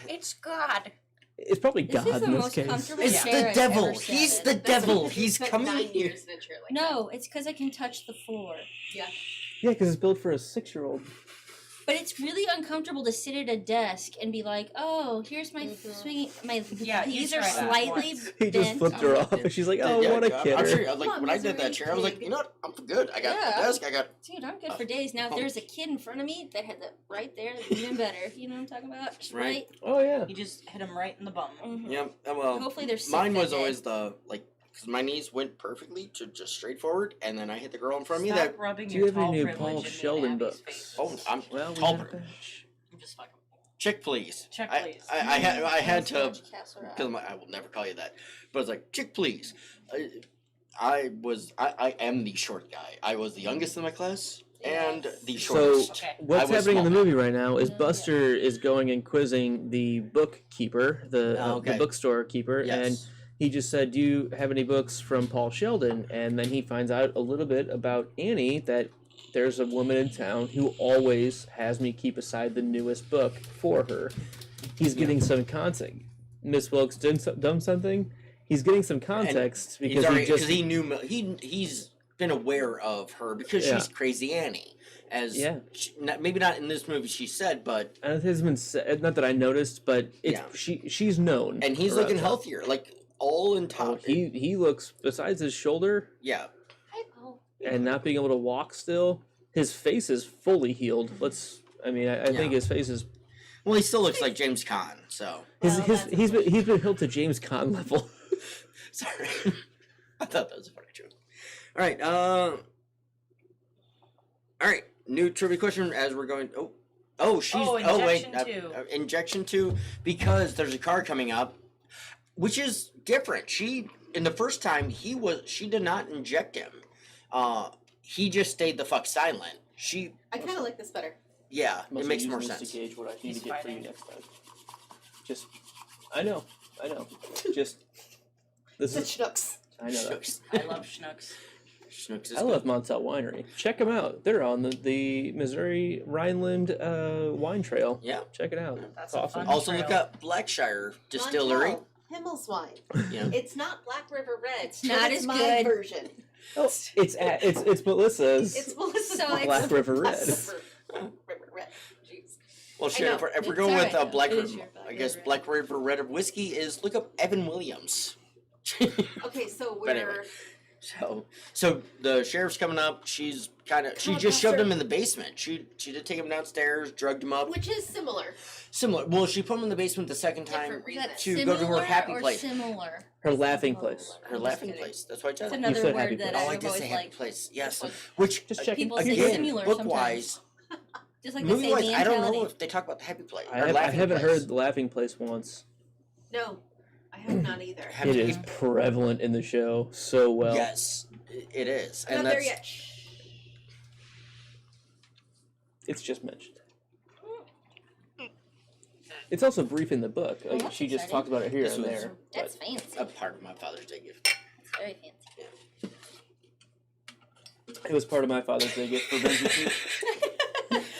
It's God. it's probably This God is the in this most case. comfortable It's chair the I've devil. ever sat He's in. the That's devil. because you He's spent coming 9 here. years venture like No, it's because I can touch the floor. Yeah. Yeah, because it's built for a 6-year-old. But it's really uncomfortable to sit at a desk and be like, "Oh, here's my swinging. My Yeah, you knees are tried that slightly once. He just bent." flipped her off, and she's like, "Oh, what a I'm kidder!" sure. Come Like on, when I did misery that chair, I was like, pig. you know what? I'm good. I got Yeah. the desk. I got. Dude, I'm good for days. Now, if there's a kid in front of me that had that right there, that'd be even better. You know what I'm talking about? Just Right. right. Oh yeah. You just hit him right in the bum. Mhm. Yeah. Well, Hopefully they're sick mine that was day. always the like because my knees went perfectly to just straight forward, and then I hit the girl in front of me. Stop That rubbing Do your you have any tall new privilege Paul in me and Sheldon Abby's books? faces. oh, I'm Well, we tall. have a batch. I'm just fucking. Chick, please. Chick, I- please. I had to Castle Rock. because I will never call you that, but it's like chick, please. I am the short guy. I was the youngest in my class and the So shortest. Okay. I what's was happening in the small. movie right now is Yeah. Buster is going and quizzing the bookkeeper, the Okay. bookstore keeper, and Yes. he just said, "Do you have any books from Paul Sheldon?" And then he finds out a little bit about Annie, that there's a woman in town who always has me keep aside the newest book for her. He's getting some context. Miss Wilkes done something. He's getting some context He's because already he just because he knew he's been aware of her because Yeah. she's Crazy Annie. As Yeah. maybe not in this movie she said, but And it has been said, not that I noticed, but it's she's known. and he's around looking town. healthier, like all in Oh, top. he looks, besides his shoulder Yeah, and not being able to walk still, his face is fully healed. I think his face is well, he still looks like James Caan. So he's been healed to James Caan level. sorry, I thought that was a funny joke. All right, new trivia question as we're going. Injection 2. Injection 2, because there's a card coming up, which is different. In the first time she did not inject him. He just stayed the fuck silent. I kind of like this better. Yeah, it makes more sense. To gauge what I need He's to get for you fighting. next time. Just, I know. Just, this It's is. Schnooks. I know that. Schnooks. I love Schnooks. Schnooks is I love Montel Winery. Check them out. They're on the Missouri Rhineland wine trail. Yeah. Check it out. That's It's a awesome. fun- Also, look Trail. up Blackshire Distillery. Montel, Himmelswine. Yeah. It's not Black River Red. It's not it's as my good. version. Oh, it's Melissa's. It's Melissa's So it's- Black River Red. River Red. Jeez. Well, I shit, know. if we're It's going with alright, Black though. It River, is your I guess River. Black River Red of whiskey is look up Evan Williams. Okay, so But we're anyway. So the sheriff's coming up. She Come on, just shoved Buster. him in the basement. She did take him downstairs, drugged him up. which is similar. Similar. Well, she put him in the basement the second time. Different Is that reason. To go to her similar happy or place. Similar. Her laughing place. Her laughing place. That's why I It's said. another said happy word that place. Oh, I I've did always say happy liked. place. Yes. one. Which Just checking. People say again, similar book sometimes. wise, Just like they movie say wise, I don't know mentality. if they talk about the happy place. I or laughing haven't place. heard the laughing place once. No, I have not either. Have It you- is prevalent in the show so well. Yes, it is, I'm and not there that's yet. Shh. It's just mentioned. It's also brief in the book. Oh, Like, that's she just exciting. talks about it here This and was- there. That's But fancy. a part of my Father's Day gift. That's very fancy. it was part of my Father's Day gift for Benji.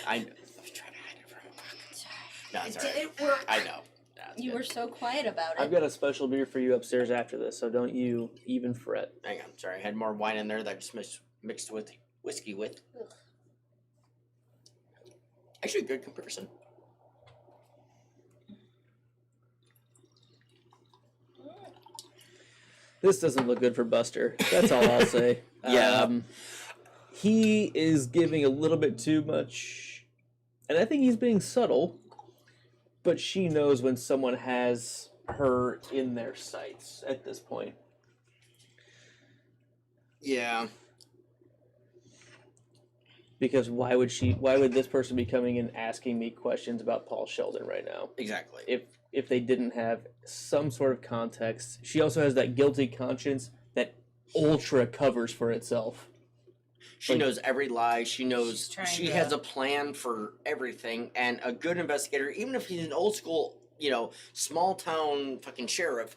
I know. I was trying to hide it from him. No, it's It alright. didn't work. I know. No, it's You good. were so quiet about I've it. got a special beer for you upstairs after this, so don't you even fret. Hang on, sorry. I had more wine in there that I just mixed with whiskey with. Ugh. Actually, good comparison. This doesn't look good for Buster. That's all I'll say. Yeah. He is giving a little bit too much, and I think he's being subtle, but she knows when someone has her in their sights at this point. Yeah. Because why would this person be coming and asking me questions about Paul Sheldon right now? Exactly. If they didn't have some sort of context. She also has that guilty conscience that ultra covers for itself. She Like- knows every lie. She knows She's trying she to- has a plan for everything. And a good investigator, even if he's an old school, small town fucking sheriff,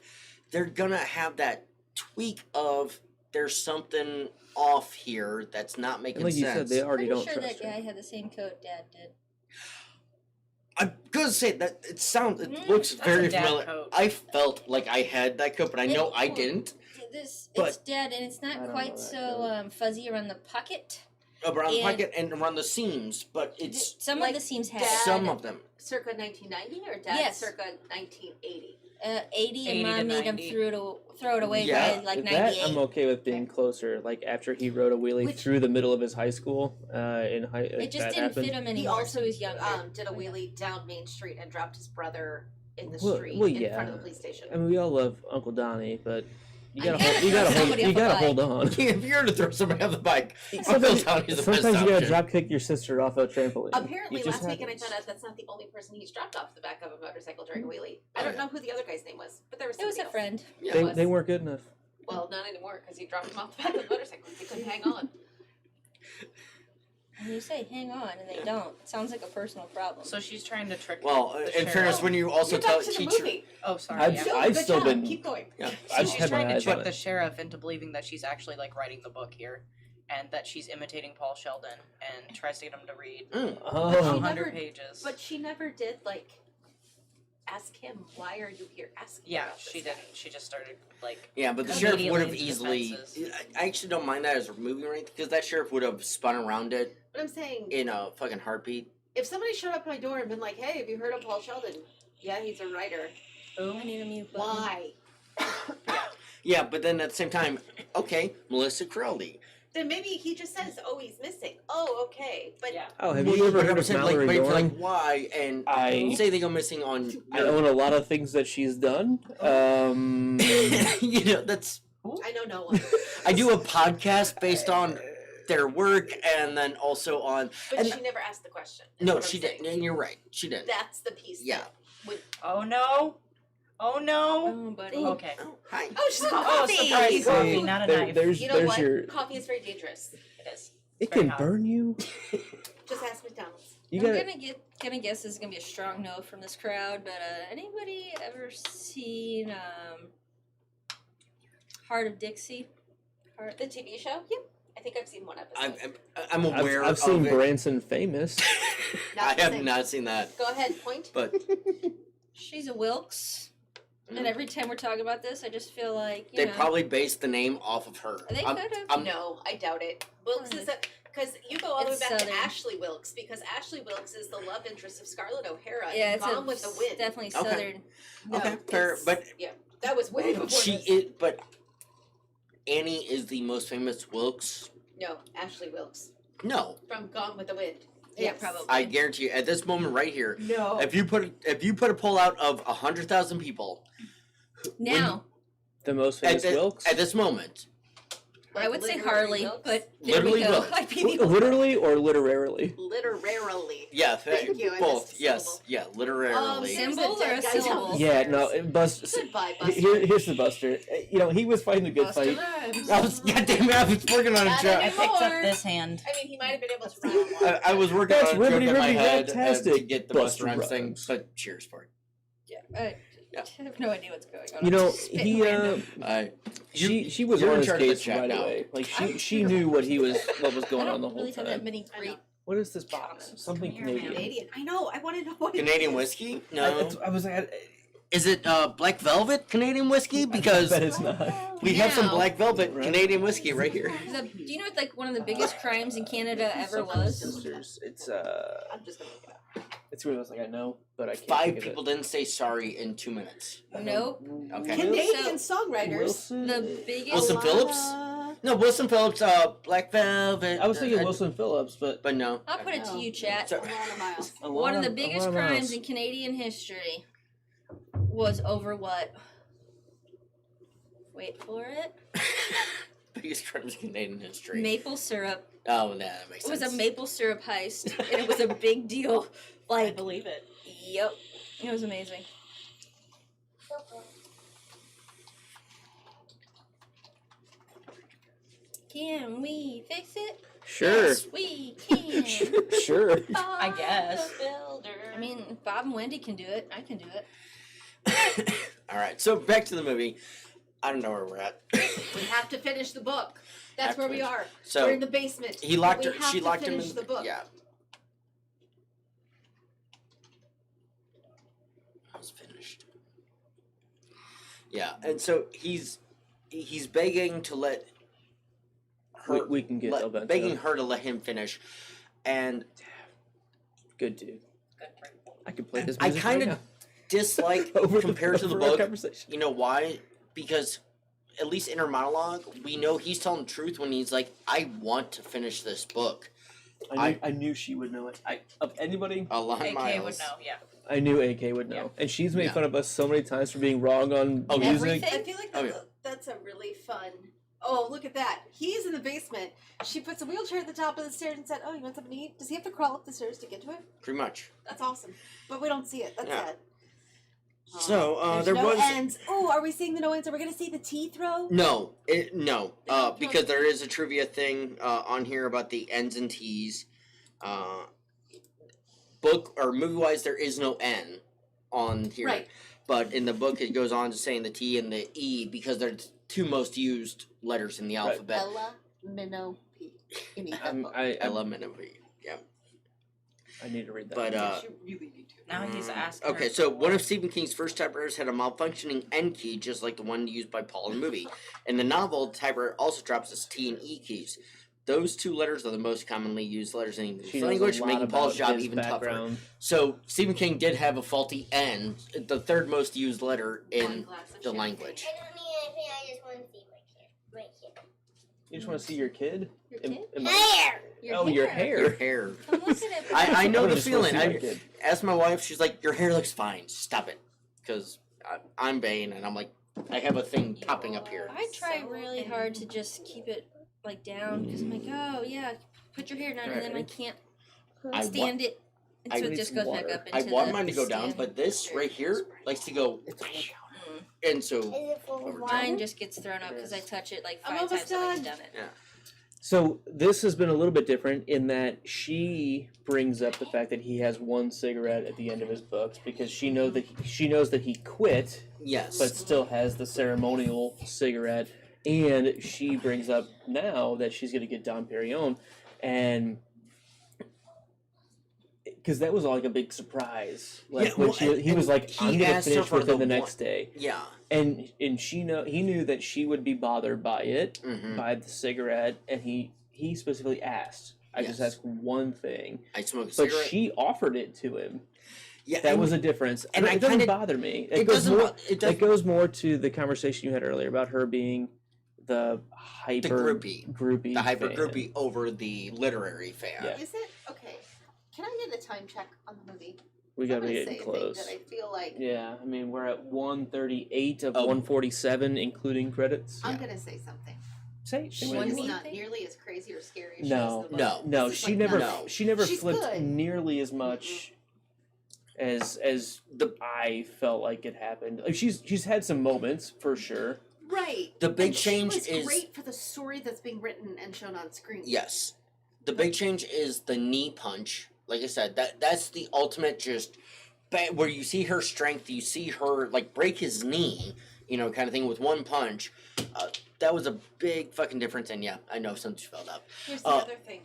they're gonna have that tweak of there's something off here that's not making And like you sense. said, they already Pretty don't sure trust that guy her. had the same coat Dad did. I'm gonna say that it looks That's very a dad familiar. coat. I felt like I had that coat, but I know I didn't. This But- it's Dad, and it's I not don't know quite that so fuzzy around the pocket. Around the And- pocket and around the seams, but it's Some like of the seams have Dad- some of them. Circa 1990 or Dad Yes. circa 1980? 80, 80 and to Mom made him 90. throw it away Yeah. by like That 98. I'm okay with being closer. Like after he rode a wheelie Which- through the middle of his high school in high. It just that didn't happened. fit him He anymore, also so he's younger. did a wheelie down Main Street and dropped his brother in the Well- street well, in yeah. front of the police station. I mean, we all love Uncle Donnie, but you I gotta gotta hold, you throw gotta hold, somebody you off a gotta bike. hold on. If you're to throw somebody off the bike, Sometimes, Donnie's the best sometimes you gotta option. drop kick your sister off a trampoline. Apparently, It just last weekend I happens. found out that's not the only person he's dropped off the back of a motorcycle during a wheelie. I don't know who the other guy's name was, but there was It was somebody a else. friend. Yeah. They, was. they weren't good enough. Well, not anymore because he dropped him off the back of the motorcycle. They couldn't hang on. And you say, hang on, and they don't. It sounds like a personal problem. So she's trying to trick. Well, the in sheriff. fairness, when you also You're tell back to the teach her, movie. Oh, sorry. I've- yeah. No, I've good still job. been- Keep going. yeah, So I've she's had my trying to eyes on trick it. the sheriff into believing that she's actually like writing the book here, and that she's imitating Paul Sheldon, and tries to get him to read Mm. Oh, She 100 never- pages. But she never did like ask him, why are you here asking Yeah, about this she guy? didn't. She just started like. Yeah, but the sheriff would have Immediately easily. defenses. I actually don't mind that as a movie or anything because that sheriff would have spun around it But I'm saying, in a fucking heartbeat. if somebody showed up at my door and been like, hey, have you heard of Paul Sheldon? Yeah, he's a writer. I need a mute button. Why? Yeah, but then at the same time, okay, Melissa Crowley. Then maybe he just says, oh, he's missing. Oh, okay. But Yeah. Oh, have you ever heard of Mallory like, Dorn? why? And I- say they go missing on. I own a lot of things that she's done. You know, that's. I know no one. I do a podcast based on their work and then also on. But And- she never asked the question. is No, what I'm she saying. didn't. And you're right. She didn't. That's the piece. Yeah. that would- Oh no! Oh no! Oh, buddy. Okay. Oh, hi. Oh, she's got Oh, coffee. surprise coffee, not a knife. There's You know what? your. Coffee is very dangerous. It is. It very can hot. burn you. Just ask McDonald's. You I'm gotta. gonna guess this is gonna be a strong no from this crowd, but anybody ever seen Heart of Dixie? Heart. The TV show? Yep. I think I've seen one episode. I'm aware I've seen of it. Branson Famous. Not I the have same. not seen that. Go ahead, point. But She's a Wilkes, Mm. and every time we're talking about this, I just feel like they probably based the name off of her. They I'm- could have. I'm- No, I doubt it. Wilkes is a because you go all the way It's back Southern. to Ashley Wilkes because Ashley Wilkes is the love interest of Scarlett O'Hara. Yeah, in it's Gone with the Wind. definitely Okay. Southern. No, Okay, fair, it's- but yeah, that was way before she this. is. But Annie is the most famous Wilkes. No, Ashley Wilkes No, from Gone with the Wind. Yeah, Yes. probably. I guarantee you. At this moment, right here, No. if you put a poll out of 100,000 people, Now, The most at, famous Wilkes. at this moment, I would say Literally Harley, Wilkes? but there Literally we go. Wilkes. I beat you. Literally or literarily? Literarily. yeah, Thank you, I both, missed a yes, syllable. yeah, literally. There's Symbol or dead a guy syllable? downstairs. Yeah, no, Buster. Goodbye, Buster. Here's the Buster. You know, he was fighting the good Buster fight. Rhymes. I was, goddamn it, I was working on a Not joke. I picked up Anymore. this hand. I mean, he might have been able to run. I was working That's on a joke ribbity in my ribbity head to raptastic, get the Buster Buster Rhymes thing, Rhymes. but cheers for it. I Yeah. have no idea what's going on. You know, I'm just spitting he random. she was you're on in his charge of the case chat right now. away. Like she knew what was going I on the don't whole really have that time. many I great. know. What is this box? Something Come here, man. Canadian. Canadian. I know. I want to know what it Canadian is. whiskey? No. I was like, Is it Black Velvet Canadian whiskey? Because that is not. we have some Now- Black Velvet Right. Canadian whiskey right here. Do you know what like one of the biggest crimes in Canada ever was? Sisters. It's I'm just gonna look it up. it's weird. I was like, I know, but I can't. 5 think of people didn't say sorry in 2 minutes. Nope. Okay. Canadian songwriters. Wilson. The biggest. Wilson Phillips? No, Wilson Phillips, Black Velvet. I was thinking Wilson Phillips, but no. I'll put it to you, chat. So- Alana Miles. One of the biggest Alana crimes Miles. in Canadian history was over what? Wait for it. Biggest crimes in Canadian history. Maple syrup. Oh, nah, that makes It sense. was a maple syrup heist, and it was a big deal. I Like, believe it. yep, it was amazing. Can we fix it? sure, Yes, we can. sure. I guess. I mean, if Bob and Wendy can do it, I can do it. All right, so back to the movie. I don't know where we're at. We have to finish the book. That's Have to where we finish. are. So We're in the basement. he locked We her. have She to locked him finish in the book. Yeah. I was finished. Yeah, and so he's begging to let her. We can get let, Alberto. begging her to let him finish, and Good dude. I could play this I music kind right of dislike now. Over compared to the over our book. conversation. You know why? Because at least in her monologue, we know he's telling the truth when he's like, "I want to finish this book." I knew she would know it. Of anybody, Alon AK Miles. would know, yeah. I knew AK would know. And she's made Yeah. fun of us so many times for being wrong on Oh, music. Everything? I feel like Oh, that's, yeah. that's a really fun. Oh, look at that. He's in the basement. She puts a wheelchair at the top of the stairs and said, "Oh, you want something to eat?" Does he have to crawl up the stairs to get to it? Pretty much. That's awesome. But we don't see it. That's Yeah. sad. So There's there no was ends. Oh, are we seeing the no ends? Are we going to see the tea throw? no, They don't because there is a trivia thing on here about the N's and T's. Book or movie wise, there is no N on here, Right. but in the book it goes on to saying the T and the E because they're the two most used letters in the Right. alphabet. Ella Minnow P. You need that book. I love Minnow. Yeah, I need to read that. but You really need to. Now he's asking. Okay, so one of Stephen King's first typewriters had a malfunctioning N key, just like the one used by Paul in the movie. In the novel, the typewriter also drops its T and E keys. Those two letters are the most commonly used letters in English language, making Paul's job even tougher. So Stephen King did have a faulty N, the third most used letter in the language. I don't need anything. I just want to see my kid right here. You just want to see your kid? Your kid? Hair. Your hair. Your hair. I'm looking at I know the just wanna feeling. see my I kid. asked my wife, she's like, your hair looks fine. Stop it. Because I'm Bane, and I'm like, I have a thing popping up here. I try really hard to just keep it like down because I'm like, oh yeah, put your hair down, and then I can't stand it, and so it just goes back up into I want the mine to go down, stand. but this right here likes to go. And so Is it full of Mine water? just gets thrown up because I touch it like I'm 5 almost times and I done. get done it. So this has been a little bit different in that she brings up the fact that he has one cigarette at the end of his books because she knows that he quit, yes. but still has the ceremonial cigarette. And she brings up now that she's going to get Dom Perignon, and because that was like a big surprise. Like Yeah, when well, he was like, he "I'm going to asked her finish for within the the next day," Yeah. and he knew that she would be bothered by it, Mhm. by the cigarette, and he specifically asked, "I just Yes. asked one thing," I smoke a but cigarette. she offered it to him. Yeah, That and was a difference, and and I it doesn't kinda- bother me. it goes doesn't. more. It does. It goes more to the conversation you had earlier about her being the hyper groupie, The hyper fan. groupie over the literary fan. Yeah. Is it okay? Can I get a time check on the movie? We I'm gotta gonna be say getting a thing close. that I feel like Yeah, I mean we're at 138 of Oh. 147, including credits. I'm gonna say something. Say She what? is One not thing? nearly as crazy or scary as No. she is in the book. No. No, This is she like never nothing. she never She's flipped good. nearly as much as I felt like it happened. Like she's had some moments for sure. Right. The big And change she was is- great for the story that's being written and shown on screen. Yes. The big change is the knee punch. Like I said, that's the ultimate just where you see her strength, you see her like break his knee, kind of thing with one punch. That was a big fucking difference, and yeah, I know something fell up. Here's the other thing.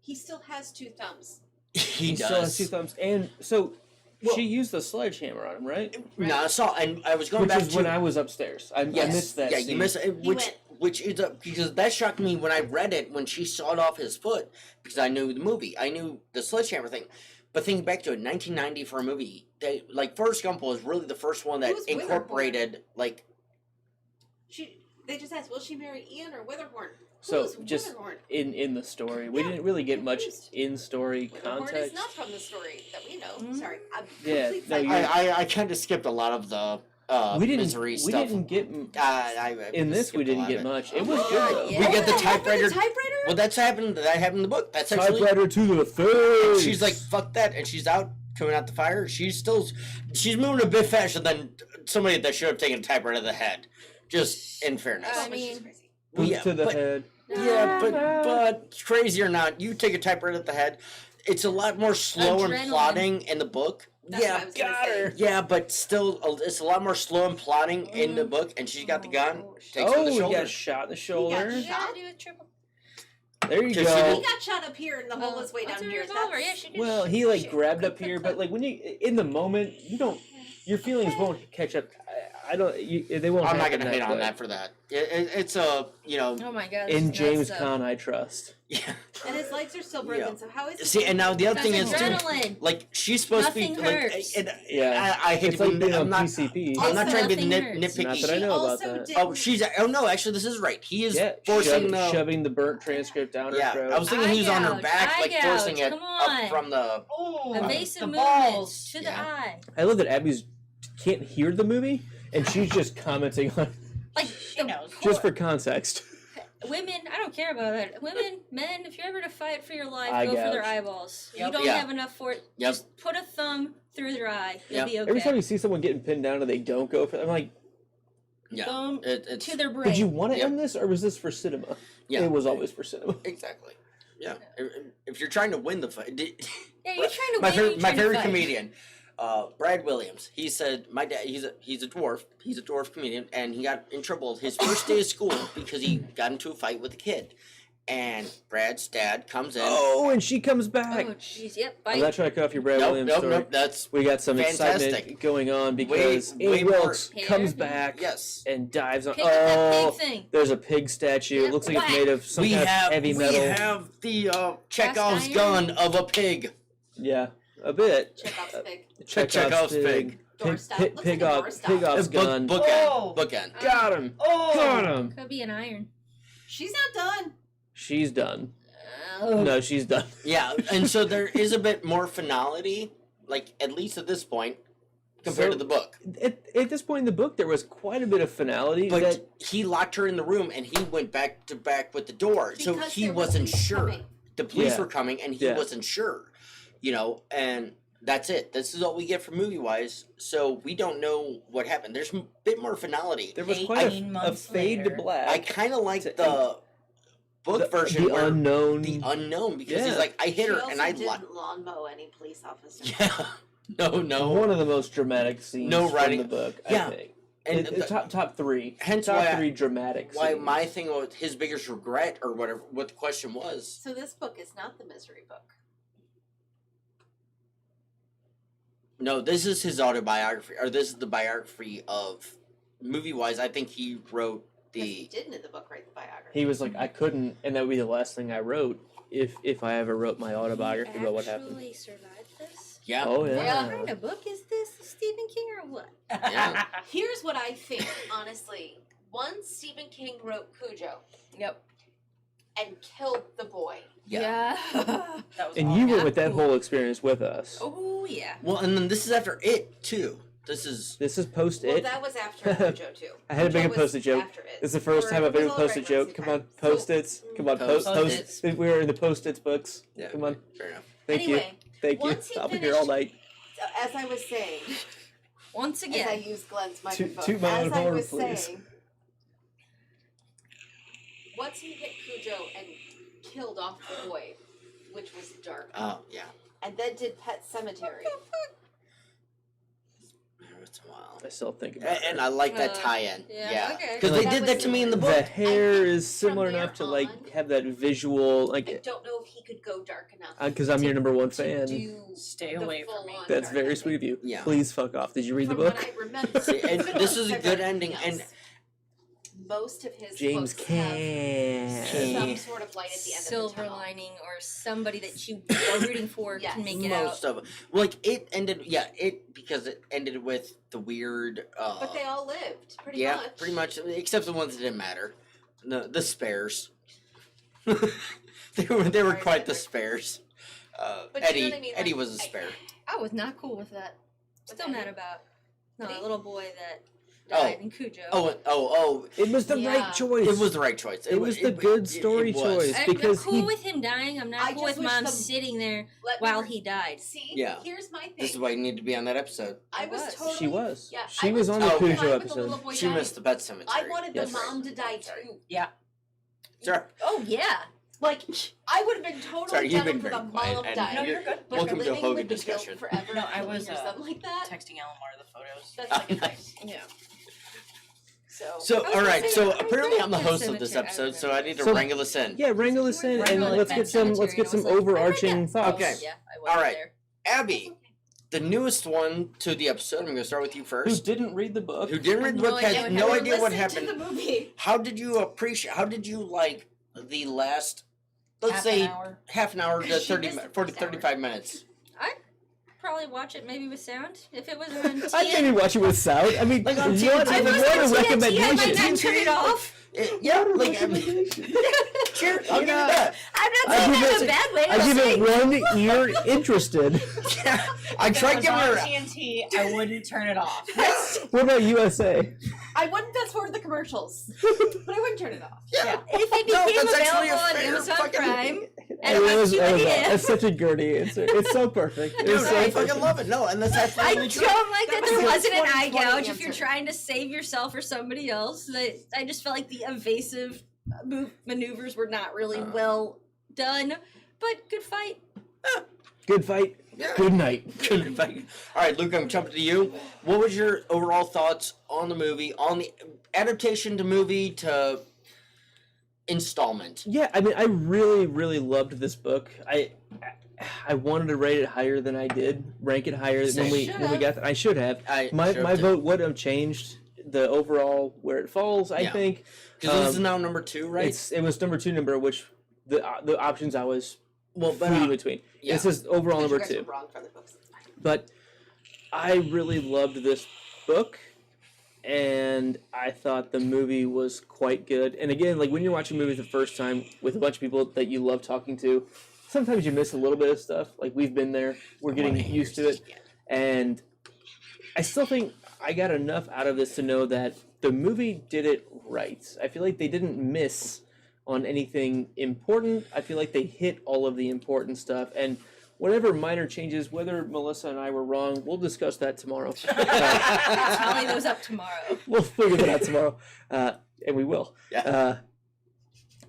He still has 2 thumbs. He still has does. 2 thumbs, and so Well- she used the sledgehammer on him, right? No, I saw, and I was going Which back is to when I was upstairs. I missed that. Yeah, scene. you missed it. He went- Which is because that shocked me when I read it when she sawed off his foot because I knew the movie, I knew the sledgehammer thing. But thinking back to it, 1990 for a movie, Forrest Gump was really the first one that Who's Witherhorn? incorporated They just asked, will she marry Ian or Witherhorn? So Who's just Witherhorn? in the story, we Yeah, didn't really get much confused. in story Witherhorn is context. not from the story that we know. Mhm. Sorry, I'm Yeah, complete no, side- you're- I kind of skipped a lot of the we didn't. misery We stuff. didn't get in this. We skipped a didn't lot get of it. much. It Oh was my good God, though. yeah. We get the What happened to typewriter. typewriter? Well, that happened in the book. That's actually Typewriter to the face. she's like, fuck that, and she's out coming out the fire. She's moving a bit faster than somebody that should have taken a typewriter to the head. Just in fairness. I mean, Well, Boot to the but- head. Yeah, but crazy or not, you take a typewriter at the head. It's a lot more slow and Adrenaline. plodding in the book. That's what I Yeah, was gonna say. yeah, but still, it's a lot more slow and plodding in the book. And she's got the gun, takes her to the Oh, he shoulder. got shot in the shoulder. He got yeah, do a triple. There you Just go. He got shot up here and the hole is way That's down a here. revolver. That's- Yeah, she did. Well, he like grabbed up here, but like when you in the moment, you don't. Your feelings won't catch up. I don't. They won't. I'm not happen gonna hate on quick. that for that. It's a Oh my god. In that's James nuts, Caan, I trust. yeah. And his legs are still broken, Yeah. so how is he? See, and now the other That's thing is too, adrenaline. like she's supposed Nothing to be like, hurts. and Yeah, I hate it's to like be. being I'm on not. PCP. I'm not trying to be Nothing hurts. nitpicky. Not that I She know about also that. did- Oh, she's. Oh no, actually, this is right. He is Yeah, forcing the. shoving the burnt transcript down her Yeah, throat. I was thinking he was on her Eye back, gouge, like eye forcing gouge, it come up on. from the. Oh, Evasive the movements balls. to the Yeah. eye. I love that Abby's can't hear the movie, and she's just commenting on Like She knows. just for context. women, I don't care about it. Women, men, if you're ever to fight for your life, Eye go for their gouge. eyeballs. Yep. You don't Yeah. have enough for it. Yep. Just put a thumb through their eye. You'll Yep. be okay. Every time you see someone getting pinned down and they don't go for it, I'm like, Yeah, Thumb it's to their brain. did you want to Yep. end this, or was this for cinema? Yeah. It was always for cinema. exactly. Yeah, if you're trying to win the fight, Yeah, you're trying to my win. favorite, you're my trying to favorite fight. comedian, Brad Williams. He said my dad. He's a dwarf. He's a dwarf comedian, and he got in trouble his first day of school because he got into a fight with a kid, and Brad's dad comes in. Oh, and she comes back. Oh, jeez. Yep. I'm Bye. not trying to cut off your Brad Nope, Williams nope, story. nope. That's We got some fantastic. excitement going on because way Amy more Wilkes comes back yes. and dives on. Pick up that Oh, pig thing. there's a pig statue. It looks like it's made of some kind of heavy metal. We have the Chekhov's iron. gun of a pig. Yeah, a bit. Chekhov's pig. Chekhov's pig. Doorstop. Looks like a doorstop. Pig off's gun. Bookend. Oh. Bookend. Got him. Oh. Got him. Could be an iron. She's not done. She's done. Oh. No, she's done. Yeah, and so there is a bit more finality, like at least at this point, compared So- to the book. At this point in the book, there was quite a bit of finality. But that he locked her in the room, and he went back to back with the door, so Because he there were wasn't police sure. coming. The police Yeah. were coming, and he Yeah. wasn't sure. You know, and that's it. This is all we get from movie wise. So we don't know what happened. There's a bit more finality. there was quite 18 a months fade to later. black. I kind of like To the book version the where unknown. the unknown because Yeah. he's like, I hit She her also and I didn't lawn mow any police officers. Yeah. No. One of the most dramatic scenes No from writing. the book, Yeah. I think. And It- top three. hence top why three dramatic why scenes. my thing was his biggest regret or whatever what the question was. So this book is not the misery book. No, this is his autobiography, or this is the biography of movie wise. I think he wrote Because he the didn't in the book write the biography. He was like, I couldn't, and that would be the last thing I wrote if I ever wrote my autobiography about what happened. Actually survived this? yeah. Oh What yeah. kind of book is this? Stephen King or what? Yeah. Here's what I think, honestly. Once Stephen King wrote Cujo Yep. and killed the boy. Yeah. That was And awful. you were with that whole experience with us. Oh yeah. Well, and then this is after it too. This is This is post Well, it. that was after Cujo too. I had to make Cujo a post-it was joke. after it. This is the first Or time I've it ever was all posted right joke. once Come in on, time. post-its. Come on, Post-its. post. We were in the post-its books. yeah. Come on. Fair enough. Thank Anyway, you. Thank you. once he I'll be here all night. So as I was saying, Once as I again. used Glenn's microphone, toot my own as I horn, was please. saying, once he hit Cujo and killed off the boy, which was dark, Oh yeah. and then did Pet Cemetery. It's a while. I still think about And it. I like that Uh, tie-in. yeah, Yeah. okay. Because Like, they did that to me in the The book. hair is from similar there enough to like on, have that visual, I like, don't know if he could go dark enough. because I'm your number one to fan. do Stay the away from me. full-on That's dark very ending. sweet of you. Yeah. Please fuck off. Did you read the From book? what I remember, See, and it's been this long is a since good I've read ending, anything and- else. Most of his James books have can. some sort of light at the end of the Silver tunnel. lining or somebody that you are rooting for Yes. can make it out. Most of it. Like, it ended, because it ended with the weird, But they all lived, pretty yeah, much. pretty much, except the ones that didn't matter. The spares. they were Sorry, quite the Patrick. spares. But you know Eddie, what I mean? Eddie Like, was a spare. I was not cool with that. With Still Eddie? mad about. No, Eddie? that little boy that Oh. died in Cujo. Oh, It was the Yeah. right choice. it was the right choice. It was the good story choice. I'm because cool he- with him dying. I'm not I cool just with wish mom the- sitting there Let me while re- he died. See, Yeah. here's my thing. This is why you need to be on that episode. I was was. totally. She was. Yeah, She I was on the totally Cujo fine with the episode. little boy She dying. missed the Pet Cemetery. I wanted Yes. the mom to die too. Sure. Oh yeah. Like, I would have been totally Sorry, you've down been for the very quiet, mom and dying. No, you're good. But Welcome to living Hogan with the discussion. guilt forever, No, I killing was, or something like that. Texting Alamar the photos. That's like a Nice. thing. Yeah. So, So, I was all right. gonna So say, I apparently, read I'm the Pet host of this Cemetery, I episode, so I remember. need to So- wrangle this in. Yeah, wrangle this in, and Wrangle let's it get back. some let's get some overarching thoughts. Okay. Yeah, I was All right. there. Abby, the newest one to the episode. I'm going to start with you Who first. didn't read the book? Who didn't read the No book idea has what no happened. idea what listen happened. to the movie. How did you appreciate? How did you like the last? Let's Half say an hour. half an hour to She 30, missed the 40, first hour. 35 minutes. Probably watch it maybe with sound if it was on TNT. I can't even watch it with sound. I mean, Like on what, TNT. what I a was on TNT, I might recommendation. not turn it off. Yeah, like I mean, sure, I'll give you that. I'm not I saying give that in it- a bad way. I I'm give saying it 1 ear interested. Yeah, I If it tried was giving on her. TNT, I wouldn't turn it off. What about USA? I wouldn't fast forward the commercials, but I wouldn't turn it off. Yeah, if it No, became that's actually a available on fair Amazon fucking- Prime, It and was- you That's such a Gertie answer. It's so perfect. It's dude, so I perfect. fucking love it. No, and that's I absolutely don't true. like that That there was a wasn't an eye 2020 gouge if you're answer. trying to save yourself or somebody else. That I just felt like the evasive maneuvers were not really well done, but good fight. Good fight. Yeah. Good night. Good fight. All right, Luke, I'm jumping to you. What was your overall thoughts on the movie, on the adaptation to movie to installment. Yeah, I mean, I really, really loved this book. I wanted to rate it higher than I did, rank it higher when we got there. I should have. My vote would have changed the overall where it falls. I think because this is now number 2, right? It was number 2 number, which the options I was in between. Yeah. This is overall number You guys 2. were wrong for the books. It's fine. But I really loved this book, and I thought the movie was quite good. And again, like when you're watching movies the first time with a bunch of people that you love talking to, sometimes you miss a little bit of stuff. Like we've been there, we're getting used to it, and I still think I got enough out of this to know that the movie did it right. I feel like they didn't miss on anything important. I feel like they hit all of the important stuff, and whatever minor changes, whether Melissa and I were wrong, we'll discuss that tomorrow. Tally those up tomorrow. We'll figure that out tomorrow, and we will. Yeah.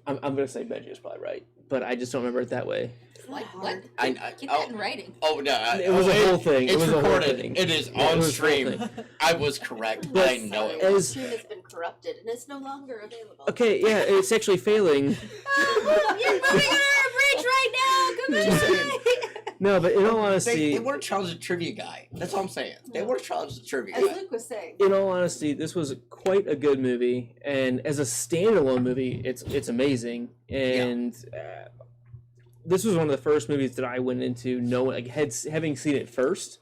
I'm going to say Benji is probably right, but I just don't remember it that way. Like what? Get that in writing. Oh no! It was a whole thing. It's It was a whole recorded. thing. It is Yeah, it on was a whole stream. thing. I was correct. But I know it. as- The tune has been corrupted and it's no longer available. Okay, yeah, it's actually failing. You're moving on our bridge right now. Come on. No, but in all They honesty, weren't Charles the Trivia Guy. That's all I'm saying. They weren't Charles the Trivia As Guy. Luke was saying. in all honesty, this was quite a good movie, and as a standalone movie, it's amazing. And this was one of the first movies that I went into knowing, like, having seen it first,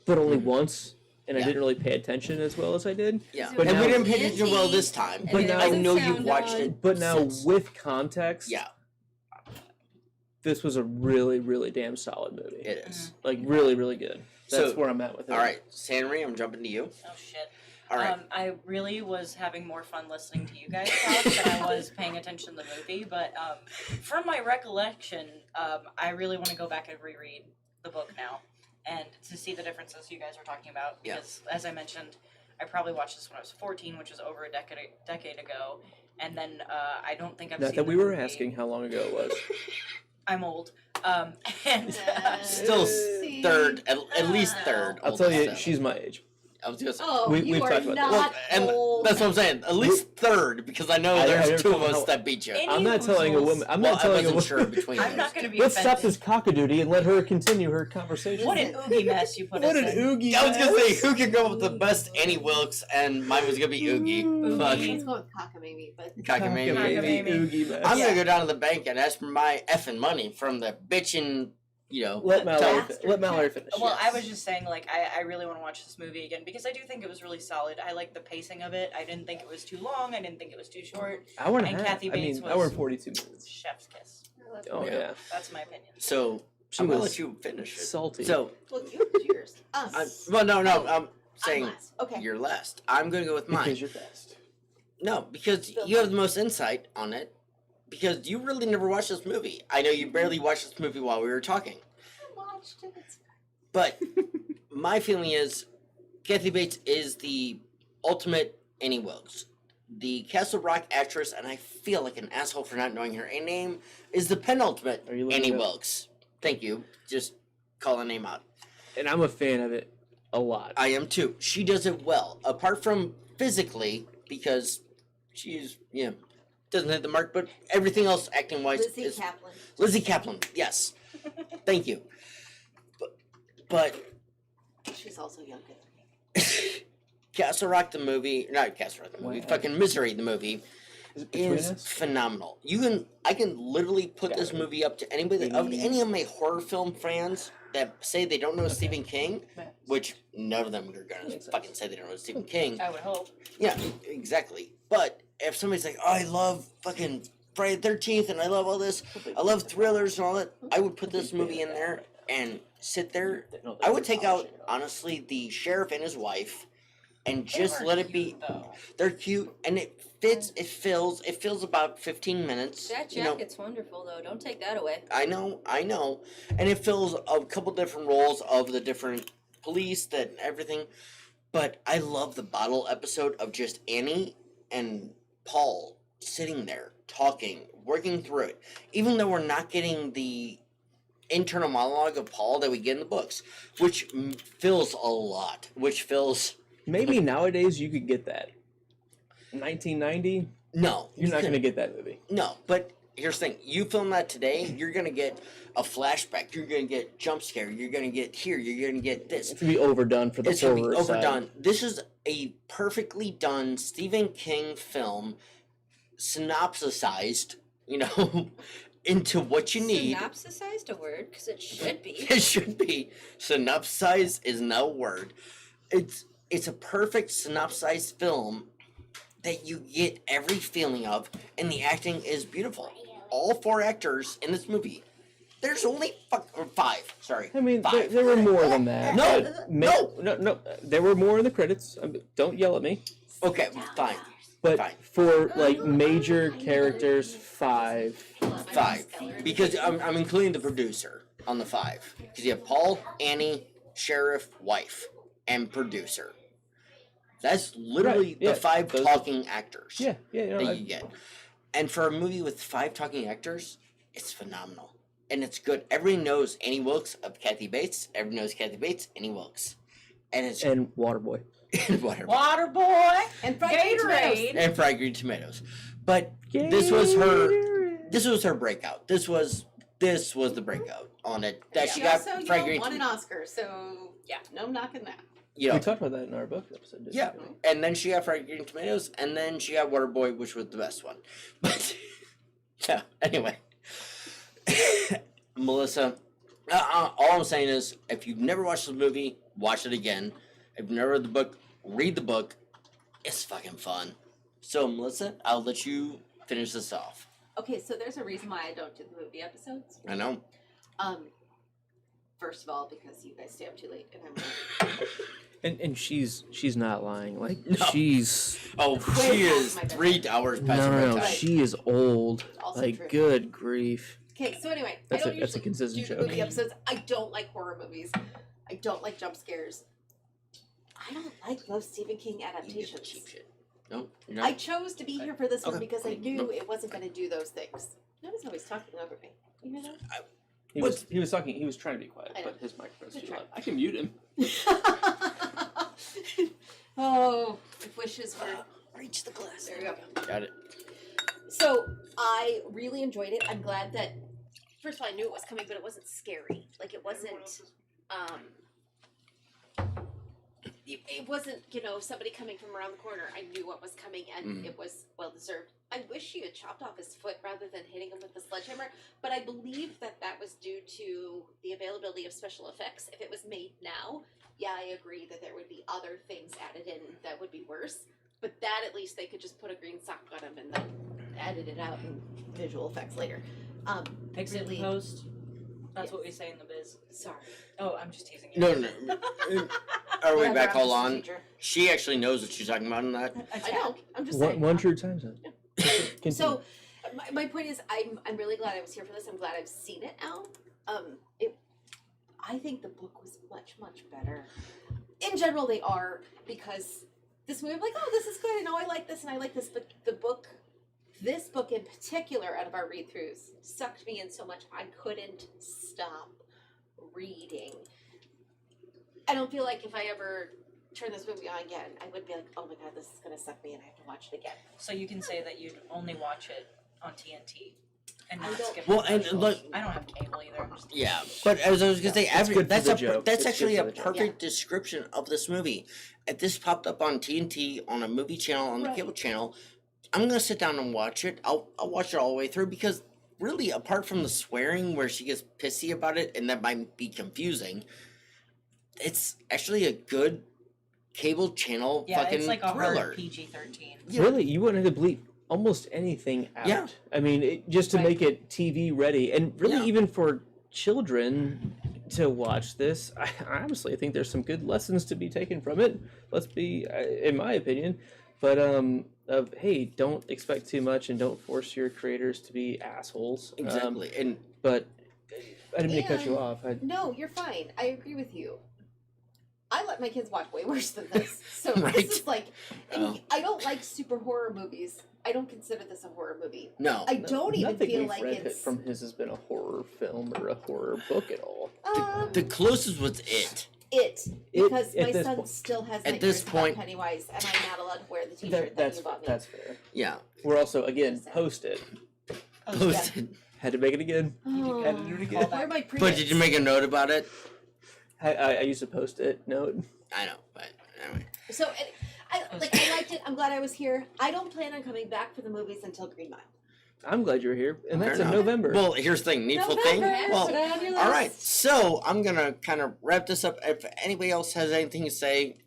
but only once, and I didn't really pay attention as well as I did. Yeah, But and now- we didn't pay attention well this time. And But it now- I doesn't know you've sound watched odd. it. But now, since. with context, Yeah, this was a really, really damn solid movie. it is. Like, really, really good. That's So, where I'm at with it. All right, Sanri, I'm jumping to you. Oh shit. All right. I really was having more fun listening to you guys talk than I was paying attention to the movie. But from my recollection, I really want to go back and reread the book now and to see the differences you guys were talking about. Yeah. Because, as I mentioned, I probably watched this when I was 14, which was over a decade ago. And then I don't think I've Not seen that the we were movie. asking how long ago it was. I'm old. And Still third, at least third. I'll tell you, oldest. she's my age. I was gonna say. Oh, We- you we've are talked about not Well, and old. that's what I'm saying. At least third, because I know I there's never two of told us how- that beat you. I'm not telling a woman. I'm Well, not I telling a wasn't woman. sure between I'm those not going to two. be Let's stop offended. this cockadoodie and let her continue her conversation. What an oogie mess you put What us an in. oogie! I was gonna mess. say who could go with the best Annie Wilkes, and mine was gonna be Oogie. Fuck, Let's go with cockamamie, but cockamamie. Cockamamie. Oogie mess. I'm gonna go down to the bank and ask for my effing money from the bitchin', Let Mallory, Bastard. let Mallory finish. Well, I was just saying, like, I really want to watch this movie again because I do think it was really solid. I like the pacing of it. I didn't think it was too long. I didn't think it was too short. Hour and a and half. Kathy I mean, Bates hour was- and 42 minutes. Chef's kiss. Oh Yeah. yeah, That's my opinion. So She I'm gonna was let you finish it. salty. So, well, yours. Us. well, no, I'm I'm saying last. Okay. you're last. I'm gonna go with mine. because you're fast. No, because you have the most insight on it. Because you really never watched this movie. I know you barely watched this movie while we were talking. I watched it. But my feeling is Kathy Bates is the ultimate Annie Wilkes. The Castle Rock actress, and I feel like an asshole for not knowing her name, is the penultimate Are you looking Annie it up? Wilkes. Thank you. Just call a name out. And I'm a fan of it a lot. I am too. She does it well. Apart from physically, because she's, doesn't hit the mark, but everything else acting wise Lizzie is Kaplan. Lizzie Kaplan, yes. Thank you. But She's also younger than me. Castle Rock the movie, not Castle Rock the movie, Wow. fucking Misery the movie Is it between is us? phenomenal. I can literally put this movie up to anybody, of any of my horror film fans that say they don't know Stephen King, which none of them are gonna Makes sense. fucking say they don't know Stephen King. I would hope. Yeah, exactly. But if somebody's like, oh, I love fucking Friday the 13th and I love all this, I love thrillers and all that, I would put this movie in there and sit there. I would take out, honestly, the sheriff and his wife and just let it be. Though. They're cute and it fits, it fills about 15 minutes. That you know. jacket's wonderful, though. Don't take that away. I know. And it fills a couple different roles of the different police, that everything. But I love the bottle episode of just Annie and Paul sitting there, talking, working through it. Even though we're not getting the internal monologue of Paul that we get in the books, which fills a lot, Maybe nowadays you could get that. 1990, No, You're not going to couldn't. get that movie. No, but here's the thing: you film that today, you're gonna get a flashback. You're gonna get jump scare. You're gonna get here. You're gonna get this. It's going to be overdone for the It's gonna be horror overdone. side. This is a perfectly done Stephen King film, synopsisized, into what you need. Synopsisized a word because it should be. It should be. Synopsize is no word. It's a perfect synopsized film that you get every feeling of, and the acting is beautiful. All 4 actors in this movie. There's only 5. Sorry. I mean, 5. there were more than that. No, but no. There were more in the credits. Don't yell at me. Okay, fine. But Fine. for like major characters, 5. 5. Because I'm including the producer on the 5. Because you have Paul, Annie, sheriff, wife, and producer. That's literally Right, yeah, the 5 those- talking actors Yeah. that you get. And for a movie with 5 talking actors, it's phenomenal. And it's good. Everybody knows Annie Wilkes of Kathy Bates. Everybody knows Kathy Bates, Annie Wilkes. And it's And Waterboy. whatever. Water boy And fried green tomatoes. Gatorade. And fried green tomatoes. But this was her breakout. This was the breakout on it. That she got also, fried green won an tomatoes. Oscar, so yeah, no knocking that. You We know, talked about that in our book episode. Didn't yeah. we? And then she got fried green tomatoes, and then she got Waterboy, which was the best one. But yeah, anyway. Melissa, all I'm saying is, if you've never watched the movie, watch it again. If you've never read the book, read the book. It's fucking fun. So, Melissa, I'll let you finish this off. Okay, so there's a reason why I don't do the movie episodes. I know. First of all, because you guys stay up too late, and I'm And she's not lying. Like No. she's Oh, Way she past is my bedtime. 3 hours past her no, bedtime. she is old. Also Like true. good grief. okay. So anyway, That's I a don't that's a usually consistent do the joke. movie episodes. I don't like horror movies. I don't like jump scares. I don't like those Stephen King You get the adaptations. cheap shit. No, you're I not. chose to be here for this one Okay. because I knew No. it wasn't going to do those things. Nobody's always talking over me. You hear that? He was talking. He was trying to be quiet, I know. but his microphone's Good too try. loud. I can mute him. Oh, if wishes were. Reach the glass. There you go. Got it. So I really enjoyed it. I'm glad that. First of all, I knew it was coming, but it wasn't scary. Like it wasn't. It wasn't, somebody coming from around the corner. I knew what was coming, and it was well deserved. I wish she had chopped off his foot rather than hitting him with the sledgehammer, but I believe that was due to the availability of special effects. If it was made now, yeah, I agree that there would be other things added in that would be worse. But that at least they could just put a green sock on him and then edit it out in visual effects later. Fix it Really- in post. That's Yes. what we say in the biz. Sorry. Oh, I'm just teasing you. No. Are we Whatever, back I'm all just a on? teacher. She actually knows what she's talking about in that. I know. I'm just saying. One true time zone. Continue. So, my point is, I'm really glad I was here for this. I'm glad I've seen it now. I think the book was much better. In general, they are, because this movie, I'm like, oh, this is good. And oh, I like this and I like this. But this book in particular, out of our read-throughs, sucked me in so much I couldn't stop reading. I don't feel like if I ever turn this movie on again, I would be like, oh my god, this is gonna suck me and I have to watch it again. So you can say that you'd only watch it on TNT and I not don't- skip Well, the and, commercials. like- I don't have cable either. I'm just Yeah, but as I was gonna say, it's good for that's the joke. that's It's actually good a for the joke. perfect description of this movie. If this popped up on TNT on a movie channel on the Right. cable channel, I'm gonna sit down and watch it. I'll watch it all the way through because really, apart from the swearing where she gets pissy about it and that might be confusing, it's actually a good cable channel yeah, fucking it's like a thriller. hard PG-13. Yeah. Really, you wouldn't have to bleep almost anything out. Yeah. I mean, just to Right. make it TV ready, and really Yeah. even for children to watch this, I honestly think there's some good lessons to be taken from it. Let's be, in my opinion, but of hey, don't expect too much and don't force your creators to be assholes. Exactly, and But I didn't mean to cut you And- off. No, you're fine. I agree with you. I let my kids watch way worse than this. So Right. this is like, and Oh. I don't like super horror movies. I don't consider this a horror movie. no, I don't even Nothing feel we've like read it's. from his has been a horror film or a horror book at all. the closest was it. Because at my this son point- still has At nightmares this point- about Pennywise, and I'm not allowed to wear the T-shirt that That's you bought me. that's fair. Yeah. We're also again posted. Posted. Had to make it again. Oh, Had to do it again. where are my But did you make a note about it? I used to post it note. I know, but anyway. So, I liked it. I'm glad I was here. I don't plan on coming back for the movies until Green Mile. I'm glad you're here, and that's Fair in enough. November. Well, here's the thing. Needful thing. November, Well, put it on your all right. list. So I'm gonna kind of wrap this up. If anybody else has anything to say,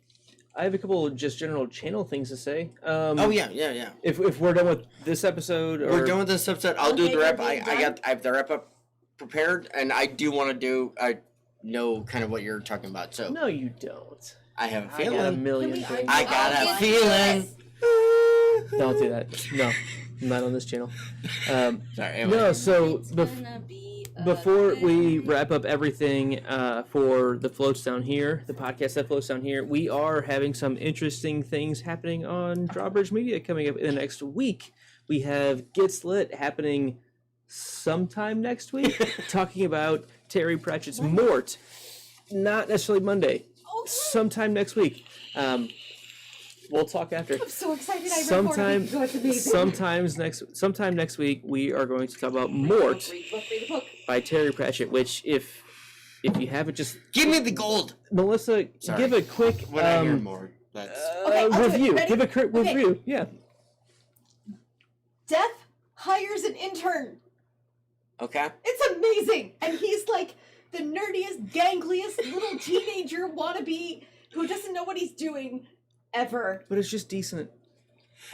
I have a couple of just general channel things to say. oh yeah. If we're done with this episode, or We're done with this episode. I'll do Okay, the wrap. we're being I have the wrap up prepared, and I do want to do. I know kind of what you're talking about. So no, you don't. I have a I got a feeling. million Can we things. I got argue a about feeling. this? Don't do that. No, not on this channel. Sorry. Anyway. No, so It's gonna be a before we thing. wrap up everything for the floats down here, the podcast that floats down here, we are having some interesting things happening on Drawbridge Media coming up in the next week. We have Gets Lit happening sometime next week, talking about Terry Pratchett's Mort. Not necessarily Monday, sometime next week. We'll talk after. I'm so excited. I Sometime, recorded it. It's amazing. sometime next week, we are going to talk about Mort Read the book. by Terry Pratchett. Which, if you haven't, just Give me the gold. Melissa, Sorry. give a quick When I hear more, that's Okay, I'll do it. review. Ready? Give a quick Okay. review. Yeah. Death hires an intern. okay. It's amazing. And he's like the nerdiest, gangliest little teenager wannabe who doesn't know what he's doing ever. But it's just decent.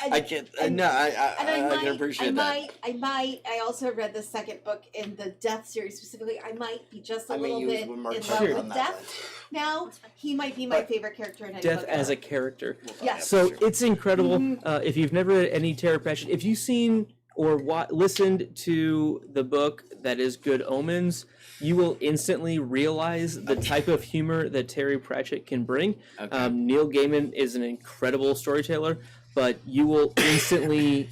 And, I can and- no. and I can appreciate that. I also read the second book in the Death series specifically. I might be just a I may little use bit one in more love card with on that Death now. He might be my But favorite character in any Death book as ever. a character. Yes. So it's incredible. Mhm. If you've never read any Terry Pratchett, if you've seen or listened to the book that is Good Omens, you will instantly realize the type of humor that Terry Pratchett can bring. Okay. Neil Gaiman is an incredible storyteller, but you will instantly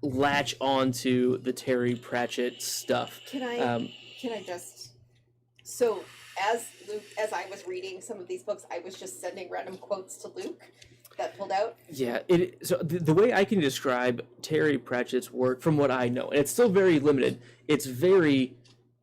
latch on to the Terry Pratchett stuff. Can I Um, just so as I was reading some of these books, I was just sending random quotes to Luke that pulled out. Yeah, so the way I can describe Terry Pratchett's work from what I know, and it's still very limited, it's very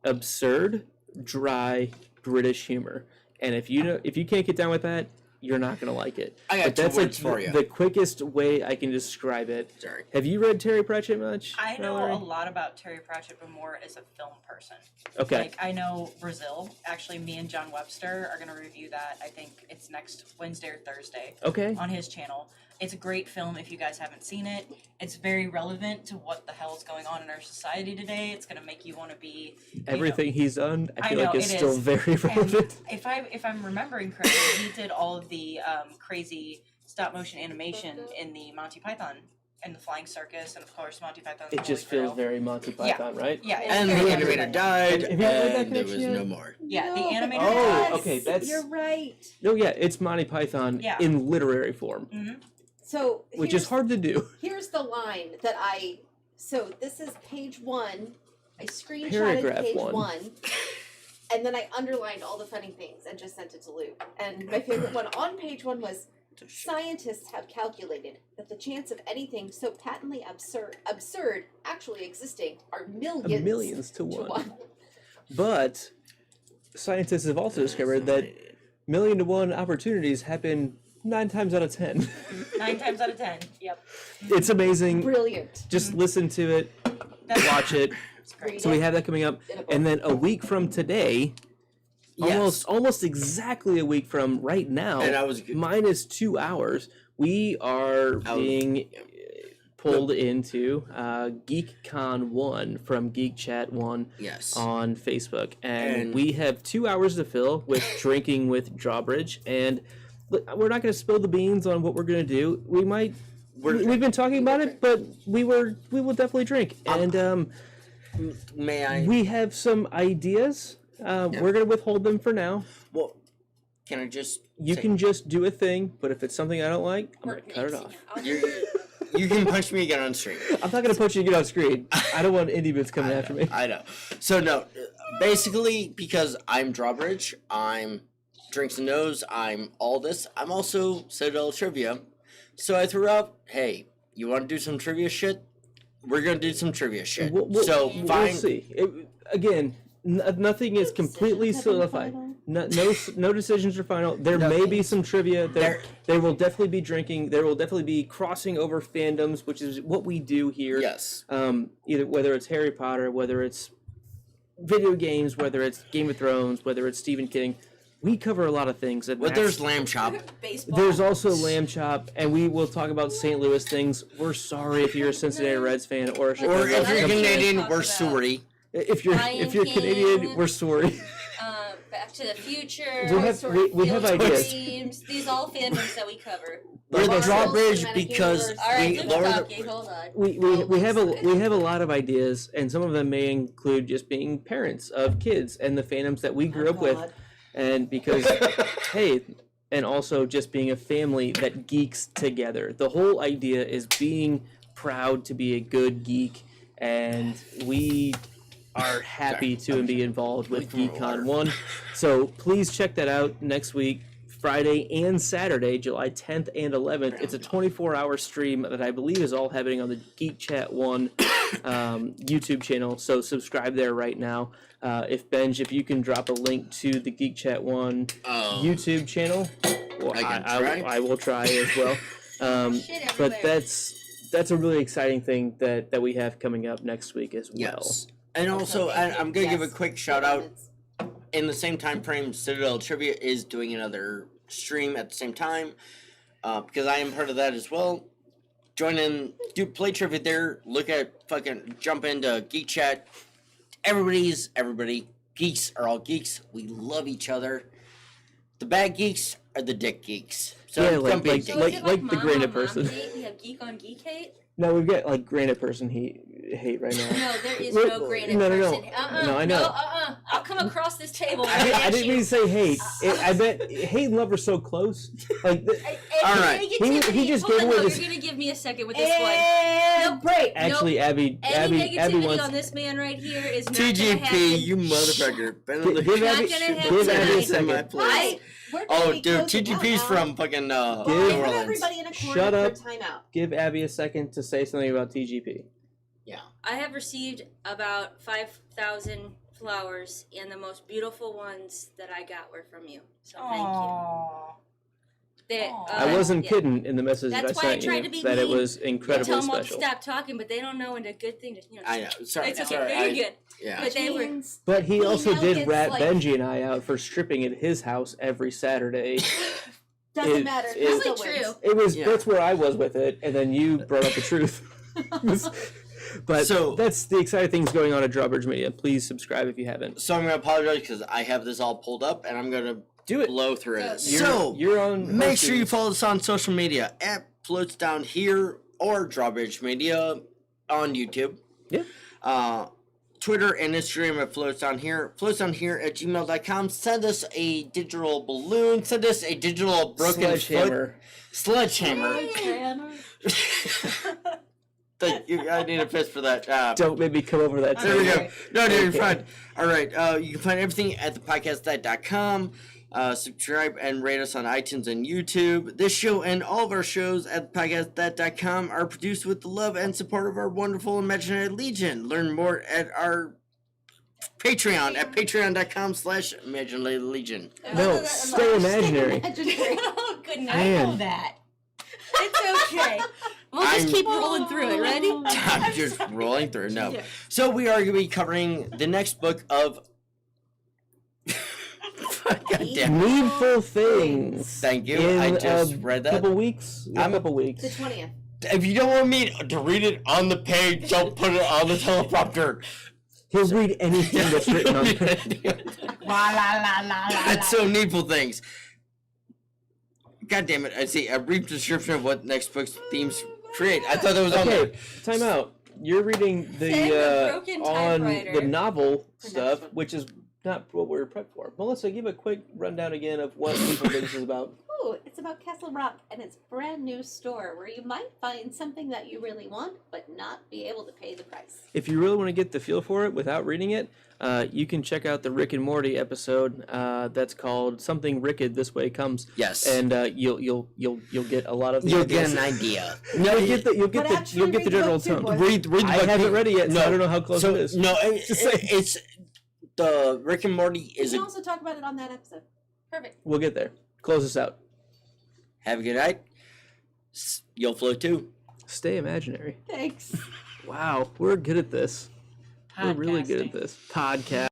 absurd, dry British humor. And if you can't get down with that, you're not gonna like it. I got But two that's words for you. the quickest way I can describe it. Sorry. Have you read Terry Pratchett much? I know Mallory? a lot about Terry Pratchett, but more as a film person. Okay. Like, I know Brazil. Actually, me and John Webster are going to review that. I think it's next Wednesday or Thursday Okay. on his channel. It's a great film if you guys haven't seen it. It's very relevant to what the hell is going on in our society today. It's going to make you want to be Everything he's done, I I feel know, like is it still is. very relevant. And if I'm remembering correctly, he did all of the crazy stop motion animation in the Monty Python and the Flying Circus, and of course Monty Python. and It the just Holy feels Grail. very Monty Python, right? Yeah, it's And the very animator relevant. died, Have you not read that and there was connection no yet? more. Yeah, the No, animator. but Oh, died. okay, that's- You're right. No, yeah, it's Monty Python Yeah. in literary form, Mhm. So which here's- is hard to do. Here's the line that so this is page 1. I screenshotted Paragraph page one. 1. And then I underlined all the funny things and just sent it to Luke. And my favorite one on page 1 was scientists have calculated that the chance of anything so patently absurd actually existing are millions To one. But scientists have also discovered that 1,000,000 to 1 opportunities happen 9 times out of 10. 9 times out of 10. Yep. It's amazing. Brilliant. Just listen to it, That's watch it. It's great. So we have that coming up, In a book. and then a week from today, Yes. almost exactly a week from right now, And I was minus 2 hours, we are I was- being pulled into GeekCon 1 from Geek Chat 1 yes. on Facebook, and And- we have 2 hours to fill with drinking with Drawbridge, and look, we're not going to spill the beans on what we're going to do. We might. We've been talking about it, but we will definitely drink, and May I? we have some ideas. We're going to withhold them for now. Well, can I just? You say- can just do a thing, but if it's something I don't like, I'm going to cut it off. You can punch me again on stream. I'm not going to put you to get on screen. I don't want indie bits coming after me. I know. So no, basically because I'm Drawbridge, I'm Drinks and Nose. I'm Aldous. I'm also Citadel Trivia. So I threw out, hey, you want to do some trivia shit? We're going to do some trivia shit. So we'll see. Again, nothing is completely solidified. No decisions are final. There may be some trivia. There will definitely be drinking. There will definitely be crossing over fandoms, which is what we do here. Yes. Either whether it's Harry Potter, whether it's video games, whether it's Game of Thrones, whether it's Stephen King, we cover a lot of things. But there's Lamb Chop. Baseball. There's also Lamb Chop, and we will talk about St. Louis things. We're sorry if you're a Cincinnati Reds fan or a Chicago Or if you're Cubs fan. Canadian, we're sorry. If you're Canadian, we're sorry. Back to the Future. We have ideas. Dreams. These all fandoms that we cover. We're the Marvel, drawbridge Cinematic because Universe. All right, we good lower the... talking. Hold on. We have a lot of ideas, and some of them may include just being parents of kids and the fandoms that we grew up with, and because hey, and also just being a family that geeks together. The whole idea is being proud to be a good geek, and we are happy to be involved with GeekCon 1. So please check that out next week, Friday and Saturday, July 10th and 11th. It's a 24-hour stream that I believe is all happening on the Geek Chat 1 YouTube channel, so subscribe there right now. If you can drop a link to the Geek Chat 1 YouTube channel, well, I will try as well. But that's a really exciting thing that we have coming up next week as well. Yes. And also, I'm going to give a quick shout out. In the same time frame, Citadel Trivia is doing another stream at the same time, because I am part of that as well. Join in, play trivia there, jump into Geek Chat. Everybody. Geeks are all geeks. We love each other. The bad geeks are the dick geeks. So yeah, don't be a dick. like the granite person. We have geek on geek hate. No, we've got like granite person hate right now. No, there is no granite person. No, I know. I'll come across this table. I didn't mean to say hate. I bet hate and love are so close. Like, all right. He just gave away this. You're gonna give me a second with this one. No break. Actually, nope. Abby negativity wants on this man right here is not TGP, you motherfucker. Give Abby a second. Oh, dude, TGP's from fucking New Orleans. Everybody in a corner Shut up. for timeout. Give Abby a second to say something about TGP. Yeah. I have received about 5,000 flowers, and the most beautiful ones that I got were from you. So thank you. I wasn't kidding in the message that I sent you that it was incredibly tell them special. To stop talking, but they don't know when a good thing to. I know. Sorry. It's okay. Sorry. You're good. Yeah. But they were. But he also did rat like- Benji and I out for stripping at his house every Saturday. Doesn't matter. Probably Still true. wins. It was that's where I was with it, and then you brought up the truth. But So- that's the exciting things going on at Drawbridge Media. Please subscribe if you haven't. So I'm going to apologize because I have this all pulled up and I'm going to Do it. blow through it. You're on. Make sure you follow us on social media at Floats Down Here or Drawbridge Media on YouTube. Yeah. Twitter and Instagram at Floats Down Here. Floats Down Here at gmail.com. Send us a digital balloon. Send us a digital broken Sledgehammer. I need a fist for that. Don't make me come over that. There we go. table. No, dude, you're Okay. fine. All right. You can find everything at thepodcast.com. Subscribe and rate us on iTunes and YouTube. This show and all of our shows at thepodcast.com are produced with the love and support of our wonderful Imaginary Legion. Learn more at our Patreon at patreon.com/Imaginary Legion. No, stay imaginary. Oh, good night. Man. know that. It's okay. We'll just keep rolling through it. Ready? I'm just rolling through. No. So we are going to be covering the next book of... God damn it. Needful things. Thank you. In I just read that. Couple weeks. A couple weeks. The 20th. If you don't want me to read it on the page, don't put it on the teleprompter. He'll read anything that's written on it. That's so needful things. God damn it. I see a brief description of what next book's themes create. I thought that was on there. Okay, time out. You're reading the broken on typewriter. the novel stuff, which is not what we were prepped for. Melissa, give a quick rundown again of what Needful Things is about. Ooh, it's about Castle Rock and its brand new store where you might find something that you really want, but not be able to pay the price. If you really want to get the feel for it without reading it, you can check out the Rick and Morty episode that's called "Something Ricked This Way Comes." Yes. And you'll get a lot of the You'll ideas. get an idea. You'll get the general tone. Read the I book. haven't read it yet, so I don't know how close So, it is. no, it's the Rick and Morty We is can a. also talk about it on that episode. Perfect. We'll get there. Close us out. Have a good night. You'll float too. Stay imaginary. Thanks. Wow, we're good at this. We're really good at Podcasting. this. Podcast.